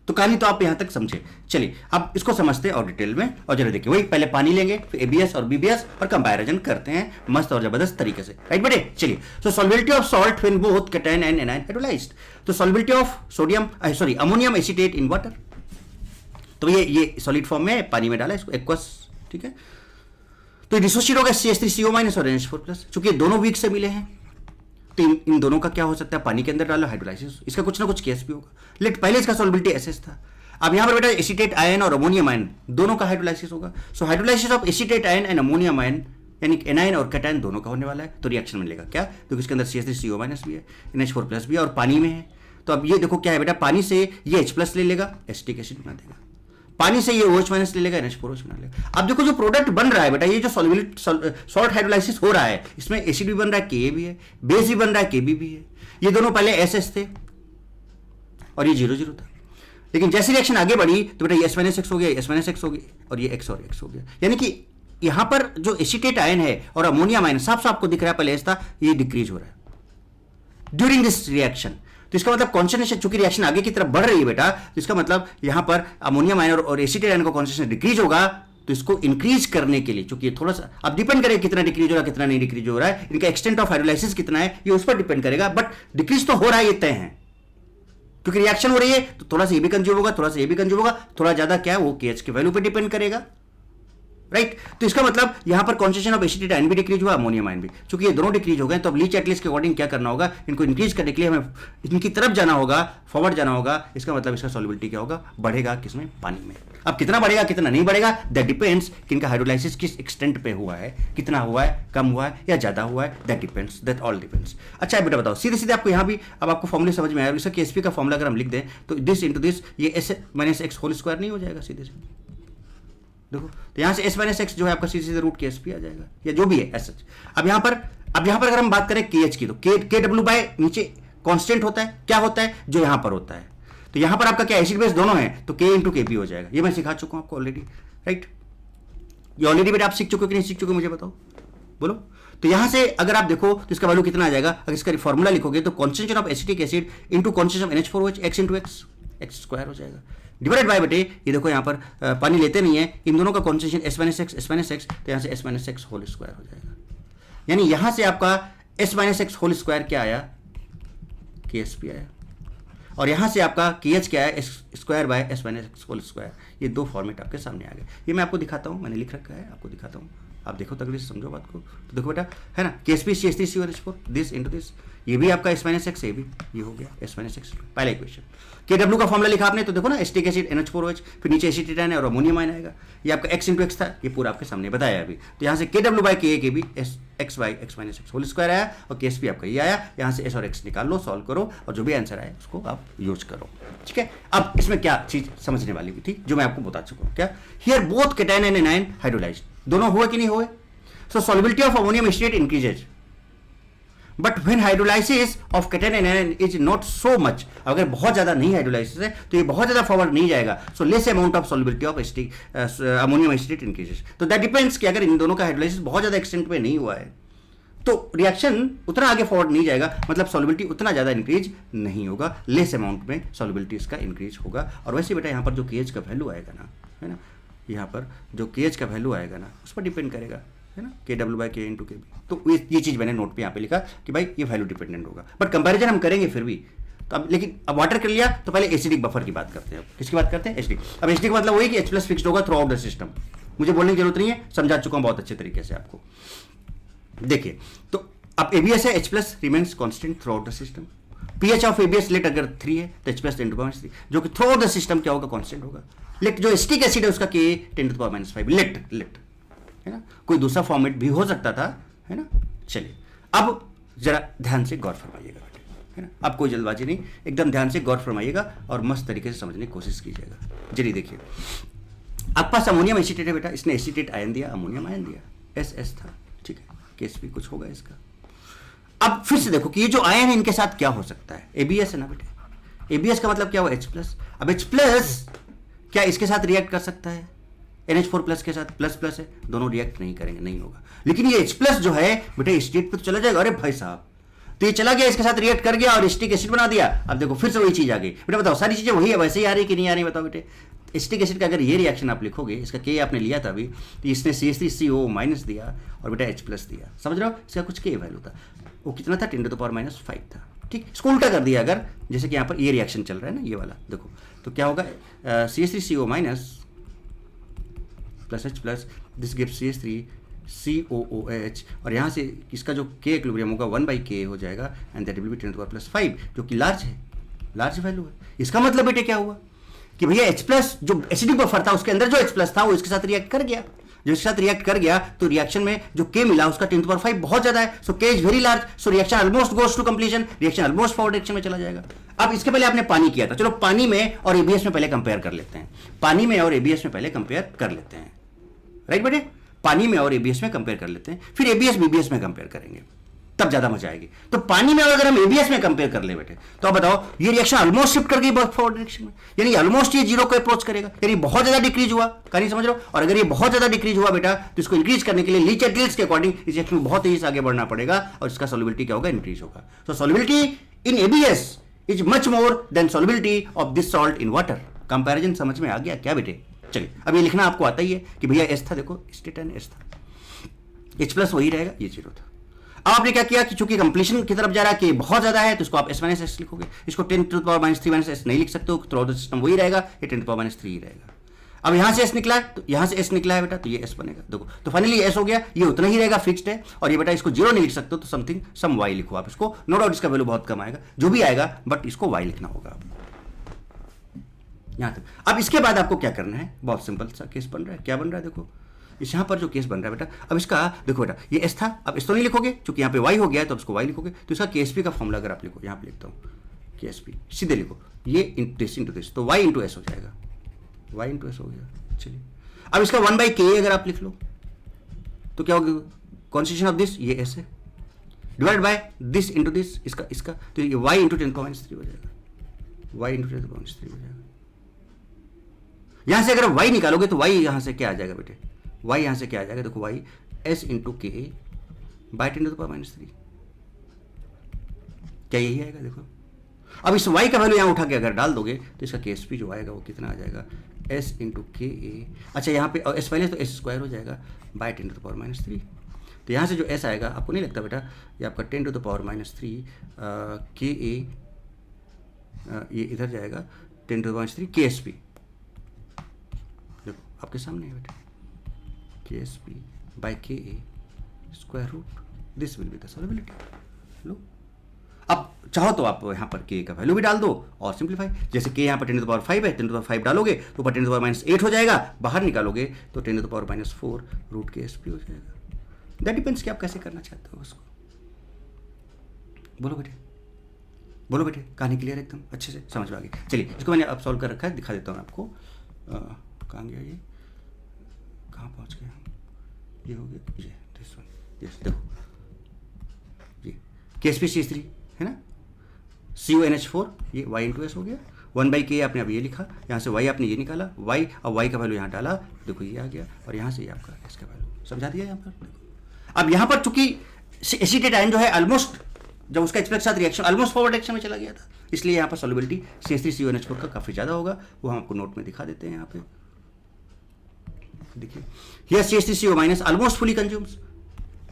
तो कहानी तो आप यहां तक समझे। चलिए अब इसको समझते हैं और डिटेल में, और जरा देखिए वही पहले पानी लेंगे, फिर ABS और BBS और कंपैरिजन करते हैं मस्त और जबरदस्त तरीके से, राइट बेटे। चलिए, so solubility of salt when both cation and anion hydrolyzed. तो solubility of ammonium acetate in water. तो ये सॉलिड फॉर्म में पानी में डाला इसको एक्वस, ठीक है। तो डिसोसिएट होगा CH3CO- और NH4+। चूंकि दोनों वीक से मिले हैं, तो इन दोनों का क्या हो सकता है, पानी के अंदर डालो हाइड्रोलाइसिस, इसका कुछ ना कुछ केस भी होगा। लेकिन पहले इसका सॉल्युबिलिटी एसिड था। अब यहां पर बेटा एसीटेट आयन और अमोनियम आयन दोनों का हाइड्रोलाइसिस होगा। So hydrolysis of acetate ion and ammonium ion, यानी एनायन और कैटायन दोनों का होने वाला है। तो रिएक्शन मिलेगा क्या, क्योंकि इसके अंदर CH3CO- भी है, NH4+ भी है और पानी में है। तो अब ये देखो क्या है बेटा, पानी से ये H+ ले लेगा, एसिटिक एसिड बना देगा। पानी से ये OH- ले लेगा, NH4OH बना लेगा। अब देखो जो प्रोडक्ट बन रहा है बेटा, ये जो सॉल्ट हाइड्रोलाइसिस हो रहा है, इसमें एसिड भी बन रहा है, Ka भी है, बेस भी बन रहा है, Kb भी है। ये दोनों पहले SS थे और ये 0 था। लेकिन जैसे रिएक्शन आगे बढ़ी तो बेटा ये S-X हो गया, S-X हो गया, और ये X और X हो गया। यानी कि यहां पर जो एसीटेट आयन है और अमोनियम आयन साफ साफ आपको दिख रहा है, पहले S था, ये डिक्रीज हो रहा है ड्यूरिंग दिस रिएक्शन। तो इसका मतलब कॉन्सेंट्रेशन, चूंकि रिएक्शन आगे की तरफ बढ़ रही है बेटा, तो इसका मतलब यहां पर अमोनियम आयन और एसीटेट आयन का कॉन्सेंट्रेशन डिक्रीज होगा। तो इसको इंक्रीज करने के लिए, चूंकि थोड़ा सा अब डिपेंड करेगा कितना डिक्रीज हो रहा है, कितना नहीं डिक्रीज हो रहा है, इनका एक्सटेंट ऑफ हाइड्रोलाइसिस कितना है, ये उस पर डिपेंड करेगा। बट डिक्रीज तो हो रहा है, ये तय है, क्योंकि रिएक्शन हो रही है। तो थोड़ा सा ये भी कंज्यूम होगा, थोड़ा सा ये भी कंज्यूम होगा, थोड़ा ज्यादा क्या है वो KH के वैल्यू पे डिपेंड करेगा, राइट। तो इसका मतलब यहां पर कॉन्सेंट्रेशन ऑफ एसिटेट आयन भी डिक्रीज हुआ, अमोनियम आयन भी। चूंकि ये दोनों डिक्रीज हो गए, तो अब ली चेकलिस्ट के अकॉर्डिंग क्या करना होगा, इनको इंक्रीज करने के लिए हमें इनकी तरफ जाना होगा, फॉरवर्ड जाना होगा। इसका मतलब इसका सॉल्युबिलिटी क्या होगा, बढ़ेगा किसमें, पानी में। अब कितना बढ़ेगा कितना नहीं बढ़ेगा, दैट डिपेंड्स कि इनका हाइड्रोलाइसिस किस एक्सटेंट पे हुआ है, कितना हुआ है, कम हुआ है या ज्यादा हुआ है, that depends, that all depends. अच्छा बेटा बताओ, सीधे सीधे आपको यहाँ भी अब आपको फॉर्मूले समझ में आया। इसका KSP का फॉर्मूला अगर हम लिख दें तो दिस इंटू दिस, ये S- X होल स्क्वायर नहीं हो जाएगा सीधे से, देखो। तो यहां से S-X जो है आपका सीधे सीधे रूट KSP आ जाएगा, या जो भी है एस सच। अब यहां पर अगर हम बात करें KH की, तो KW बाय नीचे कांस्टेंट होता है, क्या होता है, जो यहां पर होता है। तो यहां पर आपका क्या एसिड बेस दोनों है, तो K इंटू Kb हो जाएगा। ये मैं सिखा चुका हूं आपको ऑलरेडी, राइट। ये ऑलरेडी बेटा आप सीख चुके हो कि नहीं सीख चुके, मुझे बताओ, बोलो। तो यहां से अगर आप देखो तो इसका वैल्यू कितना आ जाएगा, अगर इसका फॉर्मूला लिखोगे तो concentration of acetic acid into concentration of NH4OH, X into X square हो जाएगा, डिवाइडेड बाय बेटे ये देखो यहाँ पर पानी लेते नहीं है, इन दोनों का कॉन्सेंट्रेशन S-X, तो यहाँ से S-X होल स्क्वायर हो जाएगा। यानी यहां से आपका S-X होल स्क्वायर क्या आया, KSP आया, और यहां से आपका KH क्या है, square by S-X whole square. ये दो फॉर्मेट आपके सामने आ गए। ये मैं आपको दिखाता हूं, मैंने लिख रखा है, आपको दिखाता हूं, आप देखो तगड़ी से समझो बात को। तो देखो बेटा, है ना, KSP CH3CONH4 this into this, ये भी आपका S-X, ये भी ये हो गया S-X। पहला इक्वेशन KW का फॉर्मूला लिखा आपने, तो देखो ना एसिटिक एसिड NH4OH, फिर नीचे एसिटेट आयन और अमोनियम आयन आएगा। ये आपका X इंटू X था, ये पूरा आपके सामने बताया अभी। तो यहाँ से KW बाय Ka भी X by X-X whole square आया, और KSP आपका ये आया। यहाँ से S और X निकाल लो, सॉल्व करो, और जो भी आंसर आए उसको आप यूज करो, ठीक है। अब इसमें क्या चीज समझने वाली भी थी जो मैं आपको बता चुका हूँ, क्या here both cation and anion hydrolysed, दोनों हुए कि नहीं हुए। So solubility of ammonium acetate increases. But when hydrolysis of ketone anion is not so much, अगर बहुत ज्यादा नहीं हाइड्रोलाइसिस है तो ये बहुत ज्यादा फॉरवर्ड नहीं जाएगा. So less amount of solubility of ammonium acetate increases. तो दैट डिपेंड्स कि अगर इन दोनों का हाइड्रोलाइसिस बहुत ज्यादा एक्सटेंट पे नहीं हुआ है तो रिएक्शन उतना आगे फॉरवर्ड नहीं जाएगा, मतलब सॉल्युबिलिटी उतना ज़्यादा इंक्रीज नहीं होगा, लेस अमाउंट में सॉल्युबिलिटी इसका इंक्रीज होगा. और वैसे बेटा यहाँ पर जो केएच का वैल्यू आएगा ना, है ना, यहाँ पर जो केएच का वैल्यू आएगा ना उस पर डिपेंड करेगा, है ना, KW/K × Kb. तो ये चीज़ मैंने नोट पे यहाँ पे लिखा कि भाई ये वैल्यू डिपेंडेंट होगा, बट कंपैरिजन हम करेंगे फिर भी. तो अब लेकिन अब वाटर कर लिया तो पहले एसिडिक बफर की बात करते हैं. किसकी बात करते हैं? एसिडिक. अब एसिडिक का मतलब वही कि H+ फिक्स्ड होगा थ्रू आउट द सिस्टम. मुझे बोलने की जरूरत नहीं है, समझा चुका हूँ बहुत अच्छे तरीके से आपको. देखिए तो अब ABS है, H+ remains constant throughout the system. pH of ABS let अगर 3 है तो H+ 10⁻³ जो कि थ्रू आउट द सिस्टम क्या होगा? कांस्टेंट होगा. लेट जो एसिटिक एसिड है उसका Ka 10⁻⁵ लेट, है ना, कोई दूसरा फॉर्मेट भी हो सकता था, है ना. चलिए अब जरा ध्यान से गौर फरमाइएगा, है ना, अब कोई जल्दबाजी नहीं, एकदम ध्यान से गौर फरमाइएगा और मस्त तरीके से समझने की कोशिश कीजिएगा. चलिए देखिए, आपके पास अमोनियम एसिटेट है बेटा, इसने एसिटेट आयन दिया, अमोनियम आयन दिया, SS था, ठीक है, KSP कुछ होगा इसका. अब फिर से देखो कि ये जो आयन है इनके साथ क्या हो सकता है? ABS है ना बेटे, ABS का मतलब क्या हुआ? H+. अब H+ क्या इसके साथ रिएक्ट कर सकता है? NH4+ के साथ प्लस है, दोनों रिएक्ट नहीं करेंगे, नहीं होगा. लेकिन ये H+ जो है बेटे स्टेट पे तो चला जाएगा. अरे भाई साहब, तो ये चला गया, इसके साथ रिएक्ट कर गया और एसिटिक एसिड बना दिया. अब देखो फिर से वही चीज आ गई बेटा. बताओ सारी चीजें वही है, वैसे ही आ रही कि नहीं आ रही? बताओ बेटे. एसिटिक एसिड का अगर ये रिएक्शन आप लिखोगे, इसका K आपने लिया था अभी, तो इसने CH3CO- दिया और बेटा H+ दिया. समझ रहे हो? इसका कुछ K वैल्यू था, वो कितना था? 10⁻⁵ था. ठीक, इसको उल्टा कर दिया अगर, जैसे कि यहाँ पर ये रिएक्शन चल रहा है ना, ये वाला देखो, तो क्या होगा? CH3CO- H+, this gives CH3COOH, और यहाँ से इसका जो K इक्विलिब्रियम होगा 1/K हो जाएगा एंड दैट विल बी 10⁻⁵, जो कि लार्ज है, लार्ज वैल्यू है. इसका मतलब बेटे क्या हुआ कि भैया H+ जो एसिडिक बफर था उसके अंदर जो H+ था वो इसके साथ रिएक्ट कर गया. जो इसके साथ रिएक्ट कर गया तो रिएक्शन में जो K मिला उसका 10⁻⁵ बहुत ज्यादा है. So K is very large, so reaction almost goes to completion, reaction almost forward direction में चला जाएगा. अब इसके पहले आपने पानी किया था, चलो पानी में और ABS में पहले कंपेयर कर लेते हैं. पानी में और ABS में पहले कंपेयर कर लेते हैं, राइट बेटे. पानी में और ABS में कंपेयर कर लेते हैं, फिर ABS BBS में कंपेयर करेंगे, तब ज्यादा मजा आएगी. तो पानी में अगर हम ABS में कंपेयर कर ले बेटे, तो अब बताओ ये रिएक्शन ऑलमोस्ट शिफ्ट कर गई फॉरवर्ड डायरेक्शन में, यानी ऑलमोस्ट ये 0 को अप्रोच करेगा, यानी बहुत ज्यादा डिक्रीज हुआ. कहानी समझ रहे हो? और अगर ये बहुत ज्यादा डिक्रीज हुआ बेटा, तो इसको इंक्रीज करने के लिए लीच एटिल्स के अकॉर्डिंग इस रिएक्शन में बहुत तेजी से आगे बढ़ना पड़ेगा और इसका सॉल्युबिलिटी क्या होगा? इंक्रीज होगा. So solubility in ABS is much more than solubility of this salt in water. Comparison समझ में आ गया क्या बेटे? चलिए अब ये लिखना आपको आता ही है कि भैया S था, देखो स्टेट एन S था, H+ वही रहेगा, ये 0 था. अब आपने क्या किया कि चूंकि कंप्लीशन की तरफ जा रहा है कि बहुत ज्यादा है, तो इसको आप S- लिखोगे. इसको 10⁻³ -S नहीं लिख सकते हो, थ्रू आउट द सिस्टम वही रहेगा, ये 10⁻³ ही रहेगा. अब यहां से S निकला है, तो यहां से S निकला है बेटा, तो ये S बनेगा. देखो तो फाइनली S हो गया, ये उतना ही रहेगा, फिक्स्ड है. और ये बेटा इसको 0 नहीं लिख सकते हो, तो समथिंग सम Y लिखो आप इसको. नो डाउट इसका वैल्यू बहुत कम आएगा, जो भी आएगा, बट इसको Y लिखना होगा आपको यहां तक. अब इसके बाद आपको क्या करना है? बहुत सिंपल सा केस बन रहा है. क्या बन रहा है? देखो इस यहाँ पर जो केस बन रहा है बेटा, अब इसका देखो बेटा, ये S था, अब इस तो नहीं लिखोगे क्योंकि यहाँ पे Y हो गया है, तो इसको Y लिखोगे. तो इसका KSP का फॉर्मूला अगर आप लिखो, यहाँ पे लिखता हूँ KSP, सीधे लिखो, ये दिस इंटू दिस, तो Y इंटू S हो जाएगा, Y इंटू S हो गया. चलिए अब इसका 1/K अगर आप लिख लो तो क्या होगा? कॉन्स्टिट्यूशन ऑफ दिस, ये S है, divide by this into this, इसका तो ये Y इंटू 10⁻³ हो जाएगा, Y इंटू 10⁻³ हो जाएगा. यहां से अगर Y निकालोगे तो Y यहां से क्या आ जाएगा बेटे? Y यहां से क्या आ जाएगा? देखो Y S into K by 10⁻³ क्या यही आएगा? देखो अब इस Y का वैल्यू यहां उठा के अगर डाल दोगे तो इसका KSP जो आएगा वो कितना आ जाएगा? S into Ka. अच्छा यहाँ पे S पहले तो S² हो जाएगा बाय 10⁻³. तो यहाँ से जो S आएगा, आपको नहीं लगता बेटा ये आपका 10⁻³ Ka, ये इधर जाएगा 10⁻³ KSP. देखो आपके सामने है बेटा, KSP by Ka square root, this will be the solubility. लो अब चाहो तो आप यहाँ पर K का वैल्यू भी डाल दो और सिंप्लीफाई. जैसे K यहाँ पर 10⁻⁵ है, 10⁻⁵ डालोगे तो ऊपर 10⁻⁸ हो जाएगा, बाहर निकालोगे तो 10⁻⁴ रूट KSP हो जाएगा. दैट डिपेंड्स कि आप कैसे करना चाहते हो उसको. बोलो बेटे, बोलो बेटे, कहानी क्लियर एकदम अच्छे से समझ में आ गई. चलिए इसको मैंने अब सॉल्व कर रखा है, दिखा देता हूँ आपको. कहाँ गया ये, कहाँ पहुँच गया? ये हो गया, ये दिस वन, यस देखो ये KsP3 है ना, CuNH4 ये Y इंटू एस हो गया, 1/K आपने अब ये लिखा, यहाँ से Y आपने ये निकाला Y, अब Y का वैल्यू यहाँ डाला, देखो ये आ गया, और यहाँ से ये आपका S का वैल्यू समझा दिया यहाँ पर। देखो अब यहाँ पर चूंकि एसीटेट आयन जो है ऑलमोस्ट जब उसका एक्सप्रेस के साथ रिएक्शन ऑलमोस्ट फॉरवर्ड रिएक्शन में चला गया था, इसलिए यहाँ पर सॉल्युबिलिटी CH3CuNH4 का काफ़ी ज़्यादा होगा, वो हम आपको नोट में दिखा देते हैं यहाँ पे। देखिए here CH3Cu minus almost fully consumes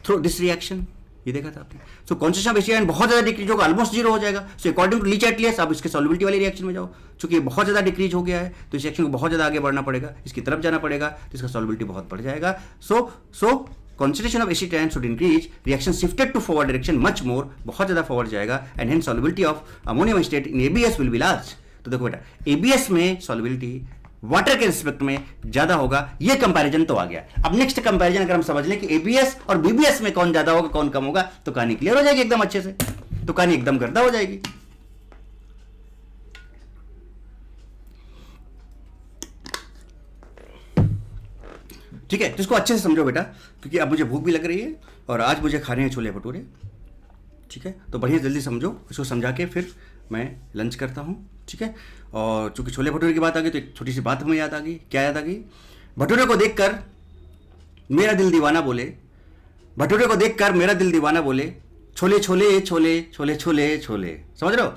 through this reaction, ये देखा था आपने। सो कॉन्सेंट्रेशन ऑफ एसिड बहुत ज्यादा डिक्रीज होगा, ऑलमोस्ट जीरो हो जाएगा। सो अकॉर्डिंग टू लीच एटलियस आप इसके सॉल्युबिलिटी वाले रिएक्शन में जाओ, चूंकि ये बहुत ज्यादा डिक्रीज हो गया है तो इस रिएक्शन को बहुत ज्यादा आगे बढ़ना पड़ेगा, इसकी तरफ जाना पड़ेगा, तो इसका सॉल्युबिलिटी बहुत बढ़ जाएगा। सो concentration of acetate ion should increase, reaction shifted to forward direction much more, बहुत ज्यादा फॉरवर्ड जाएगा, and hence solubility of ammonium acetate in ABS will be large। तो देखो बेटा ABS में solubility वाटर के रिस्पेक्ट में ज्यादा होगा, ये कंपैरिजन तो आ गया। अब नेक्स्ट कंपैरिजन अगर हम समझ लें कि ABS और BBS में कौन ज्यादा होगा कौन कम होगा, तो कहानी क्लियर हो जाएगी एकदम अच्छे से, तो कहानी एकदम गर्दा हो जाएगी। ठीक है, तो इसको अच्छे से समझो बेटा, क्योंकि अब मुझे भूख भी लग रही है और आज मुझे खाने हैं छोले भटूरे। ठीक है, तो बढ़िया जल्दी समझो, इसको समझा के फिर मैं लंच करता हूँ। ठीक है, और चूंकि छोले भटूरे की बात आ गई तो एक छोटी सी बात हमें याद आ गई। क्या याद आ गई? भटूरे को देखकर मेरा दिल दीवाना बोले, भटूरे को देखकर मेरा दिल दीवाना बोले, छोले छोले छोले छोले छोले छोले। समझ रहे हो?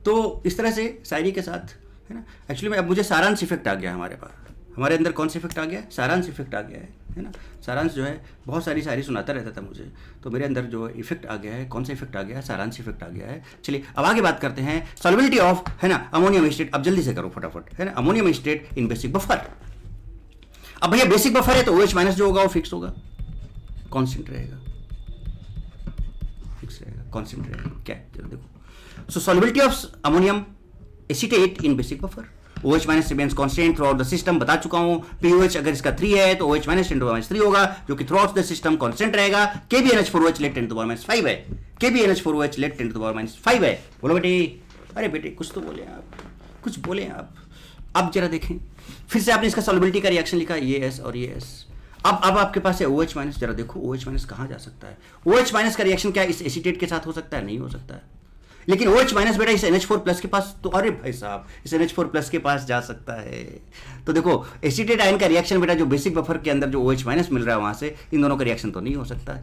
तो इस तरह से शायरी के साथ है ना। एक्चुअली में अब मुझे सारांश इफेक्ट आ गया हमारे पास, हमारे अंदर कौन सा इफेक्ट आ गया? सारांश इफेक्ट आ गया है ना। सारांश जो है बहुत सारी शायरी सुनाता रहता था मुझे, तो मेरे अंदर जो इफेक्ट आ गया है, कौन सा इफेक्ट आ गया है? सारांश इफेक्ट आ गया है। चलिए अब आगे बात करते हैं सॉल्युबिलिटी ऑफ है ना अमोनियम एसिटेट। अब जल्दी से करो फटाफट है ना, ammonium acetate in basic buffer. अब भैया बेसिक बफर है तो OH माइनस जो होगा वो फिक्स होगा, कॉन्स्टेंट रहेगा, फिक्स रहेगा, कॉन्स्टेंट रहेगा। क्या चलो देखो, so solubility of ammonium acetate in basic buffer, OH minus remains constant throughout the system. बता चुका हूं, pOH अगर इसका 3 है तो OH माइनस 10⁻³ होगा, जो कि throughout the system constant रहेगा। KBNH4OH लेट 10⁻5 है, KBNH4OH लेट 10⁻5 है। बोलो बेटे, अरे बेटे कुछ तो बोले आप, कुछ बोले आप। अब जरा देखें, फिर से आपने इसका सॉल्युबिलिटी का रिएक्शन लिखा, ये S और ये S। अब आपके पास है OH माइनस, जरा देखो OH माइनस कहां जा सकता है? OH माइनस का रिएक्शन क्या इस एसिटेट के साथ हो सकता है? नहीं हो सकता है। लेकिन OH माइनस बेटा इस NH4 प्लस के पास, तो अरे भाई साहब इस NH4 प्लस के पास जा सकता है। तो देखो एसिटेट आयन का रिएक्शन बेटा जो बेसिक बफर के अंदर जो OH माइनस मिल रहा है वहां से, इन दोनों का रिएक्शन तो नहीं हो सकता,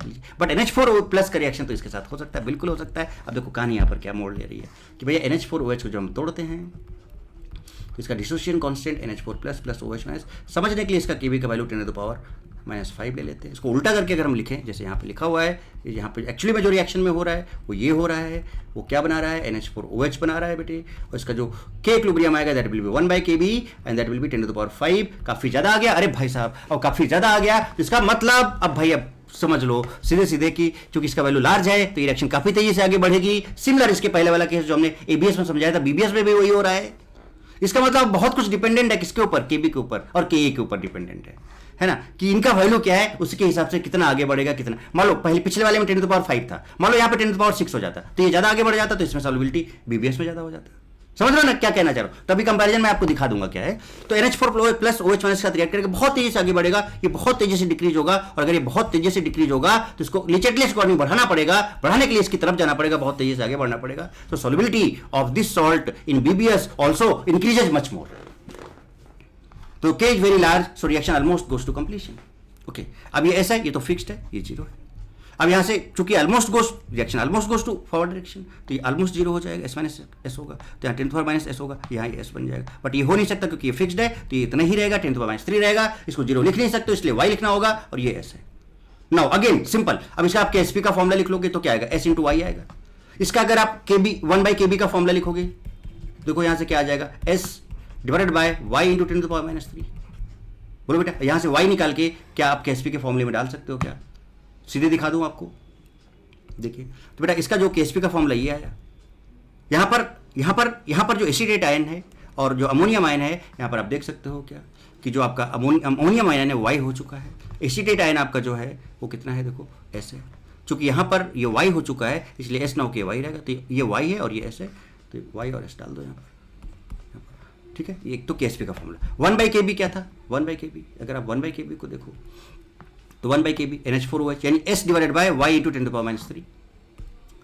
बट NH4 प्लस का रिएक्शन तो इसके साथ हो सकता है, बिल्कुल हो सकता है। अब देखो कहानी यहाँ पर क्या मोड़ ले रही है कि भैया NH4OH को जो हम तोड़ते हैं तो इसका dissociation constant NH4 plus plus OH minus, समझने के लिए इसका Kb का वैल्यू 10⁻⁵ ले लेते हैं। इसको उल्टा करके अगर हम लिखें, जैसे यहाँ पे लिखा हुआ है, यहाँ पे एक्चुअली में जो रिएक्शन में हो रहा है वो ये हो रहा है, वो क्या बना रहा है? NH4OH बना रहा है बेटे, और इसका जो K इक्विलिब्रियम आएगा that will B 1/Kb and that will B 10⁵। काफी ज्यादा आ गया, अरे भाई साहब, और काफी ज्यादा आ गया तो इसका मतलब अब भाई अब समझ लो सीधे सीधे कि क्योंकि इसका वैल्यू लार्ज है तो ये रिएक्शन काफी तेजी से आगे बढ़ेगी। सिमिलर इसके पहले वाला केस जो हमने ABS में समझाया था, BBS में भी वही हो रहा है। इसका मतलब बहुत कुछ डिपेंडेंट है किसके ऊपर? Kb के ऊपर और Ka के ऊपर डिपेंडेंट है ना, कि इनका वैल्यू क्या है उसके हिसाब से कितना आगे बढ़ेगा कितना। मान लो पहले पिछले वाले में 10⁵ था, मान लो यहाँ पे 10⁶ हो जाता तो ये ज्यादा आगे बढ़ जाता, तो इसमें सॉल्युबिलिटी BBS में ज्यादा हो जाता। समझ रहे हो ना क्या कहना चाह रहा हूं? तभी कंपैरिजन में आपको दिखा दूंगा क्या है। तो NH4 प्लस OH माइनस के साथ रिएक्ट करके बहुत तेजी से आगे बढ़ेगा, ये बहुत तेजी से डिक्रीज होगा, और अगर ये बहुत तेजी से डिक्रीज होगा तो इसको लिचेटलेस को बढ़ाना पड़ेगा, बढ़ाने के लिए इसकी तरफ जाना पड़ेगा, बहुत तेजी से आगे बढ़ना पड़ेगा। तो solubility of this salt in BBS also increases much more. तो K is very large, so reaction almost goes to completion. Okay, अब ये ऐसा है, ये तो फिक्स्ड है, ये 0 है। अब यहां से चूंकि almost goes, reaction almost goes to forward direction, तो ये ऑलमोस्ट 0 हो जाएगा, S माइनस S होगा, तो यहाँ 10⁻⁻S होगा, यहाँ ये S बन जाएगा। बट ये हो नहीं सकता क्योंकि ये फिक्स्ड है, तो ये इतना ही रहेगा, 10⁻³ रहेगा, इसको 0 लिख नहीं सकते, इसलिए Y लिखना होगा, और ये S है। नाउ अगेन सिंपल, अब इसका आप KSP का फॉर्मूला लिख लोगे तो क्या आएगा? S इंटू Y आएगा। इसका अगर आप KB 1/Kb का फॉर्मूला लिखोगे, देखो यहां से क्या आ जाएगा? S divided by Y into 10⁻³ बोलो बेटा, यहां से Y निकाल के क्या आप KSP के फॉर्मूले में डाल सकते हो क्या? सीधे दिखा दूं आपको, देखिए। तो बेटा इसका जो KSP का फॉर्मूला ये आया, यहां पर जो एसिटेट आयन है और जो अमोनियम आयन है, यहां पर आप देख सकते हो क्या कि जो आपका अमोनियम आयन है Y हो चुका है, एसिटेट आयन आपका जो है वो कितना है? देखो S है। चूंकि यहां पर ये Y हो चुका है इसलिए S ना होकर Y रहेगा, तो ये Y है और ये S है, तो Y और S डाल दो यहां पर। ठीक है, एक तो KSP का फॉर्मूला। 1/Kb क्या था? 1/Kb, अगर आप 1/Kb को देखो तो 1 बाई के बी NH4OH, यानी S divided by Y into 10 to power -3।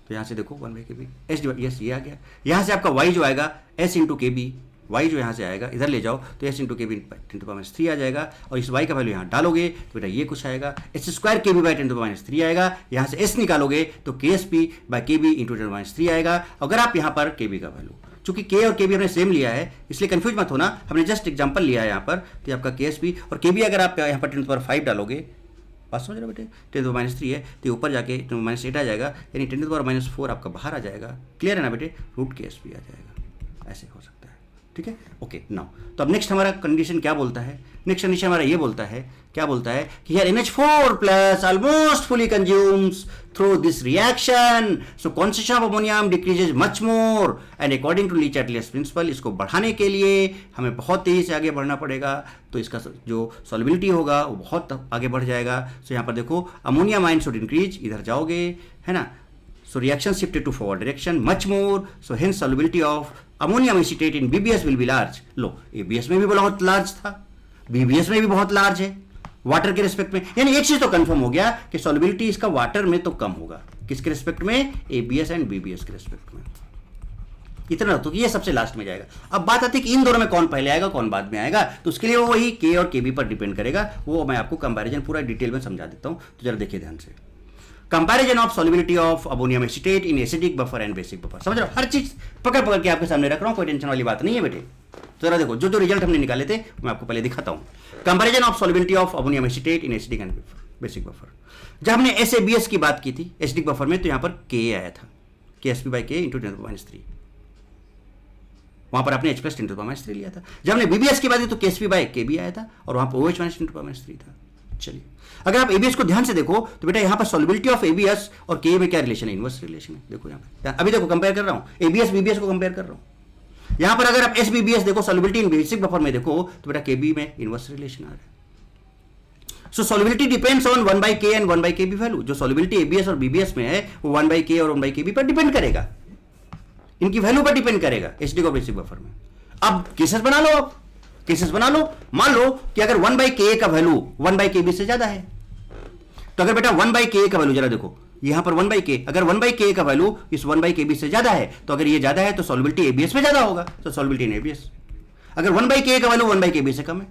तो यहाँ से देखो 1 बाई के बी एस डिवाइड, यस ये आ गया। यहाँ से आपका Y जो आएगा S इंटू के बी, वाई जो यहाँ से आएगा इधर ले जाओ तो एस इंटू के बी 10 टू पावर -3 आ जाएगा, और इस वाई का वैल्यू यहाँ डालोगे तो बेटा ये कुछ आएगा, एस स्क्वायर के बी बाई 10 टू पावर -3 आएगा। यहाँ से एस निकालोगे तो के एस पी बाई के बी इंटू 10 टू पावर -3 आएगा। अगर आप यहाँ पर के बी का वैल्यू, चूंकि के और के बी हमने सेम लिया है इसलिए कंफ्यूज मत होना, हमने जस्ट एग्जाम्पल लिया है यहाँ पर, तो आपका के एस पी और के बी अगर आप यहाँ पर 10 टू पावर 5 डालोगे, बात समझ रहे हो बेटे, 10 टू पावर -3 है तो ऊपर जाके 10 टू पावर -8 आ जाएगा, यानी 10 टू पावर -4 आपका बाहर आ जाएगा। क्लियर है ना बेटे, रूट के एस पी आ जाएगा, ऐसे हो सकता है। ठीक है, ओके नाउ तो अब नेक्स्ट हमारा कंडीशन क्या बोलता है, नेक्स्ट कंडीशन हमारा ये बोलता है, क्या बोलता है कि यार NH4 plus almost fully consumes through this reaction, so concentration of ammonium decreases much more and according to Le Chatelier's principle, इसको बढ़ाने के लिए हमें बहुत तेजी से आगे बढ़ना पड़ेगा, तो इसका जो सॉल्युबिलिटी होगा वो बहुत आगे बढ़ जाएगा। सो यहाँ पर देखो अमोनियम आयन शुड इंक्रीज, इधर जाओगे है ना, so reaction shifted to forward direction much more, so hence solubility of ammonium acetate in BBS will be large। Low ABS में भी बहुत लार्ज था, BBS में भी बहुत लार्ज है वाटर के रिस्पेक्ट में, यानी एक चीज तो कंफर्म हो गया कि सॉल्युबिलिटी इसका वाटर में तो कम होगा, किसके रिस्पेक्ट में, ABS एंड BBS के रिस्पेक्ट में। इतना तो ये सबसे लास्ट में जाएगा। अब बात आती है कि इन दोनों में कौन पहले आएगा कौन बाद में आएगा, तो उसके लिए वो वही के और के बी पर डिपेंड करेगा, वो मैं आपको कंपैरिजन पूरा डिटेल में समझा देता हूं, तो जरा देखिए ध्यान से। Comparison of solubility of ammonium acetate in acidic buffer and basic buffer, समझ रहे हो, हर चीज पकड़ पकड़ के आपके सामने रख रहा हूं, कोई टेंशन वाली बात नहीं है बेटे। तो जरा देखो जो जो रिजल्ट हमने निकाले थे मैं आपको पहले दिखाता हूं। Comparison of solubility of ammonium acetate in acidic and basic buffer, जब हमने SABS की बात की थी एसिडिक बफर में, तो यहां पर के आया था, KSP बाई के इंटू 10 टू पावर -3, वहां पर आपने H प्लस 10 टू पावर -3 लिया था। जब हमने BBS की बात की तो KSP बाई के भी आया था, और वहां पर OH माइनस 10 टू पावर -3 था। चलिए अगर आप ABS को ध्यान से देखो तो बेटा यहाँ पर सॉल्युबिलिटी ऑफ ABS और के में क्या रिलेशन है, इनवर्स रिलेशन है। देखो यहाँ पे अभी देखो कंपेयर कर रहा हूँ, ABS BBS को कंपेयर कर रहा हूँ। यहाँ पर अगर आप SBBS देखो सॉल्युबिलिटी इन बेसिक बफर में देखो तो बेटा KB में इनवर्स रिलेशन आ रहा है। सो सॉल्युबिलिटी डिपेंड्स ऑन 1 बाई के एंड 1 बाई KB वैल्यू, जो सॉल्युबिलिटी ABS और BBS में है वो 1 बाई के और 1 बाई KB पर डिपेंड करेगा, इनकी वैल्यू पर डिपेंड करेगा एसिडिक और बेसिक बफर में। अब केसेस बना लो, आप केसेस बना लो, मान लो कि अगर 1 बाई के का वैल्यू 1 बाई KB से ज्यादा है, तो अगर बेटा 1 बाई के का वैल्यू, जरा देखो यहां पर 1 बाई के, अगर 1 बाई के का वैल्यू इस 1 बाई KB से ज्यादा है, तो अगर ये ज्यादा है तो सॉल्युबिलिटी ABS में ज्यादा होगा, तो सॉल्युबिलिटी इन ABS। अगर 1 बाई के का वैल्यू 1 बाई KB से कम है,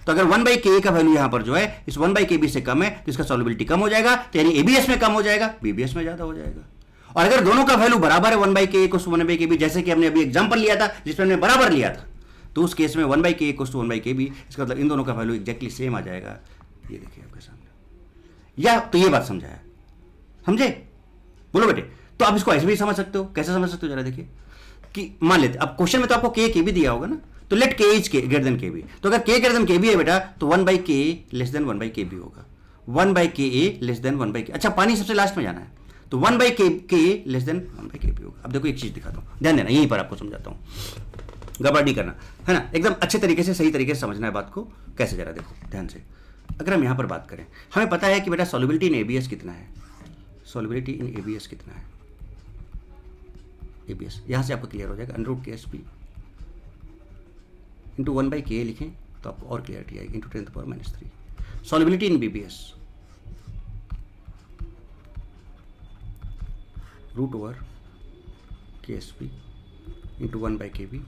तो अगर 1 बाई के का वैल्यू यहां पर जो है इस 1 बाई KB से कम है तो इसका सॉल्युबिलिटी कम हो जाएगा, तो यानी ABS में कम हो जाएगा, BBS में ज्यादा हो जाएगा। और अगर दोनों का वैल्यू बराबर है 1 बाई के को 1 बाई KB, जैसे कि हमने अभी एग्जांपल लिया था जिसमें हमने बराबर लिया था, तो उस केस में 1 बाई के इक्वल्स टू 1 बाई KB, इसका मतलब इन दोनों का वैल्यू एग्जैक्टली सेम आ जाएगा। ये देखिए आपके सामने, या तो ये बात समझाया, समझे, बोलो बेटे। तो आप इसको ऐसे भी समझ सकते हो, कैसे समझ सकते हो जरा देखिए, कि मान लेते अब क्वेश्चन में तो आपको के भी दिया होगा ना, तो लेट के इज के ग्रेटर देन के बी, तो अगर के ग्रेटर देन के बी है बेटा तो 1 बाई के लेस देन 1 बाई के बी होगा, 1 by K A less than 1 by के, अच्छा पानी सबसे लास्ट में जाना है, तो 1 बाई के लेस देन 1 बाई के बी होगा। अब देखो एक चीज दिखाता हूं, ध्यान देना, यहीं पर आपको समझाता हूं, गड़बड़ नहीं करना है ना, एकदम अच्छे तरीके से सही तरीके से समझना है बात को, कैसे जरा देखो ध्यान से। अगर हम यहां पर बात करें, हमें पता है कि बेटा सॉल्युबिलिटी इन ABS कितना है, सॉल्युबिलिटी इन ABS कितना है, ABS यहां से आपको क्लियर हो जाएगा, under root KSP into 1 by K लिखें तो आपको और क्लियरिटी आएगी, into 10 to power -3। Solubility in BBS root over KSP into 1 by KB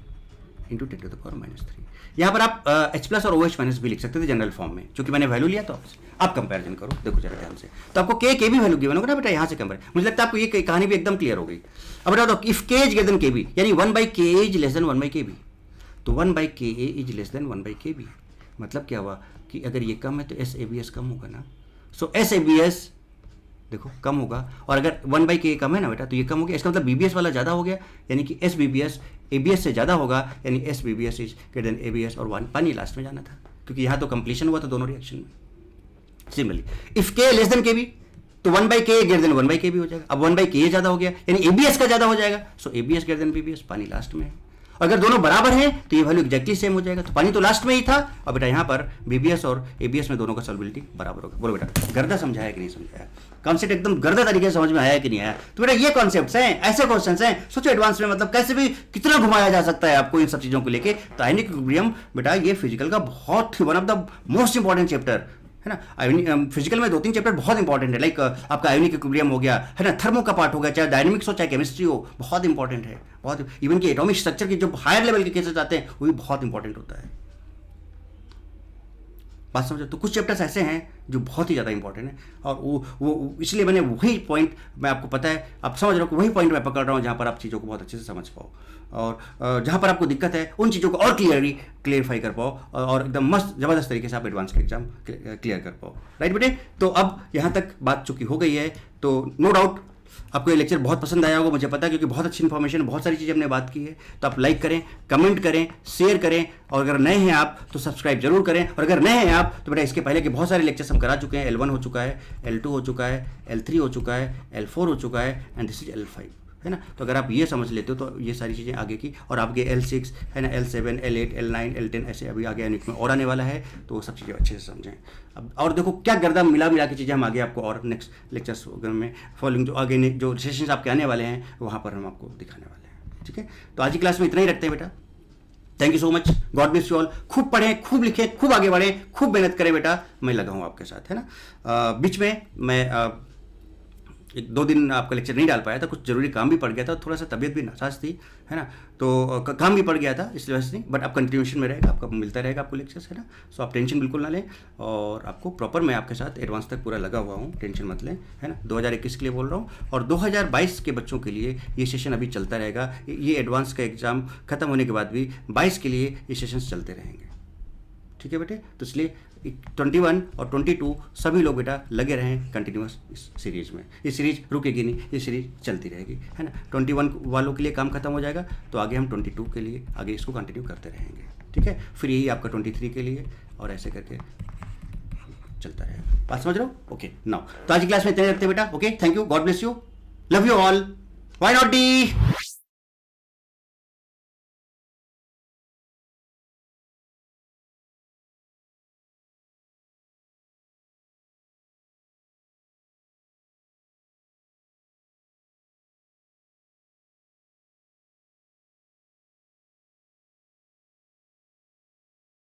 into 10 to the power -3। यहाँ पर आप H प्लस और OH माइनस भी लिख सकते थे जनरल फॉर्म में, क्योंकि मैंने वैल्यू लिया तो आप कंपैरिजन करो, देखो जरा ध्यान से, तो आपको के भी वैल्यू गिवन होगा ना बेटा, यहाँ से कंपेयर, मुझे लगता है आपको ये कहानी भी एकदम क्लियर हो गई। अब बताओ इफ के इज ग्रेटर देन KB, यानी 1 by K is less than 1 by KB, तो 1 by K a is less than 1 by KB, मतलब क्या हुआ कि अगर ये कम है तो SABS कम होगा ना, सो SABS देखो कम होगा, और अगर 1 बाई के कम है ना बेटा तो ये कम हो गया, इसका मतलब BBS वाला ज़्यादा हो गया, यानी कि SBBS ABS से ज़्यादा होगा, यानी SBBS is greater than ABS, और पानी लास्ट में जाना था क्योंकि यहाँ तो कंप्लीशन हुआ था दोनों रिएक्शन में। सिमिलरली इफ के लेस देन KB, तो 1 बाई के ग्रेटर देन 1 बाई KB हो जाएगा, अब 1 बाई के ज़्यादा हो गया यानी ABS का ज़्यादा हो जाएगा, सो ABS ग्रेटर देन BBS, पानी लास्ट में है। अगर दोनों बराबर हैं तो ये वैल्यू एग्जैक्टली सेम हो जाएगा, तो पानी तो लास्ट में ही था, और बेटा यहाँ पर BBS और ABS में दोनों का सॉल्युबिलिटी बराबर होगा। बोलो बेटा गर्दा समझाया कि नहीं समझाया, कॉन्सेप्ट एकदम गर्दा तरीके से समझ में आया कि नहीं आया, तो बेटा ये कॉन्सेप्ट्स हैं, ऐसे क्वेश्चंस हैं, सोचो एडवांस में, मतलब कैसे भी कितना घुमाया जा सकता है आपको इन सब चीजों को लेके। तो आयनिक इक्विलिब्रियम बेटा ये फिजिकल का बहुत one of the most important chapter, है ना। आयोनिक फिजिकल में 2-3 चैप्टर बहुत इंपॉर्टेंट है, लाइक आपका आयोनिक इक्विलिब्रियम हो गया, है ना, थर्मो का पार्ट हो गया, चाहे डायनेमिक्स हो चाहे केमिस्ट्री हो, बहुत इंपॉर्टेंट है, बहुत। इवन कि एटॉमिक स्ट्रक्चर के जो हायर लेवल के केसेस आते हैं वो भी बहुत इंपॉर्टेंट होता है। बात समझो। तो कुछ चैप्टर्स ऐसे हैं जो बहुत ही ज़्यादा इंपॉर्टेंट है, और वो इसलिए मैंने वही पॉइंट, मैं आपको पता है, आप समझ रहे हो, वही पॉइंट मैं पकड़ रहा हूँ जहाँ पर आप चीज़ों को बहुत अच्छे से समझ पाओ, और जहाँ पर आपको दिक्कत है उन चीज़ों को और क्लियरफाई कर पाओ, और एकदम मस्त ज़बरदस्त तरीके से आप एडवांस के एग्जाम क्लियर कर पाओ। राइट बेटे। तो अब यहाँ तक बात चूंकि हो गई है, तो नो डाउट आपको ये लेक्चर बहुत पसंद आया होगा, मुझे पता है, क्योंकि बहुत अच्छी इन्फॉर्मेशन, बहुत सारी चीज़ें हमने बात की है। तो आप लाइक करें, कमेंट करें, शेयर करें, और अगर नए हैं आप तो सब्सक्राइब जरूर करें, और अगर नए हैं आप तो बेटा इसके पहले के बहुत सारे लेक्चर्स हम करा चुके हैं। L1 हो चुका है, L2 हो चुका है, L3 हो चुका है, L4 हो चुका है, एंड दिस इज L5, है ना। तो अगर आप ये समझ लेते हो तो ये सारी चीज़ें आगे की, और आपके L6 है ना, L7, L8, L9, L10 ऐसे अभी आगे यूनिट में और आने वाला है, तो वो सब चीज़ें अच्छे से समझें। अब और देखो क्या गर्दा मिला के चीज़ें हम आगे आपको और नेक्स्ट लेक्चर्स में फॉलोइंग जो आगे जो सेशंस आपके आने वाले हैं वहाँ पर हम आपको दिखाने वाले हैं। ठीक है, तो आज की क्लास में इतना ही रखते हैं बेटा। Thank you so much, God bless you all. खूब पढ़ें, खूब लिखें, खूब आगे बढ़ें, खूब मेहनत करें बेटा, मैं लगा हूँ आपके साथ, है ना। बीच में मैं 1-2 दिन आपका लेक्चर नहीं डाल पाया था, कुछ जरूरी काम भी पड़ गया था, थोड़ा सा तबीयत भी नासाज थी, है ना, तो काम भी पड़ गया था, इसलिए वजह से नहीं, बट अब कंटिन्यूशन में रहेगा, आपका मिलता रहेगा आपको लेक्चर्स, है ना। सो आप टेंशन बिल्कुल ना लें, और आपको प्रॉपर मैं आपके साथ एडवांस तक पूरा लगा हुआ हूँ, टेंशन मत लें, है ना। 2021 के लिए बोल रहा हूँ, और 2022 के बच्चों के लिए ये सेशन अभी चलता रहेगा। ये एडवांस का एग्ज़ाम खत्म होने के बाद भी 22 के लिए ये सेशंस चलते रहेंगे। ठीक है बेटे, तो इसलिए 21 और 22 सभी लोग बेटा लगे रहें कंटिन्यूस इस सीरीज़ में। ये सीरीज़ रुकेगी नहीं, ये सीरीज़ चलती रहेगी, है ना। 21 वालों के लिए काम खत्म हो जाएगा, तो आगे हम 22 के लिए आगे इसको कंटिन्यू करते रहेंगे। ठीक है, फिर यही आपका 23 के लिए, और ऐसे करके चलता रहेगा। बात समझ रहे हो? ओके नाउ, तो आज की क्लास में इतने रखते हैं बेटा। Okay, thank you, God bless you, love you all, why not D.